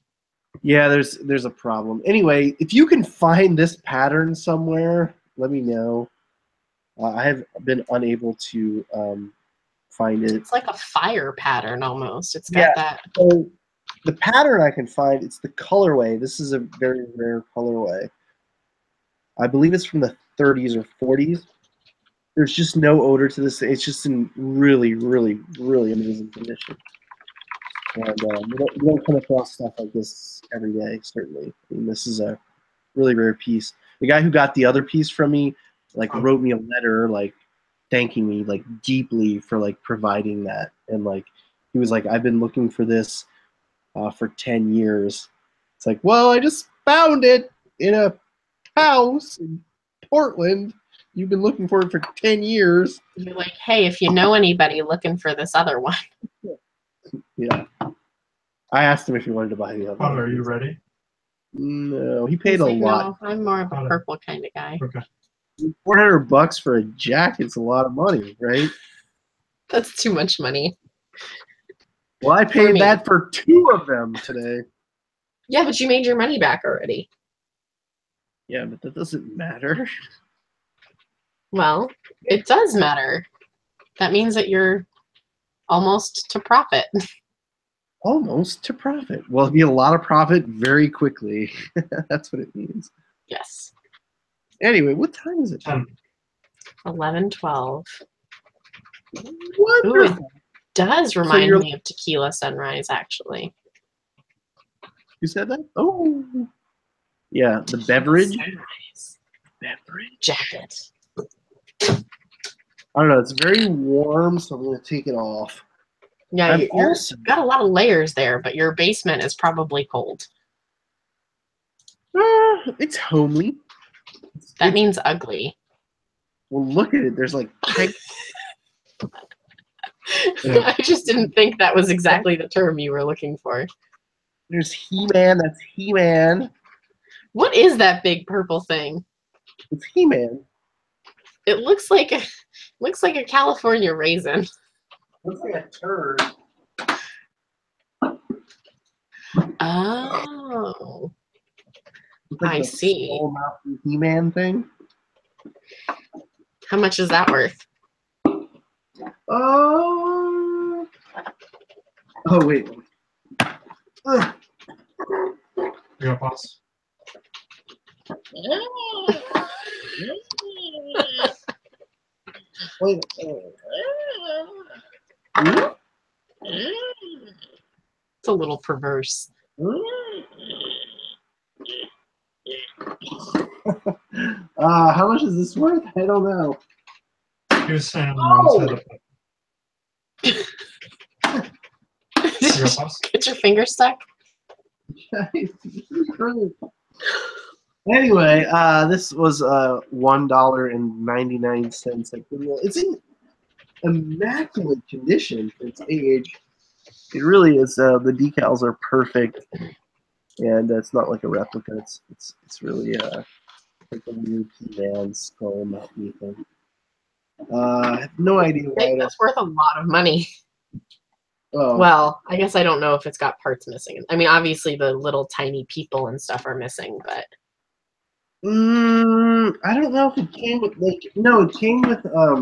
Yeah, there's a problem. Anyway, if you can find this pattern somewhere, let me know. I have been unable to find it. It's like a fire pattern almost. It's got that. So the pattern I can find, it's the colorway. This is a very rare colorway. I believe it's from the 30s or 40s. There's just no odor to this. It's just in really amazing condition. And you don't come across stuff like this every day, certainly. I mean, this is a really rare piece. The guy who got the other piece from me, wrote me a letter, thanking me, deeply for, providing that. And, he was like, I've been looking for this for 10 years. It's like, well, I just found it in a house in Portland. You've been looking for it for 10 years. You're like, hey, if you know anybody looking for this other one. Yeah. I asked him if he wanted to buy the other one. Are you ready? No, he paid He's a like, lot. No, I'm more of a purple kind of guy. Okay. $400 for a jacket's a lot of money, right? That's too much money. Well, I paid that for 2 of them today. Yeah, but you made your money back already. Yeah, but that doesn't matter. Well, it does matter. That means that you're almost to profit. Almost to profit. Well, it'll be a lot of profit very quickly. That's what it means. Yes. Anyway, what time is it? 11:12. Wonderful. Ooh, it does remind you're- me of Tequila Sunrise, actually. You said that? Oh. Yeah, the beverage. Sunrise Beverage. jacket. I don't know. It's very warm, so I'm gonna take it off. Yeah, I'm you're also- got a lot of layers there, but your basement is probably cold. It's homely. That It's- means ugly. well, look at it. There's like pipe. I just didn't think that was exactly the term you were looking for. There's He-Man. That's He-Man. What is that big purple thing? It's He-Man. It looks like a California raisin. Looks like a turd. Oh, Looks like I the see. skull mountain He-Man thing. How much is that worth? Oh. Oh wait. Ugh. You got pause. Wait. It's a little perverse. How much is this worth? I don't know. He was saying Oh! one side of You got pause. Get your finger stuck. Anyway, this was $1.99 at Goodwill. It's in immaculate condition for its age. It really is. The decals are perfect, and it's not like a replica. It's really like a new He-Man skull mountain thing. I have no idea I why. think that's worth a lot of money. Oh, Well, I guess I don't know if it's got parts missing. I mean, obviously the little tiny people and stuff are missing, but I don't know if it came with no, it came with let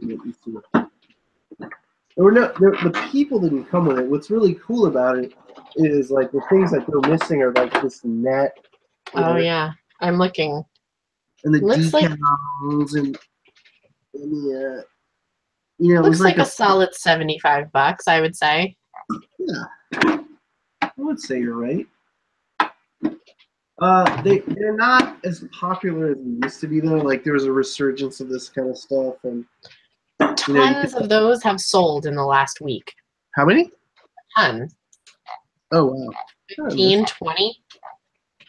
me see. Or no, the people didn't come with it. What's really cool about it is like the things that go missing are like this net. oh yeah, I'm looking. And the Looks like- decals and the it Looks was like a solid $75, I would say. yeah. I would say you're right. They're not as popular as they used to be though. Like there was a resurgence of this kind of stuff, and you know, Tons of those have sold in the last week. how many? Ton. Oh wow. 15, 20.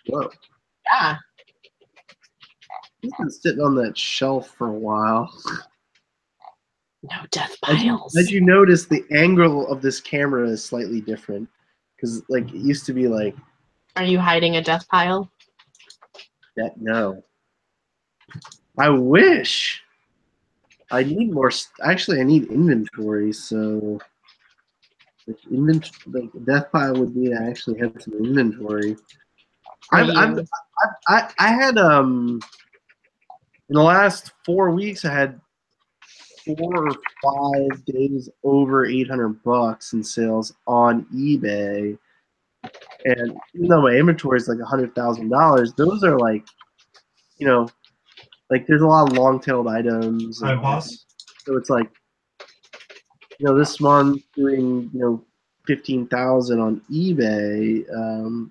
Whoa. Yeah. He's been sitting on that shelf for a while. No death As piles. you notice, the angle of this camera is slightly different because, like, it used to be like Are you hiding a death pile? that. No, I wish. I need more. Actually, I need inventory. So, like death pile would be to actually have some inventory. I had in the last 4 weeks I had 4 or 5 days over $800 in sales on eBay, and even though my inventory is like $100,000, those are like, like there's a lot of long-tailed items. I pause. So it's like, this month doing 15,000 on eBay.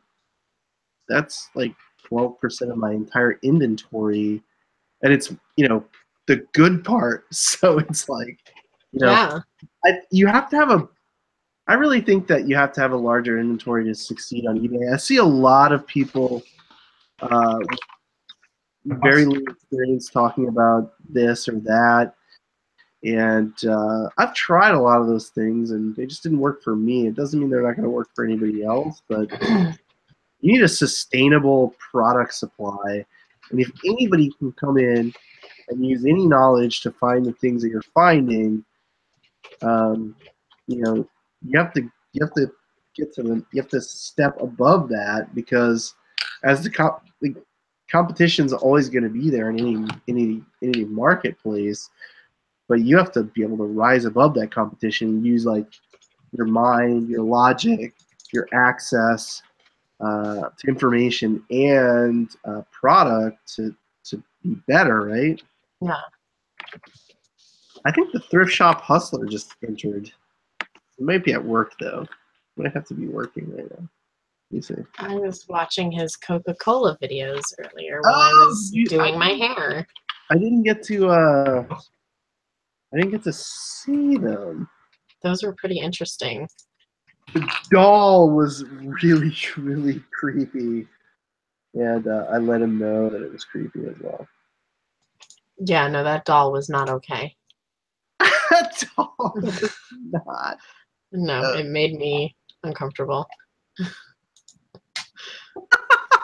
That's like 12% of my entire inventory, and it's the good part. So it's like, Yeah. you have to have I really think that you have to have a larger inventory to succeed on eBay. I see a lot of people very little experience talking about this or that, and I've tried a lot of those things, and they just didn't work for me. It doesn't mean they're not going to work for anybody else, but you need a sustainable product supply, and if anybody can come in and use any knowledge to find the things that you're finding, you have to get to them. You have to step above that, because as the competition is always going to be there in any marketplace, but you have to be able to rise above that competition and use like your mind, your logic, your access to information and product to be better, right? Yeah. I think the Thrift Shop Hustler just entered. It might be at work though. Might have to be working right now. You see. I was watching his Coca-Cola videos earlier while I Oh, was you- doing my hair. I didn't get to see them. Those were pretty interesting. The doll was really, really creepy. And I let him know that it was creepy as well. Yeah, no, that doll was not okay. That doll was not. No, it made me uncomfortable.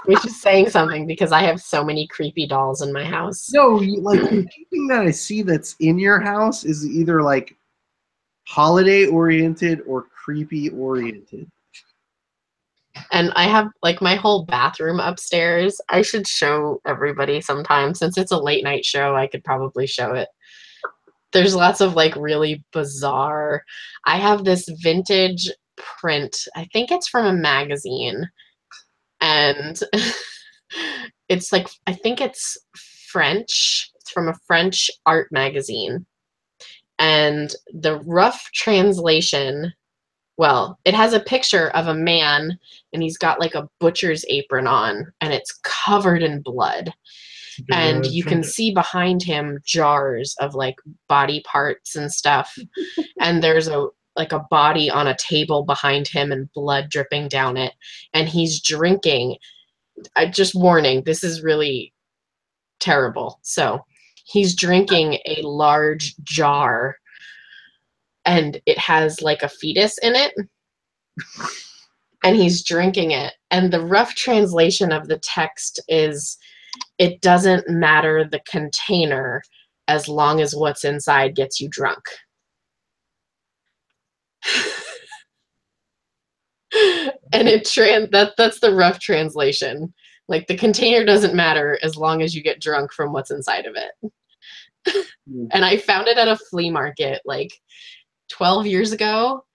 Which is saying something because I have so many creepy dolls in my house. No, like anything that I see that's in your house is either like holiday oriented or creepy oriented. And I have like my whole bathroom upstairs. I should show everybody sometime. Since it's a late night show, I could probably show it. There's lots of like really bizarre. I have this vintage print. I think it's from a magazine. And it's like, I think it's French. It's from a French art magazine. And the rough translation, well, it has a picture of a man and he's got like a butcher's apron on and it's covered in blood. And you can see behind him jars of like body parts and stuff. And there's a body on a table behind him and blood dripping down it. And he's drinking. Just warning, this is really terrible. So he's drinking a large jar and it has like a fetus in it. And he's drinking it. And the rough translation of the text is, it doesn't matter the container as long as what's inside gets you drunk. And that's the rough translation. Like the container doesn't matter as long as you get drunk from what's inside of it. And I found it at a flea market like 12 years ago.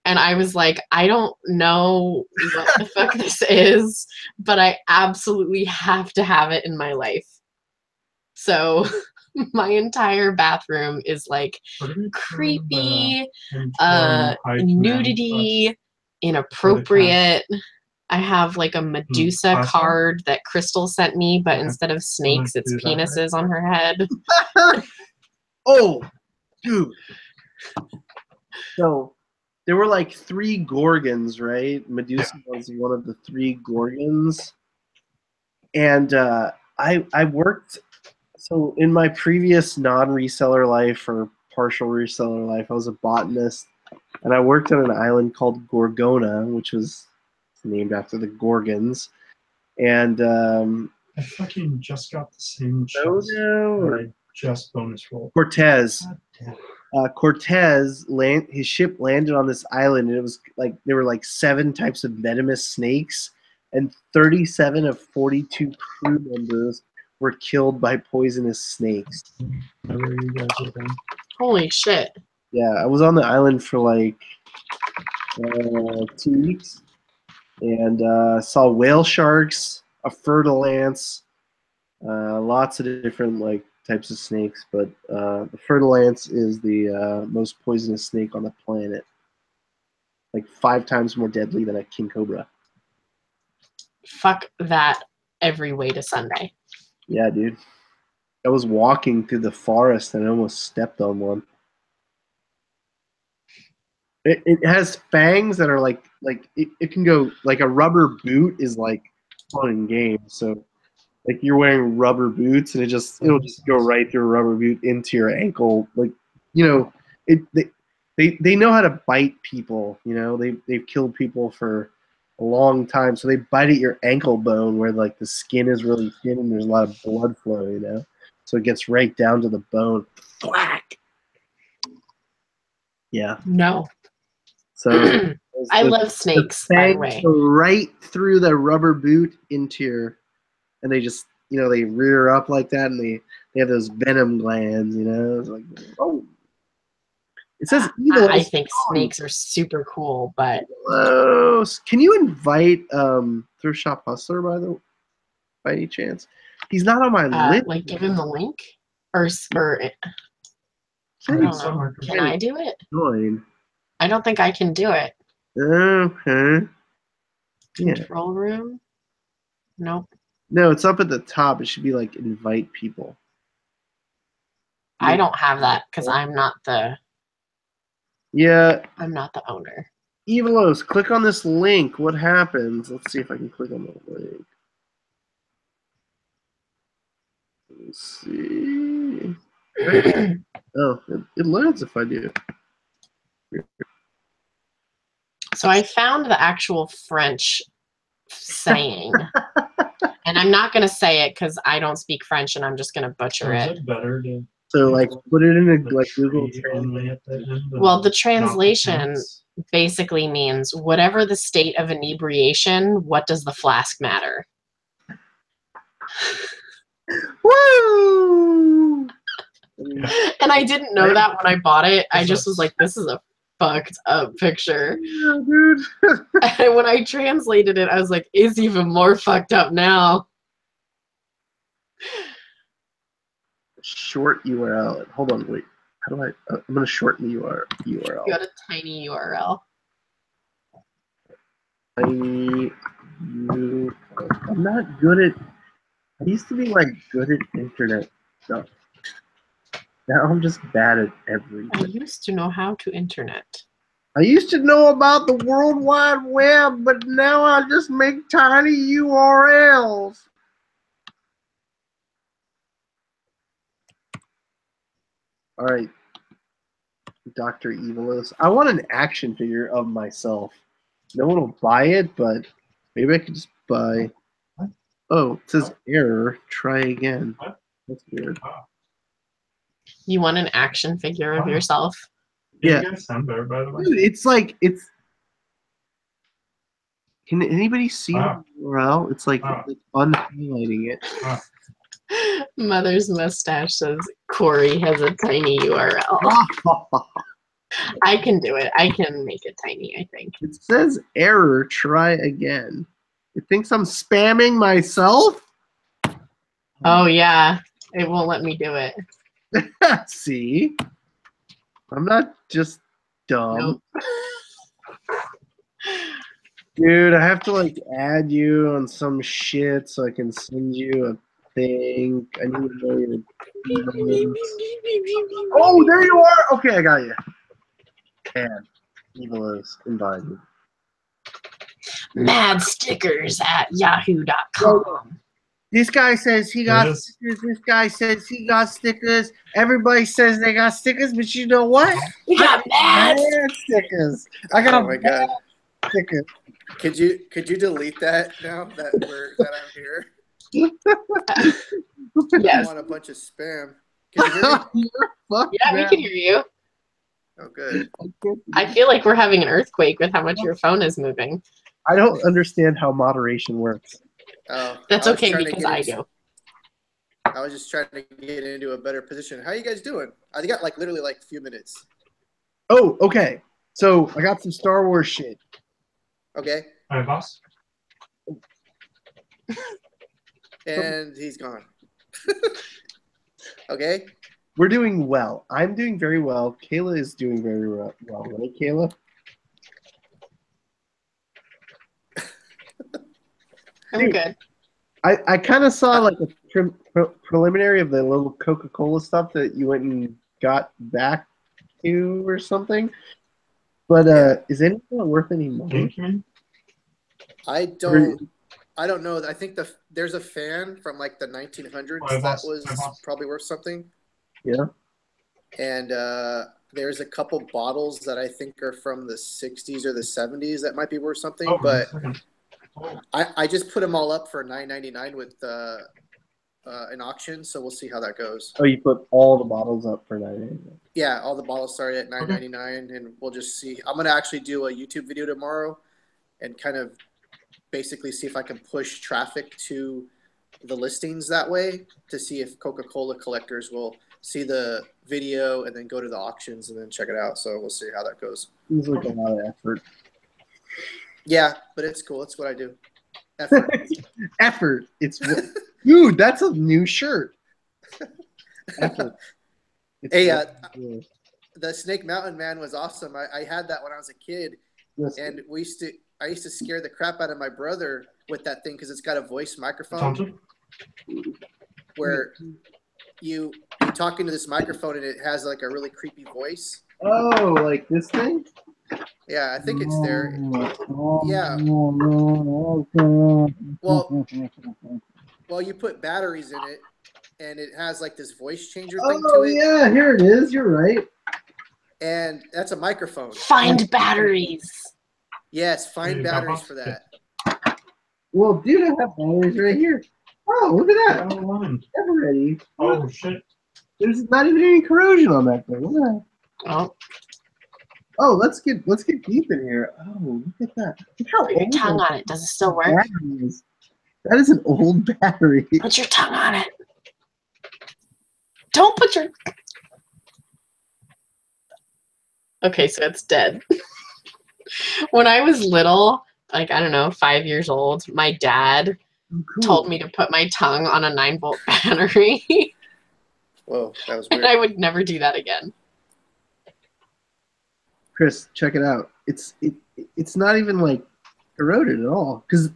And I was like, I don't know what the fuck this is, but I absolutely have to have it in my life. So my entire bathroom is like creepy, nudity, inappropriate. I have like a Medusa card that Crystal sent me, but instead of snakes, it's penises on her head. Oh, dude. So there were like 3 Gorgons, right? Medusa was one of the 3 Gorgons. And I worked, so in my previous non-reseller life or partial reseller life, I was a botanist. And I worked on an island called Gorgona, which was named after the Gorgons. And I fucking just got the same chest. or I just bonus roll. Cortez. Cortez his ship landed on this island, and it was like there were like 7 types of venomous snakes, and 37 of 42 crew members were killed by poisonous snakes. Whatever you guys are doing. Holy shit. Yeah, I was on the island for like 2 weeks, and saw whale sharks, a fer-de-lance, lots of different like types of snakes, but the fer-de-lance is the most poisonous snake on the planet. Like 5 times more deadly than a king cobra. Fuck that every way to Sunday. Yeah, dude. I was walking through the forest and I almost stepped on one. It has fangs that are like it can go like a rubber boot is like fun and game. So like you're wearing rubber boots and it'll just go right through a rubber boot into your ankle. Like, you know, they know how to bite people, you know, they've killed people for a long time. So they bite at your ankle bone where like the skin is really thin and there's a lot of blood flow, you know. So it gets right down to the bone. Whack. Yeah. No. So I love snakes, by the way. Go right through the rubber boot into your, and they just, you know, they rear up like that, and they have those venom glands, you know. It's like, oh, it says evil. I think snakes are super cool, but can you invite Thrift Shop Hustler by any chance? He's not on my list. like give him the link, or I don't know. Can I do it? Join. I don't think I can do it. Okay. Yeah. Control room? Nope. No, it's up at the top. It should be like invite people. I don't have that because I'm not the Yeah, owner. Evilos, click on this link. What happens? Let's see if I can click on the link. Let's see. Oh, it loads if I do. So I found the actual French saying. And I'm not going to say it because I don't speak French and I'm just going to butcher Is it. it better to So like put it in a put like Google tree Translate. only at the end and Well, the not translation fence? basically means whatever the state of inebriation, what does the flask matter? Woo! And I didn't know that when I bought it. I just was like, this is a fucked up picture. Yeah, dude. And when I translated it, I was like, it's even more fucked up now. Short URL. Hold on, wait. How do I? I'm gonna shorten the URL. You got a tiny URL. I'm not good at. I used to be like good at internet stuff. Now I'm just bad at I everything. used to know how to internet. I used to know about the World Wide Web, but now I just make tiny URLs. All right, Dr. Evilos. I want an action figure of myself. No one will buy it, but maybe I could just buy. Oh, it says error. Try again. That's weird. You want an action figure of Wow. yourself? Yeah. You guys sound better, by the way. Dude, it's like it's. Can anybody see Wow. the URL? It's like Wow. unhighlighting it. Mother's mustache says Corey has a tiny URL. I can do it. I can make it tiny, I think. It says error. Try again. It thinks I'm spamming myself. Oh, yeah. It won't let me do it. See, I'm not just dumb. Nope. Dude, I have to like add you on some shit so I can send you a thing. I need to know your names. Oh, there you are. Okay, I got you. And Evilos invited. Mad stickers at yahoo.com. This guy says he got Yes. stickers. This guy says he got stickers. Everybody says they got stickers, but you know what? We got mad. Mad stickers. I got Oh my god! stickers. Could you delete that now that I'm here? I Yes. want a bunch of spam. Can you hear me? Fuck Yeah, we that. can hear you. Oh, good. I feel like we're having an earthquake with how much your phone is moving. I don't understand how moderation works. Oh, That's I was okay trying to because get I into- do. I was just trying to get into a better position. How you guys doing? I got like literally like a few minutes. Oh, okay. So I got some Star Wars shit. Okay, All right, boss. and he's gone. Okay. We're doing well. I'm doing very well. Kayla is doing very well. Right, Kayla? I'm Dude. good. I kind of saw like a preliminary of the little Coca-Cola stuff that you went and got back to or something. But is any of that worth any money? Thank you. I don't know. I think there's a fan from like the 1900s Why, that boss? was Why, boss? probably worth something. Yeah. And there's a couple bottles that I think are from the 60s or the 70s that might be worth something. Oh, but 1 second. Oh, I just put them all up for $9.99 with an auction, so we'll see how that goes. Oh, you put all the bottles up for $9.99. Yeah, all the bottles started at $9.99, and we'll just see. I'm gonna actually do a YouTube video tomorrow, and kind of basically see if I can push traffic to the listings that way to see if Coca-Cola collectors will see the video and then go to the auctions and then check it out. So we'll see how that goes. Seems like a lot of effort. Yeah, but it's cool. It's what I do. Effort. Effort. Dude, that's a new shirt. Effort. It's Hey, yeah. the Snake Mountain Man was awesome. I had that when I was a kid, Yes. and we used to. I used to scare the crap out of my brother with that thing because it's got a voice microphone Thompson? where you talk into this microphone and it has like a really creepy voice. Oh, like this thing? Yeah, I think it's there. Yeah. Well, you put batteries in it, and it has like this voice changer thing to Oh it, yeah, here it is. You're right. and that's a microphone. Find batteries. Yes, find Hey, batteries Dropbox? for that. Well, dude, I have batteries right here. Oh, look at that. Oh, man. Ever ready. Oh, shit. There's not even any corrosion on that thing. Look at that. Oh, Oh, let's get deep in here. Oh, look at that. Look how put your old tongue that on it. Does it still work? battery is. That is an old battery. Put your tongue on it. Don't put your. Okay, so it's dead. When I was little, like, I don't know, 5 years old, my dad Oh, cool. told me to put my tongue on a 9-volt battery, Whoa, that was and weird. I would never do that again. Chris, check it out. It's not even like corroded at all because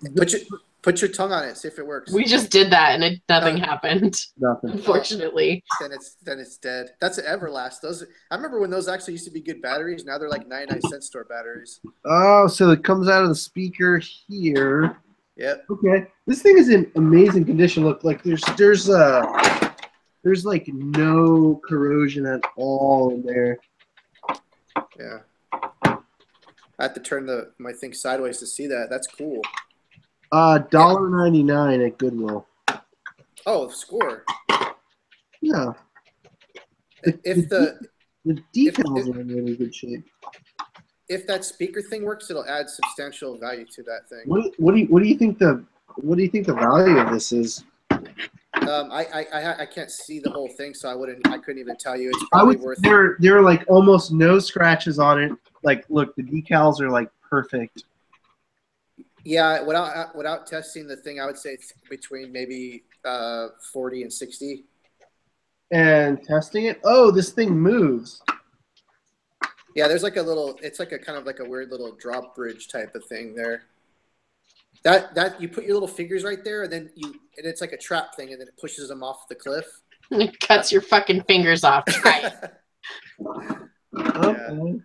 Put your tongue on it, see if it works. We just did that, and nothing happened, nothing. unfortunately. Then it's dead. That's an Everlast. Those I remember when those actually used to be good batteries. Now they're like 99-cent store batteries. Oh, so it comes out of the speaker here. Yep. Okay, this thing is in amazing condition. Look, like there's like no corrosion at all in there. Yeah. I have to turn my thing sideways to see that. That's cool. $1.99 at Goodwill. Oh, score. Yeah, If the decals are in really good shape. if that speaker thing works, it'll add substantial value to that thing. What do you think the value of this is? I can't see the whole thing, so I couldn't even tell you. It's probably worth. There are like almost no scratches on it. Like, look, the decals are like perfect. Yeah, without testing the thing, I would say it's between maybe 40 and 60. And testing it. Oh, this thing moves. Yeah, there's like it's like a kind of like a weird little drop bridge type of thing there. That you put your little fingers right there, and then and it's like a trap thing, and then it pushes them off the cliff. It cuts your fucking fingers off. Try it. Okay.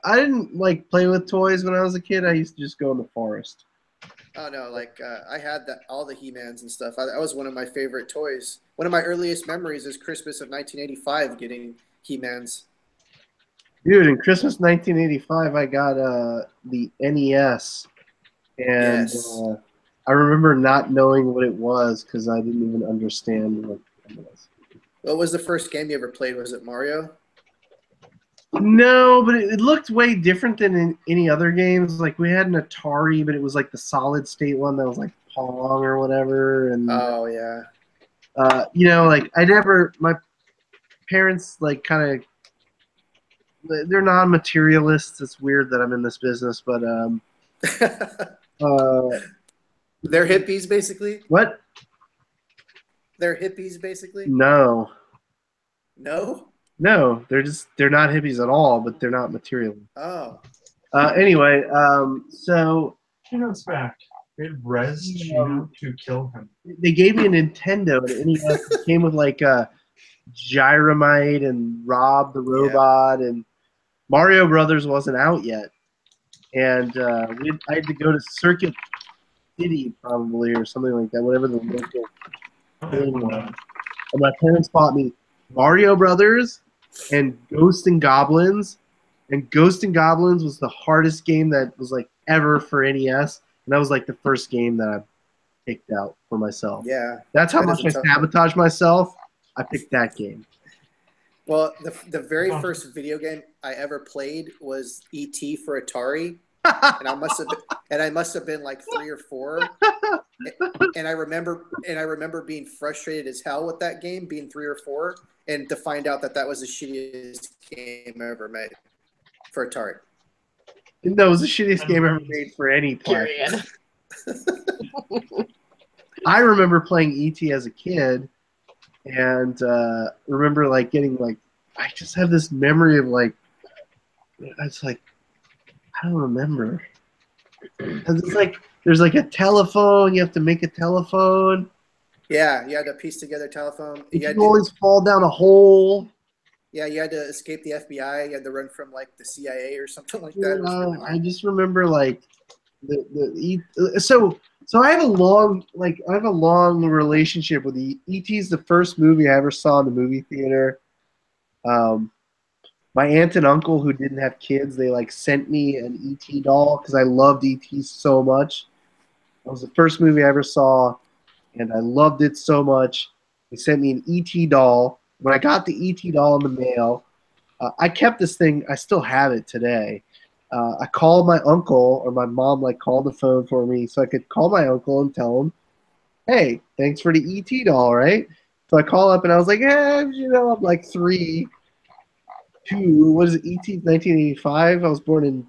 I didn't like play with toys when I was a kid. I used to just go in the forest. Oh no, like I had all the He-Mans and stuff. That was one of my favorite toys. One of my earliest memories is Christmas of 1985 getting He-Mans. Dude, in Christmas 1985, I got the NES, and Yes. I remember not knowing what it was because I didn't even understand what it was. What was the first game you ever played? Was it Mario? No, but it looked way different than in any other games. Like, we had an Atari, but it was like the solid state one that was like Pong or whatever. And Oh yeah. like my parents like kind of, they're non-materialists. It's weird that I'm in this business, but They're hippies, basically. what? They're hippies, basically. No, No. they're not hippies at all, but they're not materialists. Oh. Anyway, so Chino's back. It res Chino to kill him. they gave me a Nintendo, and the NES it came with like Gyromite and Rob the Robot, and Mario Brothers wasn't out yet, and I had to go to Circuit City probably or something like that, whatever the local thing was. And my parents bought me Mario Brothers and Ghost and Goblins, and Ghost and Goblins was the hardest game that was like ever for NES, and that was like the first game that I picked out for myself. Yeah. That's how That much is I a tough sabotaged myself. I picked that game. Well, the very first video game I ever played was E.T. for Atari, and I must have been like 3 or 4. And I remember being frustrated as hell with that game, being 3 or 4, and to find out that was the shittiest game I ever made for Atari. No, it was the shittiest game ever made for any platform. Period. I remember playing E.T. as a kid, and remember like getting like, I just have this memory of like, it's like, I don't remember. 'Cause it's like there's like a telephone. You have to make a telephone. Yeah, you had to piece together telephone. You You had can to, always fall down a hole. yeah, you had to escape the FBI. You had to run from like the CIA or something like that. It was really I weird. just remember like so I have a long relationship with E.T.'s the first movie I ever saw in the movie theater. Um, my aunt and uncle who didn't have kids, they like sent me an E.T. doll because I loved E.T. so much. It was the first movie I ever saw, and I loved it so much. They sent me an E.T. doll. When I got the E.T. doll in the mail, I kept this thing. I still have it today. I called my uncle, or my mom like called the phone for me, so I could call my uncle and tell him, "Hey, thanks for the ET doll, right?" So I call up and I was like, I'm like 3, 2. What is it? ET 1985. I was born in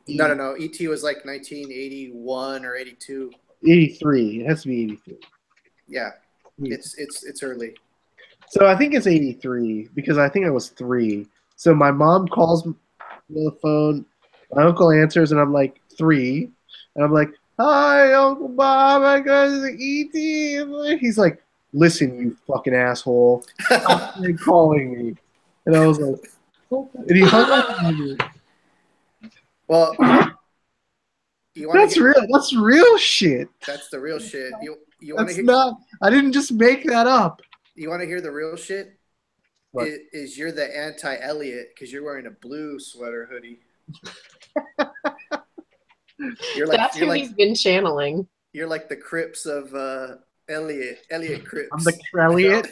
No. ET was like 1981 or 82. 83. It has to be 83. Yeah, it's early. So I think it's 83 because I think I was 3. So my mom calls me on the phone. My uncle answers, and I'm like 3. And I'm like, "Hi, Uncle Bob. I got the ET." He's like, "Listen, you fucking asshole. Stop calling me." And I was like, and he hung up on me. Well, you want That's to real. That's real shit. That's the real shit. You want to That's hear? not. I didn't just make that up. You want to hear the real shit? What? Is you're the anti-Elliot because you're wearing a blue sweater hoodie. That's who he's been channeling. You're like the Crips of Elliot Crips. I'm the Krelliot.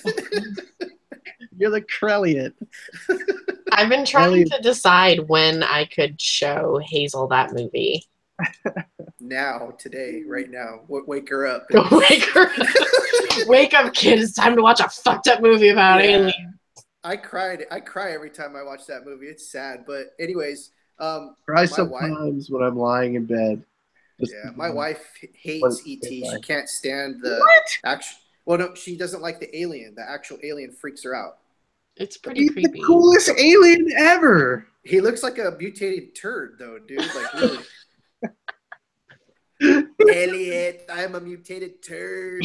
You're the Krelliot. I've been trying to decide when I could show Hazel that movie. Now, today, right now. Wake her up. Wake up, kid. It's time to watch a fucked up movie about aliens. I cry every time I watch that movie. It's sad. But anyways, cry sometimes when I'm lying in bed. My wife hates E.T. She can't stand the actual. Well, no, she doesn't like the alien. The actual alien freaks her out. It's pretty creepy. The coolest alien ever. He looks like a mutated turd, though, dude. Like really. Elliot, I'm a mutated turd.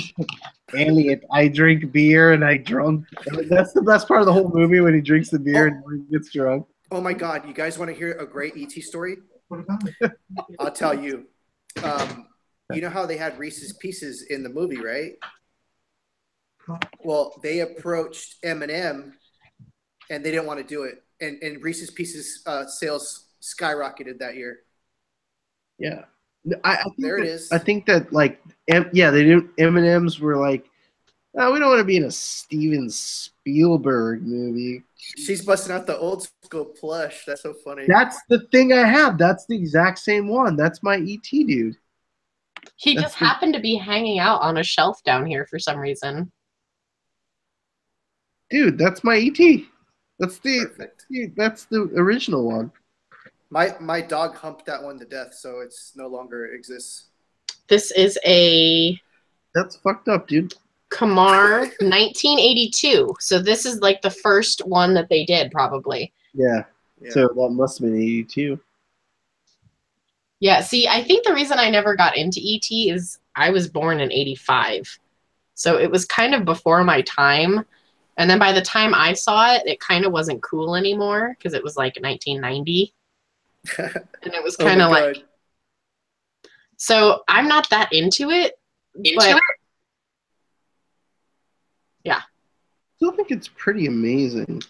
Elliot, I drink beer and I drunk. That's the best part of the whole movie when he drinks the beer and he gets drunk. Oh my God! You guys want to hear a great ET story? What about it? I'll tell you. You know how they had Reese's Pieces in the movie, right? Well, they approached M&M, and they didn't want to do it, and Reese's Pieces sales skyrocketed that year. Yeah. There it is. I think that they didn't. M&Ms were like, "Oh, we don't want to be in a Steven Spielberg movie." She's busting out the old school plush. That's so funny. That's the thing I have. That's the exact same one. That's my ET dude. He just happened to be hanging out on a shelf down here for some reason. Dude, that's my ET. That's the original one. My dog humped that one to death, so it's no longer exists. This is That's fucked up, dude. Kamar 1982. So this is like the first one that they did, probably. Yeah. So that must have been 82. Yeah, see, I think the reason I never got into ET is I was born in 85. So it was kind of before my time. And then by the time I saw it, it kind of wasn't cool anymore because it was like 1990. And it was kind of like... So I'm not that into it. But yeah. I still think it's pretty amazing.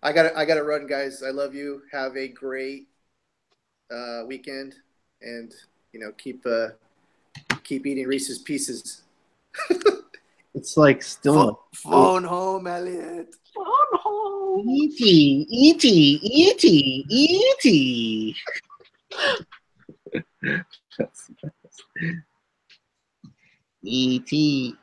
I gotta run, guys. I love you. Have a great weekend, and keep eating Reese's Pieces. It's like still phone home, Elliot. Phone home. E.T. That's the best. E.T.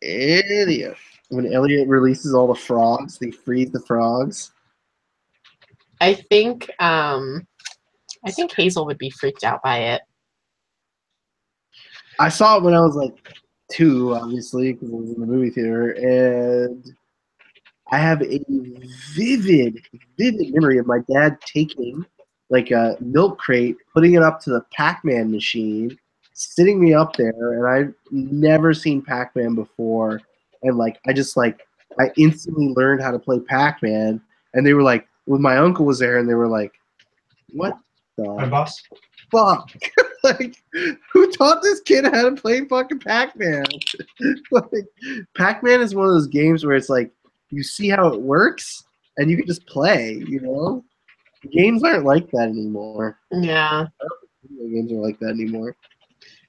Elliot. When Elliot releases all the frogs, they freeze the frogs. I think Hazel would be freaked out by it. I saw it when I was like 2, obviously, because I was in the movie theater, and I have a vivid memory of my dad taking like a milk crate, putting it up to the Pac-Man machine, sitting me up there, and I've never seen Pac-Man before, and like I instantly learned how to play Pac-Man, and they were like, when my uncle was there, and they were like, "What My the boss. fuck?" Like, who taught this kid how to play fucking Pac-Man? Like, Pac-Man is one of those games where it's like you see how it works and you can just play. You know, games aren't like that anymore. Yeah. Video games are like that anymore.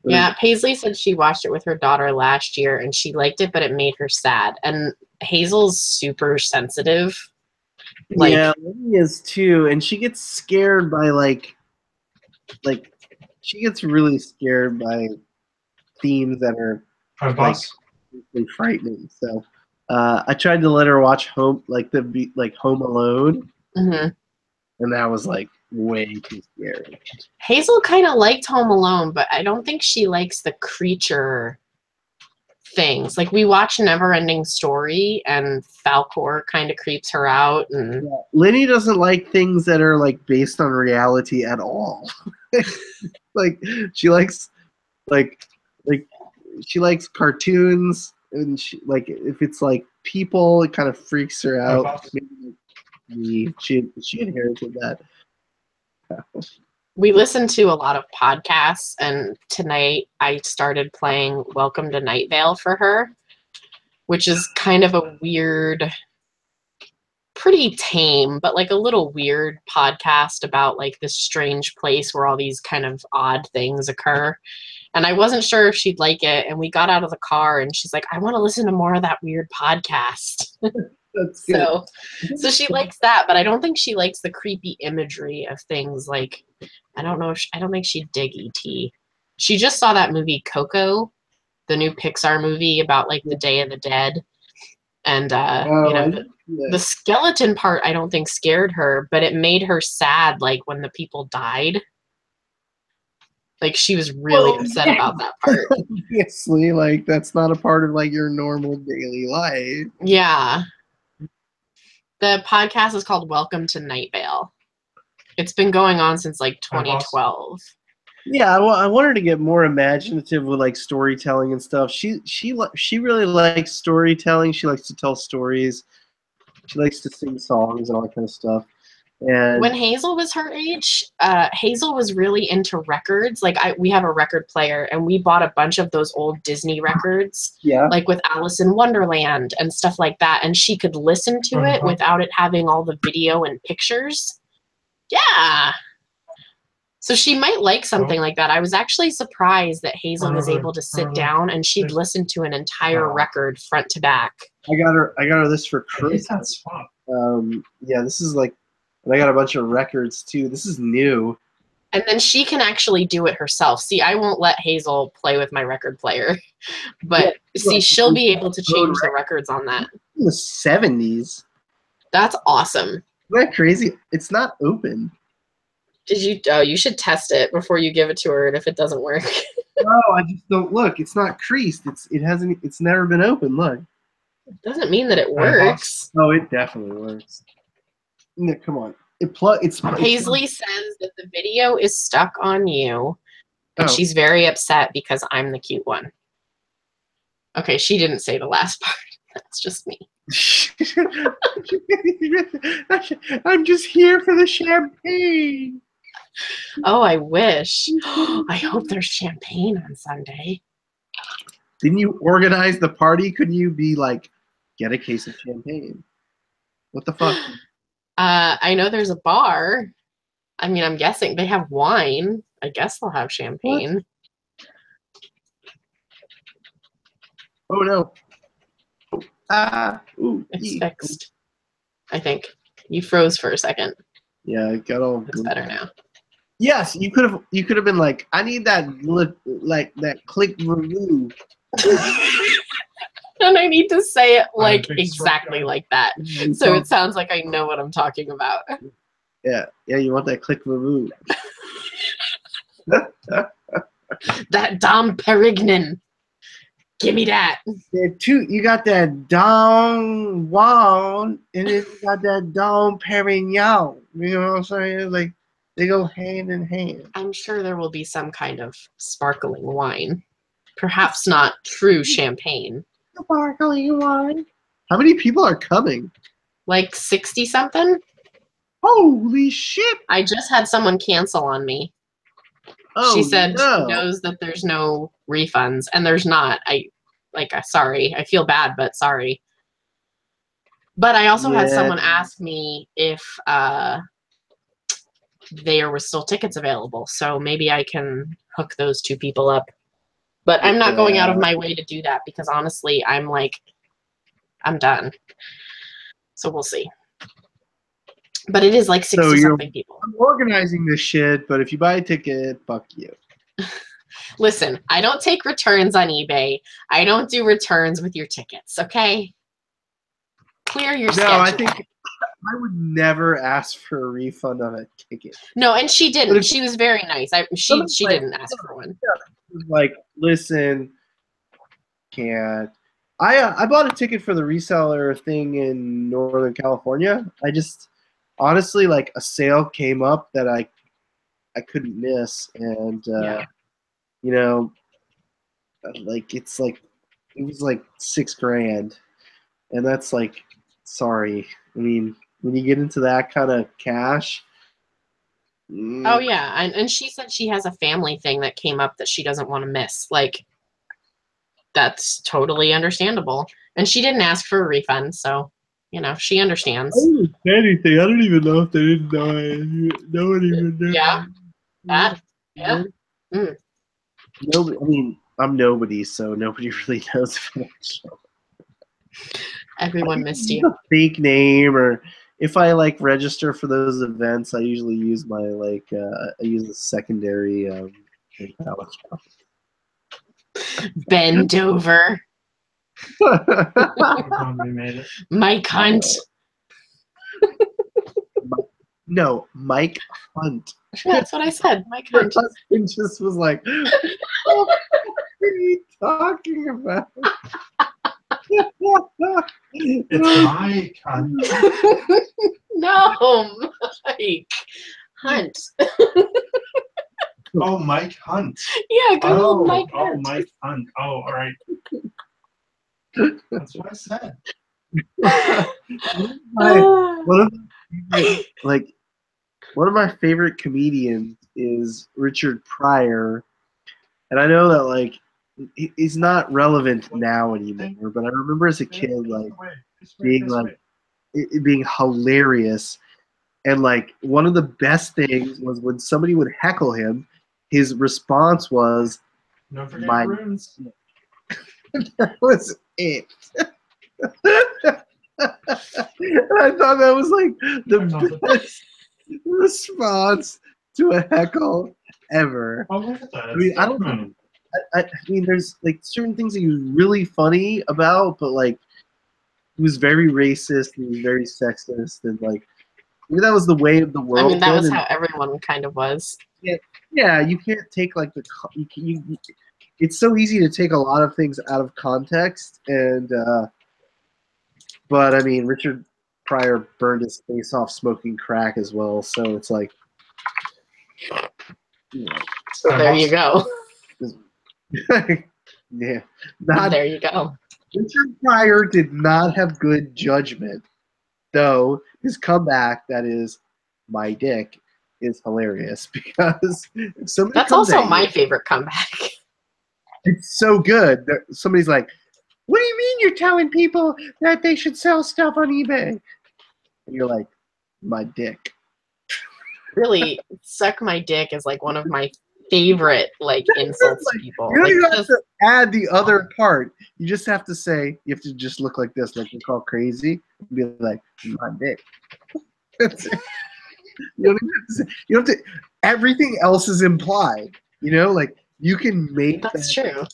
Yeah, Paisley said she watched it with her daughter last year and she liked it, but it made her sad. And Hazel's super sensitive. Like, yeah, Lily is too, and she gets scared by like she gets really scared by themes that are My boss. really frightening. So I tried to let her watch Home Home Alone, mhm. and that was like way too scary. Hazel kind of liked Home Alone, but I don't think she likes the creature things. Like, we watch Neverending Story, and Falcor kind of creeps her out. And Yeah. Lenny doesn't like things that are like based on reality at all. Like she likes like she likes cartoons, and she like if it's like people, it kind of freaks her out. boss. Maybe she inherited that. we listen to a lot of podcasts, and tonight I started playing Welcome to Night Vale for her, which is kind of a weird, pretty tame, but like a little weird podcast about like this strange place where all these kind of odd things occur. And I wasn't sure if she'd like it, and we got out of the car and she's like, I want to listen to more of that weird podcast. That's good. So she likes that, but I don't think she likes the creepy imagery of things. Like, I don't know if I don't think she'd dig ET. She just saw that movie Coco, the new Pixar movie about like the Day of the Dead. And the skeleton part I don't think scared her, but it made her sad, like when the people died. Like, she was really upset about that part. Obviously, like that's not a part of like your normal daily life. Yeah. The podcast is called Welcome to Night Vale. It's been going on since like 2012. Yeah, I want her to get more imaginative with like storytelling and stuff. She really likes storytelling. She likes to tell stories. She likes to sing songs and all that kind of stuff. And When Hazel was her age, Hazel was really into records. Like, we have a record player, and we bought a bunch of those old Disney records, yeah, like with Alice in Wonderland and stuff like that. And she could listen to it without it having all the video and pictures. Yeah. So she might like something like that. I was actually surprised that Hazel was able to sit down and she'd listen to an entire record front to back. I got her this for I think Christmas. that's fun. Yeah, this is like, and I got a bunch of records too. This is new. And then she can actually do it herself. See, I won't let Hazel play with my record player, but see, she'll be able to change the records on that. In the 70s. That's awesome. Isn't that crazy? It's not open. Did you? Oh, you should test it before you give it to her, and if it doesn't work. No, I just don't look. It's not creased. It's never been open. Look. Doesn't mean that it works. Oh, it definitely works. No, come on. It's Paisley says that the video is stuck on you, and she's very upset because I'm the cute one. Okay, she didn't say the last part. That's just me. I'm just here for the champagne. Oh, I wish. I hope there's champagne on Sunday. Didn't you organize the party? Couldn't you be like, get a case of champagne? What the fuck? I know there's a bar. I mean, I'm guessing they have wine. I guess they'll have champagne. Oh no. Ooh, It's fixed. I think. You froze for a second. Yeah, it got all. It's better now. Yes, you could have been like, I need that that click review. And I need to say it like big exactly sweat guy. like that. So it sounds like I know what I'm talking about. Yeah, you want that click review. That Dom Perignon. Give me that. You got that Dom Juan, and then you got that Dom Perignon. You know what I'm saying? Like, they go hand in hand. I'm sure there will be some kind of sparkling wine. Perhaps not true champagne. Sparkling wine. How many people are coming? Like 60 something? Holy shit! I just had someone cancel on me. Oh, She said no. she knows that there's no refunds, and there's not. Sorry. I feel bad, but sorry. But I also had Yeah. someone ask me if there were still tickets available, so maybe I can hook those two people up. But I'm not going out of my way to do that because honestly, I'm done. So we'll see. But it is like 60 something people. I'm organizing this shit, but if you buy a ticket, fuck you. Listen, I don't take returns on eBay. I don't do returns with your tickets, okay? Clear your schedule. No, I think I would never ask for a refund on a ticket. No, and she didn't. She was very nice. She didn't ask for one. Like, listen, can't. I bought a ticket for the reseller thing in Northern California. I just honestly, like, a sale came up that I couldn't miss, and you know, like, it was like $6,000, and that's like, sorry. I mean, when you get into that kind of cash. Oh yeah, and she said she has a family thing that came up that she doesn't want to miss. Like, that's totally understandable. And she didn't ask for a refund, so she understands. I didn't say anything. I don't even know if they didn't know. No one even knew. Yeah. That. Yeah. Mm. Nobody. I mean, I'm nobody, so nobody really knows about the show. Everyone missed you. A fake name, or if I like register for those events, I usually use my I use a secondary PayPal account. Bend over. We made it. Mike Hunt. No, Mike Hunt. That's what I said. Mike Hunt. My husband just was like, what are you talking about? It's Mike Hunt. No, Mike Hunt. Oh, Mike Hunt. Yeah, good old Mike Hunt. Oh, Mike Hunt. Oh, all right. That's what I said. One of my favorite comedians is Richard Pryor, and I know that like he's not relevant now anymore, but I remember as a kid like being hilarious, and like one of the best things was when somebody would heckle him, his response was, "Don't forget runes." That was it. I thought that was like the best response to a heckle ever. Oh, look at that. I mean, I don't know. I mean, there's like certain things that he was really funny about, but like he was very racist, he was very sexist, and like maybe that was the way of the world. I mean, that was how everyone kind of was. Yeah, you can't take like it's so easy to take a lot of things out of context, and but I mean, Richard Pryor burned his face off smoking crack as well, so it's like, So there you go. Yeah, there you go. Richard Pryor did not have good judgment, though his comeback, that is, my dick, is hilarious because if somebody that's also my favorite comeback. It's so good. Somebody's like, "What do you mean you're telling people that they should sell stuff on eBay?" And you're like, "My dick." Really, suck my dick is like one of my favorite like insults to people. You don't even like, have to add the other part. You just have to say, you have to just look like this, like we call crazy, and be like, "My dick." That's it. You don't even have to say, you have to. Everything else is implied. You know, like you can make that's true.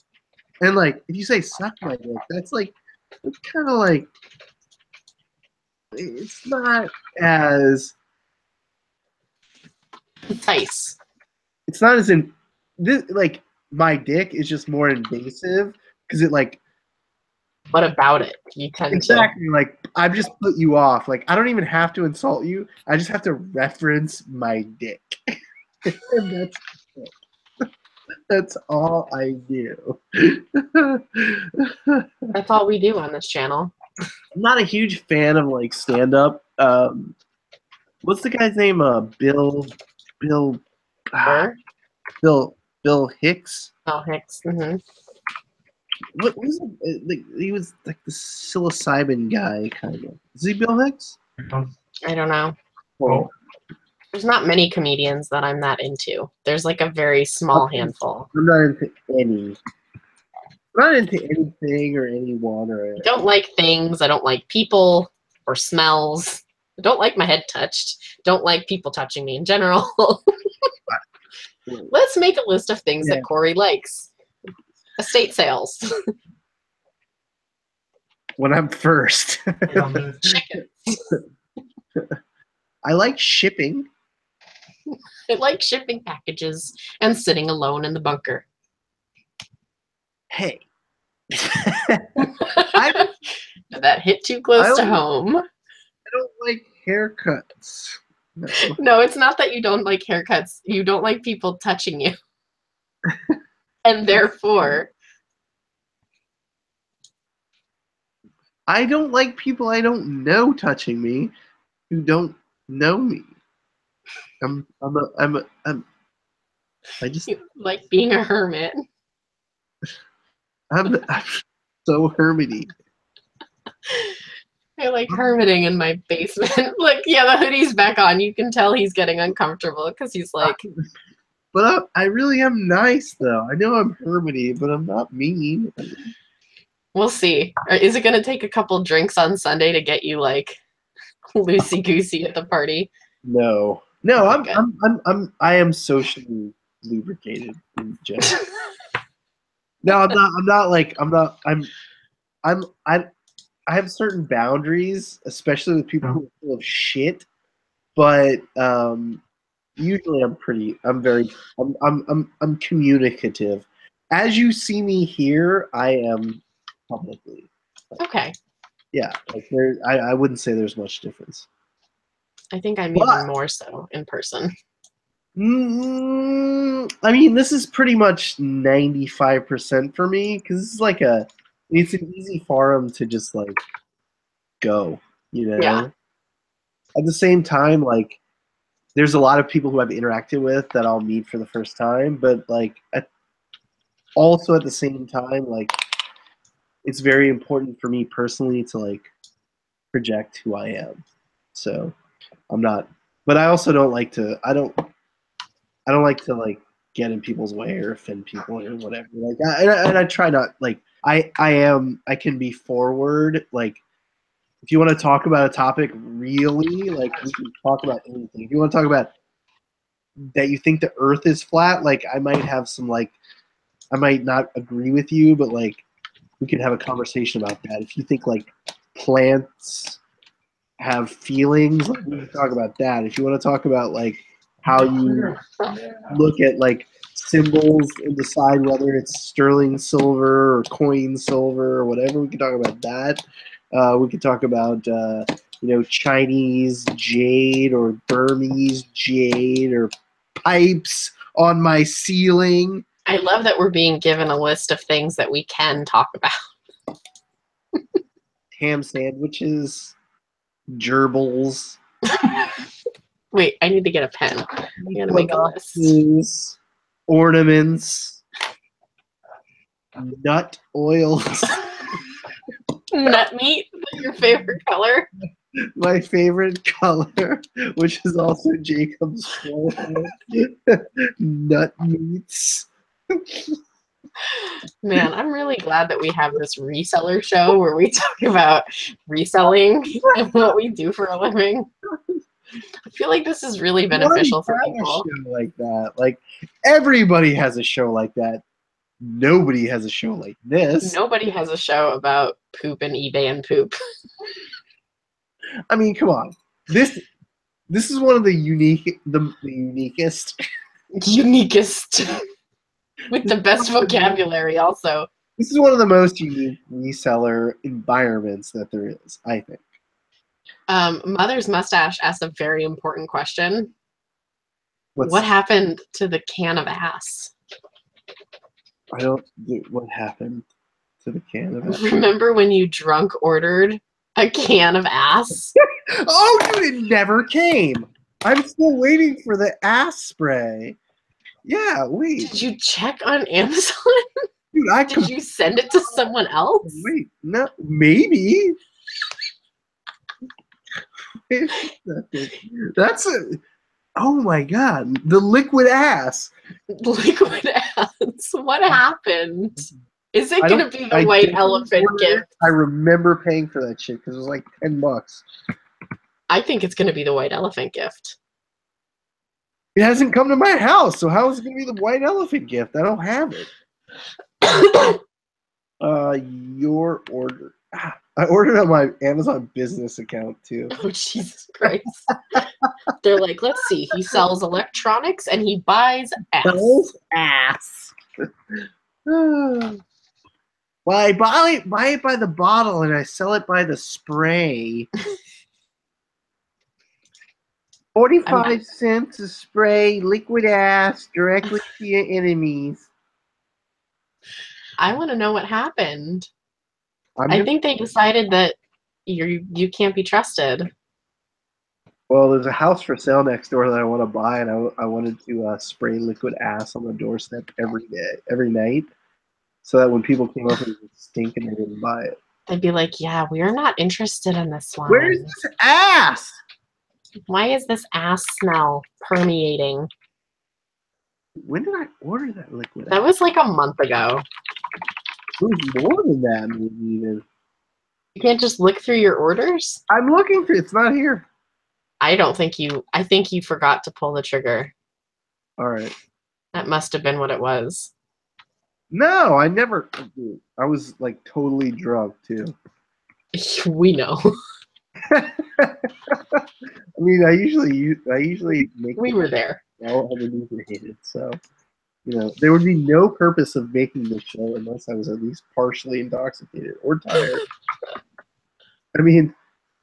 And like, if you say "suck my dick," that's like, it's kind of like, it's not as Nice. It's not as in this. Like, my dick is just more invasive, because it like What about it? You tend to. exactly like I've just put you off. Like I don't even have to insult you. I just have to reference my dick. And that's it. That's all I do. That's all we do on this channel. I'm not a huge fan of like stand up. What's the guy's name? Bill Burr? Bill Hicks. Oh, Hicks. Hmm. What was it? Like he was like the psilocybin guy kind of. Is he Bill Hicks? I don't know. Oh, There's not many comedians that I'm that into. There's like a very small handful. I'm not into any. I'm not into anything or anyone or. I don't like things. I don't like people or smells. I don't like my head touched. Don't like people touching me in general. Let's make a list of things Yeah. that Corey likes. Estate sales. When I'm first. Chicken. I like shipping. I like shipping packages and sitting alone in the bunker. Hey. Did that hit too close to home? I don't like haircuts. No. No, it's not that you don't like haircuts. You don't like people touching you. And therefore, I don't like people I don't know touching me who don't know me. I just you like being a hermit. I'm so hermity. I like hermiting in my basement. Like, yeah, the hoodie's back on. You can tell he's getting uncomfortable because he's like, But I really am nice though. I know I'm hermity, but I'm not mean. we'll see. Or is it going to take a couple drinks on Sunday to get you like loosey goosey at the party? No. Okay. I am socially lubricated in general. No, I'm not. I have certain boundaries, especially with people who are full of shit. But usually I'm communicative. As you see me here, I am publicly. Okay. Yeah, like I wouldn't say there's much difference. I think I'm But- even more so in person. I mean, this is pretty much 95% for me because it's like it's an easy forum to just like go, you know. Yeah. At the same time, like, there's a lot of people who I've interacted with that I'll meet for the first time, but like, also at the same time, like, it's very important for me personally to like project who I am. So I'm not, but I also don't like to. I don't like to like get in people's way or offend people or whatever. Like, I try not like I can be forward. Like, if you want to talk about a topic, really, like we can talk about anything. If you want to talk about that you think the Earth is flat, like I might have some like I might not agree with you, but like we can have a conversation about that. If you think like plants have feelings, like, we can talk about that. If you want to talk about like how you look at like symbols and decide whether it's sterling silver or coin silver or whatever, we can talk about that. We could talk about Chinese jade or Burmese jade or pipes on my ceiling. I love that we're being given a list of things that we can talk about. Ham sandwiches, gerbils, Wait, I need to get a pen. I gotta make a list. glasses, ornaments, nut oils. Nut meat, your favorite color. My favorite color, which is also Jacob's forehead. Nut meats. Man, I'm really glad that we have this reseller show where we talk about reselling and what we do for a living. I feel like this is really beneficial for Why have a people. show like that? Like, everybody has a show like that. Nobody has a show like this. Nobody has a show about poop and eBay and poop. I mean, come on. This is one of the uniquest. Uniquest. With the best vocabulary also. This is one of the most unique reseller environments that there is, I think. Mother's Mustache asked a very important question. What's, What happened to the can of ass? I don't. What happened to the can of ass? Remember when you drunk ordered a can of ass? Oh, dude, it never came. I'm still waiting for the ass spray. Yeah, wait. Did you check on Amazon? Dude, I Did you send it to someone else? wait. No, maybe. That's a. Oh my god, the liquid ass. Liquid ass. What happened? Is it I gonna don't- be the I white didn't elephant order it. gift? I remember paying for that shit because it was like $10. I think it's gonna be the white elephant gift. It hasn't come to my house, so how is it gonna be the white elephant gift? I don't have it. Your order. I ordered on my Amazon business account too. Oh, Jesus Christ. They're like, let's see. He sells electronics and he buys ass. Sells ass. Well, I buy it by the bottle and I sell it by the spray. 45 cents a spray, liquid ass, directly to your enemies. I want to know what happened. I'm I gonna- think they decided that you can't be trusted. Well, there's a house for sale next door that I want to buy, and I wanted to spray liquid ass on the doorstep every night, so that when people came over, it would stink and they didn't buy it. They'd be like, yeah, we're not interested in this one. Where's this ass? Why is this ass smell permeating? When did I order that liquid That ass? was like a month ago. It was more than that, maybe even. You can't just look through your orders? I'm looking for it. It's not here. I think you forgot to pull the trigger. All right. That must have been what it was. No, I never. I was like totally drunk too. We know. I mean, I usually make We were there. well inebriated, so there would be no purpose of making this show unless I was at least partially intoxicated or tired. I mean,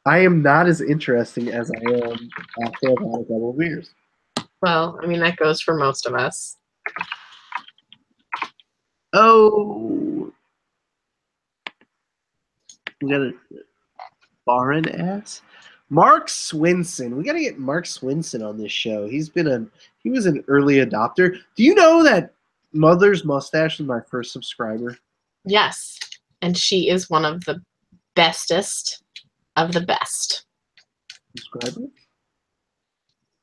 I am not as interesting as I am after I've had a couple of beers. Well, I mean, that goes for most of us. Oh, we got a foreign ass. Mark Swinson. We got to get Mark Swinson on this show. He was an early adopter. Do you know that Mother's Mustache was my first subscriber? Yes. And she is one of the bestest of the best Subscriber?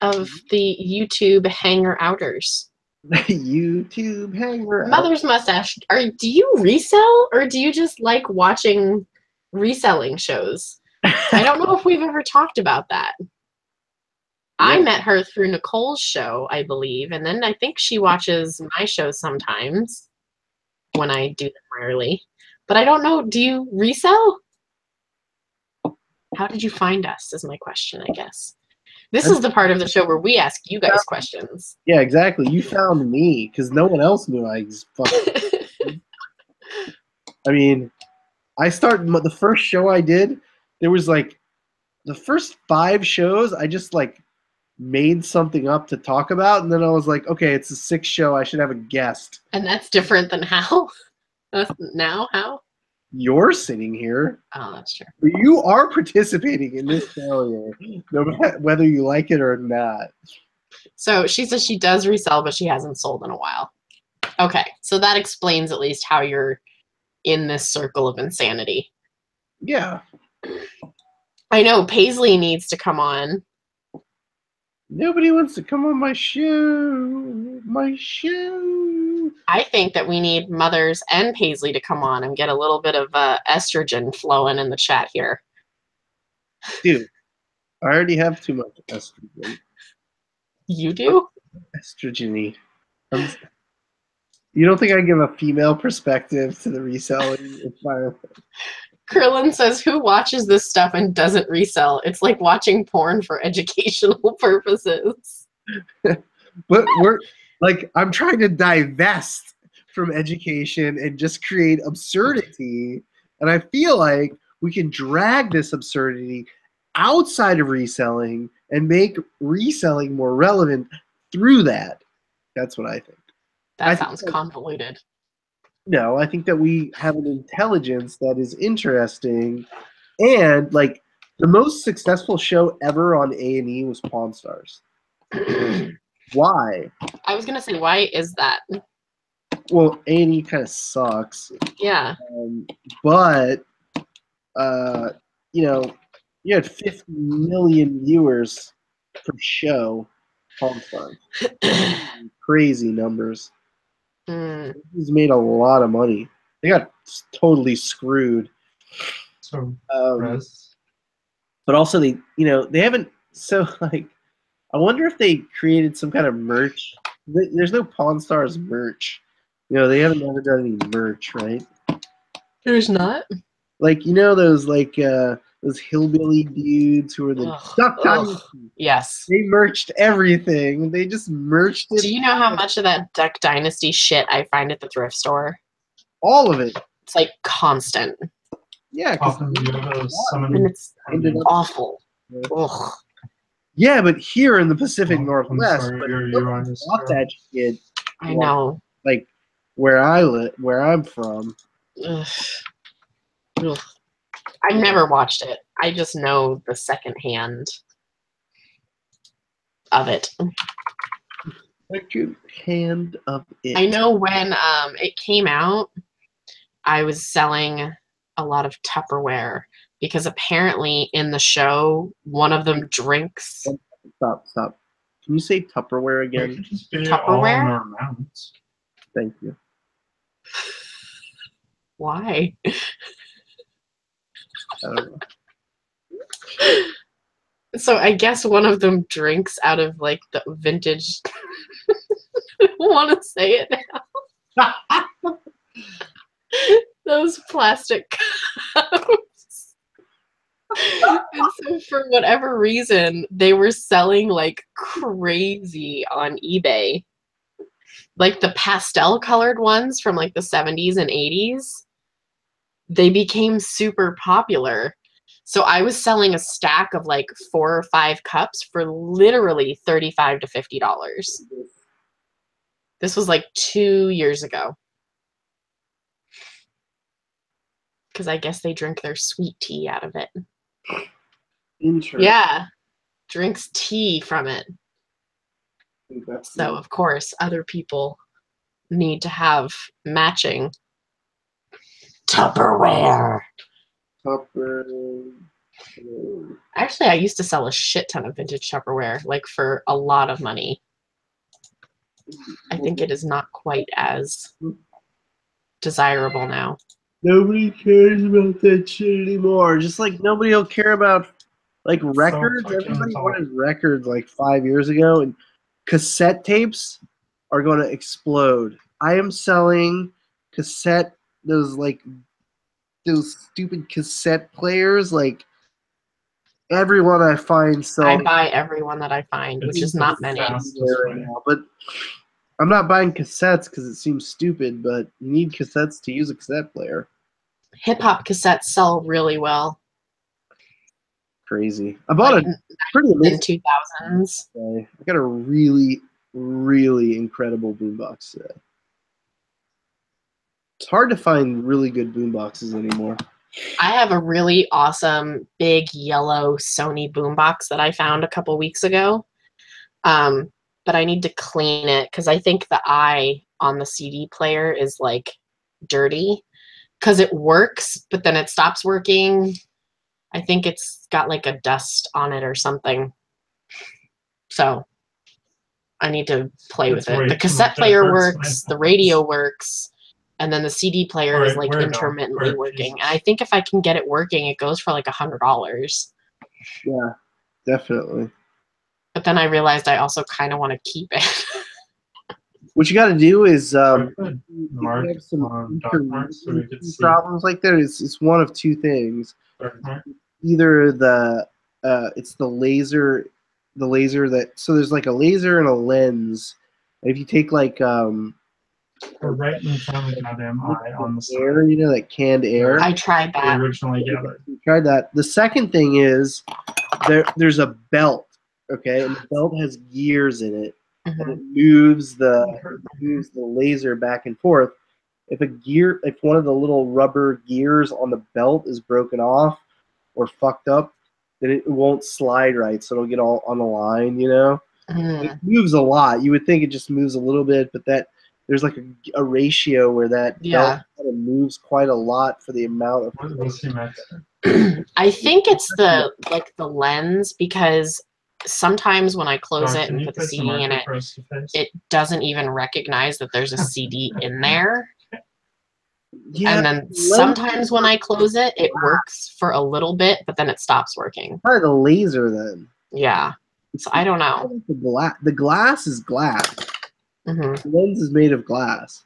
of the YouTube hanger outers. YouTube hanger. Mother's Mustache. Do you resell or do you just like watching reselling shows? I don't know if we've ever talked about that. I met her through Nicole's show, I believe, and then I think she watches my shows sometimes when I do them rarely. But I don't know. Do you resell? How did you find us is my question, I guess. This is the part of the show where we ask you guys questions. Yeah, exactly. You found me because no one else knew I fucking. I mean, the first show I did. There was like the first 5 shows. I just like made something up to talk about, and then I was like, okay, it's the 6th show. I should have a guest. And that's different than how? Now, how? You're sitting here. Oh, that's true. You are participating in this failure, no matter whether you like it or not. So she says she does resell, but she hasn't sold in a while. Okay, so that explains at least how you're in this circle of insanity. Yeah. I know Paisley needs to come on. Nobody wants to come on my show. My show. I think that we need Mothers and Paisley to come on and get a little bit of estrogen flowing in the chat here. Dude, I already have too much estrogen. You do? Estrogeny. You don't think I give a female perspective to the reselling environment? Krillin says, who watches this stuff and doesn't resell? It's like watching porn for educational purposes. But I'm trying to divest from education and just create absurdity. And I feel like we can drag this absurdity outside of reselling and make reselling more relevant through that. That's what I think. I That think sounds that- convoluted. No, I think that we have an intelligence that is interesting, and like the most successful show ever on A&E was Pawn Stars. Why? I was gonna say, why is that? Well, A&E kind of sucks, Yeah. but you know, you had 50 million viewers per show. Pawn Stars, crazy numbers. Mm. He's made a lot of money. They got totally screwed. So, Um, Rez, but also they haven't. So like, I wonder if they created some kind of merch. There's no Pawn Stars merch. They haven't ever done any merch, right? There's not. Like those hillbilly dudes who are the Ugh, Duck ugh. Dynasty. Yes. They merched everything. They just merched it. Do you know how much of that Duck Dynasty shit I find at the thrift store? All of it. It's like constant, Yeah, 'cause often you have a and summon. it's ended up. awful. Ugh. Yeah, but here in the Pacific I'm Northwest, sorry, but you're on this. bought that shit I know. like where I'm from. Ugh. Ugh. I've never watched it. I just know the secondhand of it. Second hand of it. I know when it came out, I was selling a lot of Tupperware because apparently in the show, one of them drinks. Stop. Can you say Tupperware It again? could just be all Tupperware? in our mounts. Thank you. Why? I don't know. So I guess one of them drinks out of like the vintage. I want to say it now. Those plastic cups. And so for whatever reason, they were selling like crazy on eBay. Like the pastel colored ones from like the 70s and 80s, they became super popular. So I was selling a stack of like 4 or 5 cups for literally $35 to $50. This was like 2 years ago. Because I guess they drink their sweet tea out of it. Interesting. Yeah. Drinks tea from it. So, of course, other people need to have matching Tupperware. Actually, I used to sell a shit ton of vintage Tupperware, like for a lot of money. I think it is not quite as desirable now. Nobody cares about that shit anymore. Just like nobody will care about like records. fucking Everybody tall. wanted records like 5 years ago, and cassette tapes are going to explode. I am selling those stupid cassette players. Like everyone I find I selling buy every one that I find, which is not many. Fastest right way. now, but I'm not buying cassettes because it seems stupid. But you need cassettes to use a cassette player. Hip hop cassettes sell really well. Crazy. I bought Like a pretty in amazing. 2000s. Today. I got a really, really incredible boombox today. It's hard to find really good boomboxes anymore. I have a really awesome big yellow Sony boombox that I found a couple weeks ago. But I need to clean it because I think the eye on the CD player is like dirty because it works, but then it stops working. I think it's got like a dust on it or something. So I need to play It's with it. way The too cassette much player effort, works, my the radio works, and then the CD player Alright, is like where now? intermittently Alright, working. Jesus. And I think if I can get it working, it goes for like $100. Yeah, definitely. But then I realized I also kind of want to keep it. What you got to do is Alright, good. if you Mark, have some dark mark so we could see. problems like that. It's one of two things. Dark mark. Either it's the laser that, so there's like a laser and a lens. And if you take like We're right in front of the goddamn eye on the side. Air, you know, that canned air. I tried We that. originally gathered. We tried that. The second thing is there's a belt, okay, and the belt has gears in it, and Mhm. it moves the laser back and forth. If one of the little rubber gears on the belt is broken off or fucked up, then it won't slide right, so it'll get all on the line, you know. It Mm. moves a lot. You would think it just moves a little bit, but there's like a ratio where that Yeah. belt kind of moves quite a lot for the amount of. What was he meant? I think it's the lens, because sometimes when I close it Can and you put the place a CD in marker it, for us to face? it doesn't even recognize that there's a CD in there. Yeah, And then sometimes when I close it, it works for a little bit, but then it stops working. probably the laser then. Yeah. So I don't know. The glass is glass. Hmm. The lens is made of glass.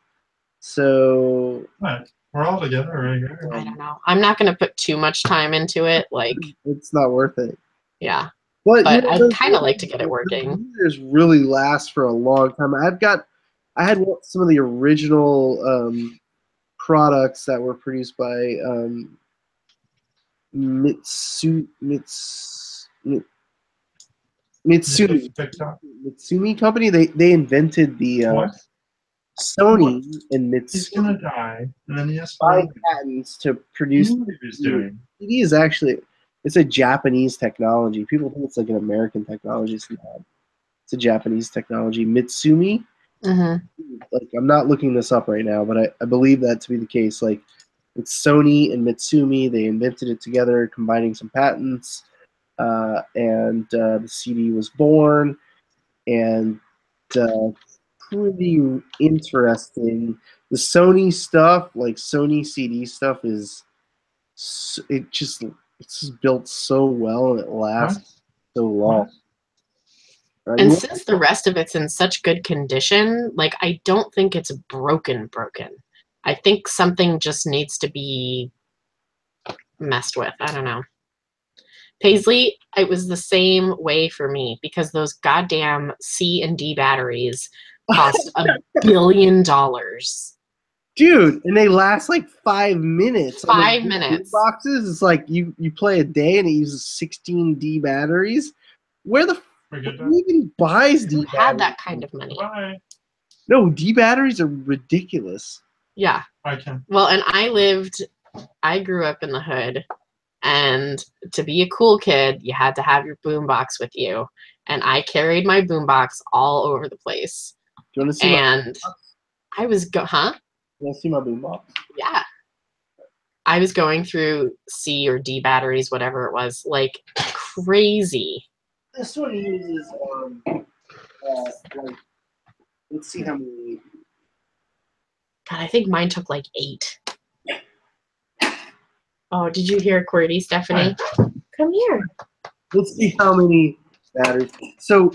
So What? We're all together right here. I don't know. I'm not going to put too much time into it. Like, it's not worth it. yeah. But But you know, I'd those kind of like to get it working. lasers really last for a long time. I had some of the original products that were produced by Mitsumi TikTok. Mitsumi company. They invented the What? Sony and He's gonna Mitsumi die, and then he has to buy leave. patents to He produce. knew what he was doing. CD is actually it's a Japanese technology. People think it's like an American technology. It's not. It's a Japanese technology. Mitsumi. Hmm. Like I'm not looking this up right now, but I believe that to be the case. Like it's Sony and Mitsumi. They invented it together, combining some patents, and the CD was born. And pretty interesting. The Sony stuff, like Sony CD stuff, it's just built so well and it lasts so long. Right? And since the rest of it's in such good condition, like, I don't think it's broken. I think something just needs to be messed with. I don't know. Paisley, it was the same way for me, because those goddamn C and D batteries cost $1 billion. Dude, and they last like 5 minutes. On the 5 minutes. boxes, it's like you play a day and it uses 16 D batteries. Where the Forget who even buys D Who batteries? had that kind of money? Bye. No, D batteries are ridiculous. Yeah. I can. Well, and I grew up in the hood, and to be a cool kid, you had to have your boombox with you. And I carried my boombox all over the place. Do you want to see And I was you want to see my boombox? yeah. I was going through C or D batteries, whatever it was, like crazy. This one uses like let's see how many. God, I think mine took like 8. Oh, did you hear Cordy, Stephanie? Come here. Let's see how many batteries. So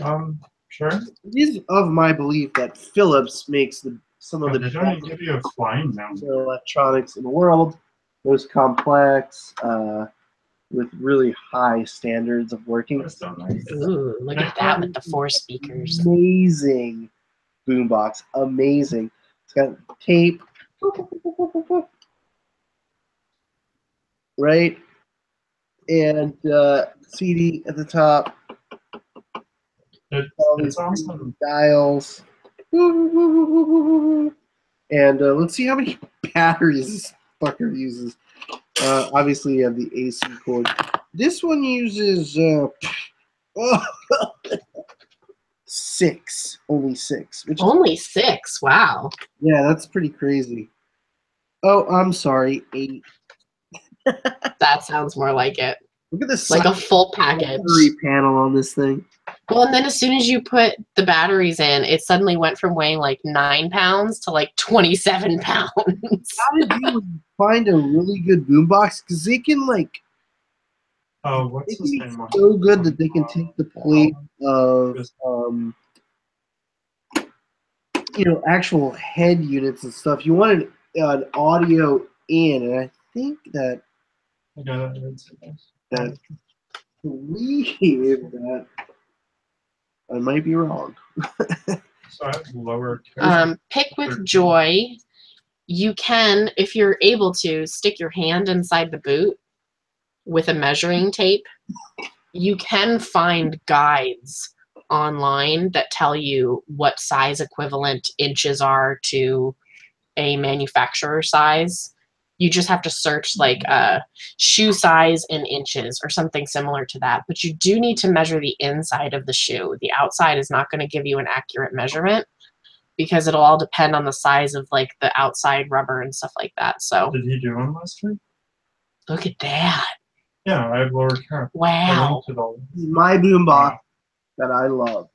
Sure. it is of my belief that Philips makes some of But the they don't even give you a flying mount. electronics in the world, most complex, with really high standards of working. That's so nice. Ooh, look at that with the 4 speakers. Amazing boombox, amazing. It's got tape, right, and CD at the top. It's awesome. Dials. And let's see how many batteries this fucker uses. Obviously, you have the AC cord. This one uses 6, only 6. Which Only 6. Wow. yeah, that's pretty crazy. Oh, I'm sorry, 8. That sounds more like it. Look at this Like a full package. battery panel on this thing. Well, and then as soon as you put the batteries in, it suddenly went from weighing like 9 pounds to like 27 pounds. How did you find a really good boombox? Because they can like Oh, they what's can his be name? so good that they can take the place of actual head units and stuff. You want an audio in, and I think that I got it. that believe that I might be wrong. So I have lower carriage. Pick with joy. You can, if you're able to, stick your hand inside the boot with a measuring tape. You can find guides online that tell you what size equivalent inches are to a manufacturer size. You just have to search like shoe size in inches or something similar to that. But you do need to measure the inside of the shoe. The outside is not going to give you an accurate measurement because it'll all depend on the size of like the outside rubber and stuff like that. So Did he do one last week? look at that. Yeah, I have lower calf. Wow. My boombox that I love.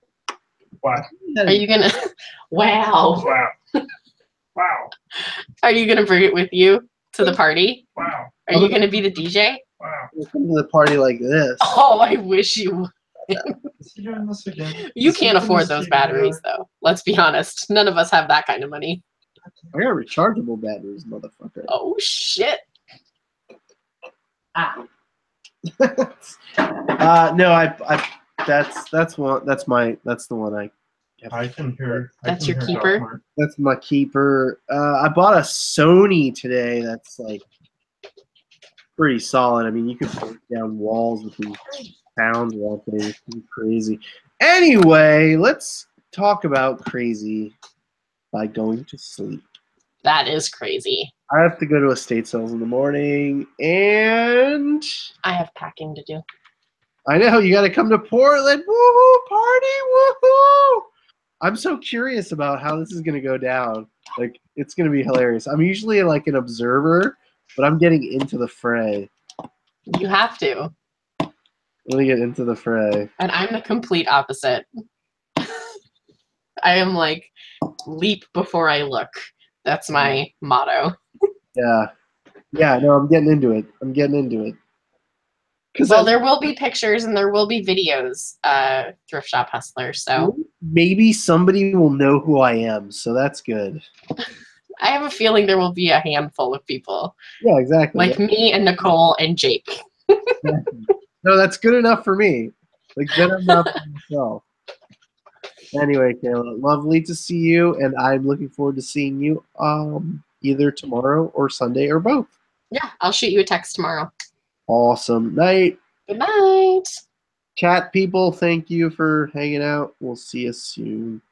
Wow. Are you going to, wow. Wow. Wow. Are you going to bring it with you to the party? Wow. Are you going to be the DJ? Wow. We'll come to the party like this. Oh, I wish you would. Is he doing this again? You Is he can't putting afford his those TV batteries, there? though. Let's be honest. None of us have that kind of money. I got rechargeable batteries, motherfucker. Oh, shit. Ah. No, that's the one I can hear. That's I can your hear keeper? Doc Mark. that's my keeper. I bought a Sony today that's like pretty solid. I mean, you could break down walls with these sound wall things. It's pretty crazy. Anyway, let's talk about crazy by going to sleep. That is crazy. I have to go to estate sales in the morning, and I have packing to do. I know you got to come to Portland. Woohoo! Party! Woohoo! I'm so curious about how this is going to go down. Like, it's going to be hilarious. I'm usually like an observer, but I'm getting into the fray. You have to. I'm going to get into the fray. And I'm the complete opposite. I am like, leap before I look. That's my motto. Yeah. Yeah, no, I'm getting into it. Well, there will be pictures and there will be videos, Thrift Shop Hustler. So maybe somebody will know who I am, so that's good. I have a feeling there will be a handful of people. Yeah, exactly. Like me and Nicole and Jake. No, that's good enough for me. Like, good enough for myself. Anyway, Kayla, lovely to see you, and I'm looking forward to seeing you either tomorrow or Sunday or both. Yeah, I'll shoot you a text tomorrow. Awesome night. Good night. Chat people, thank you for hanging out. We'll see you soon.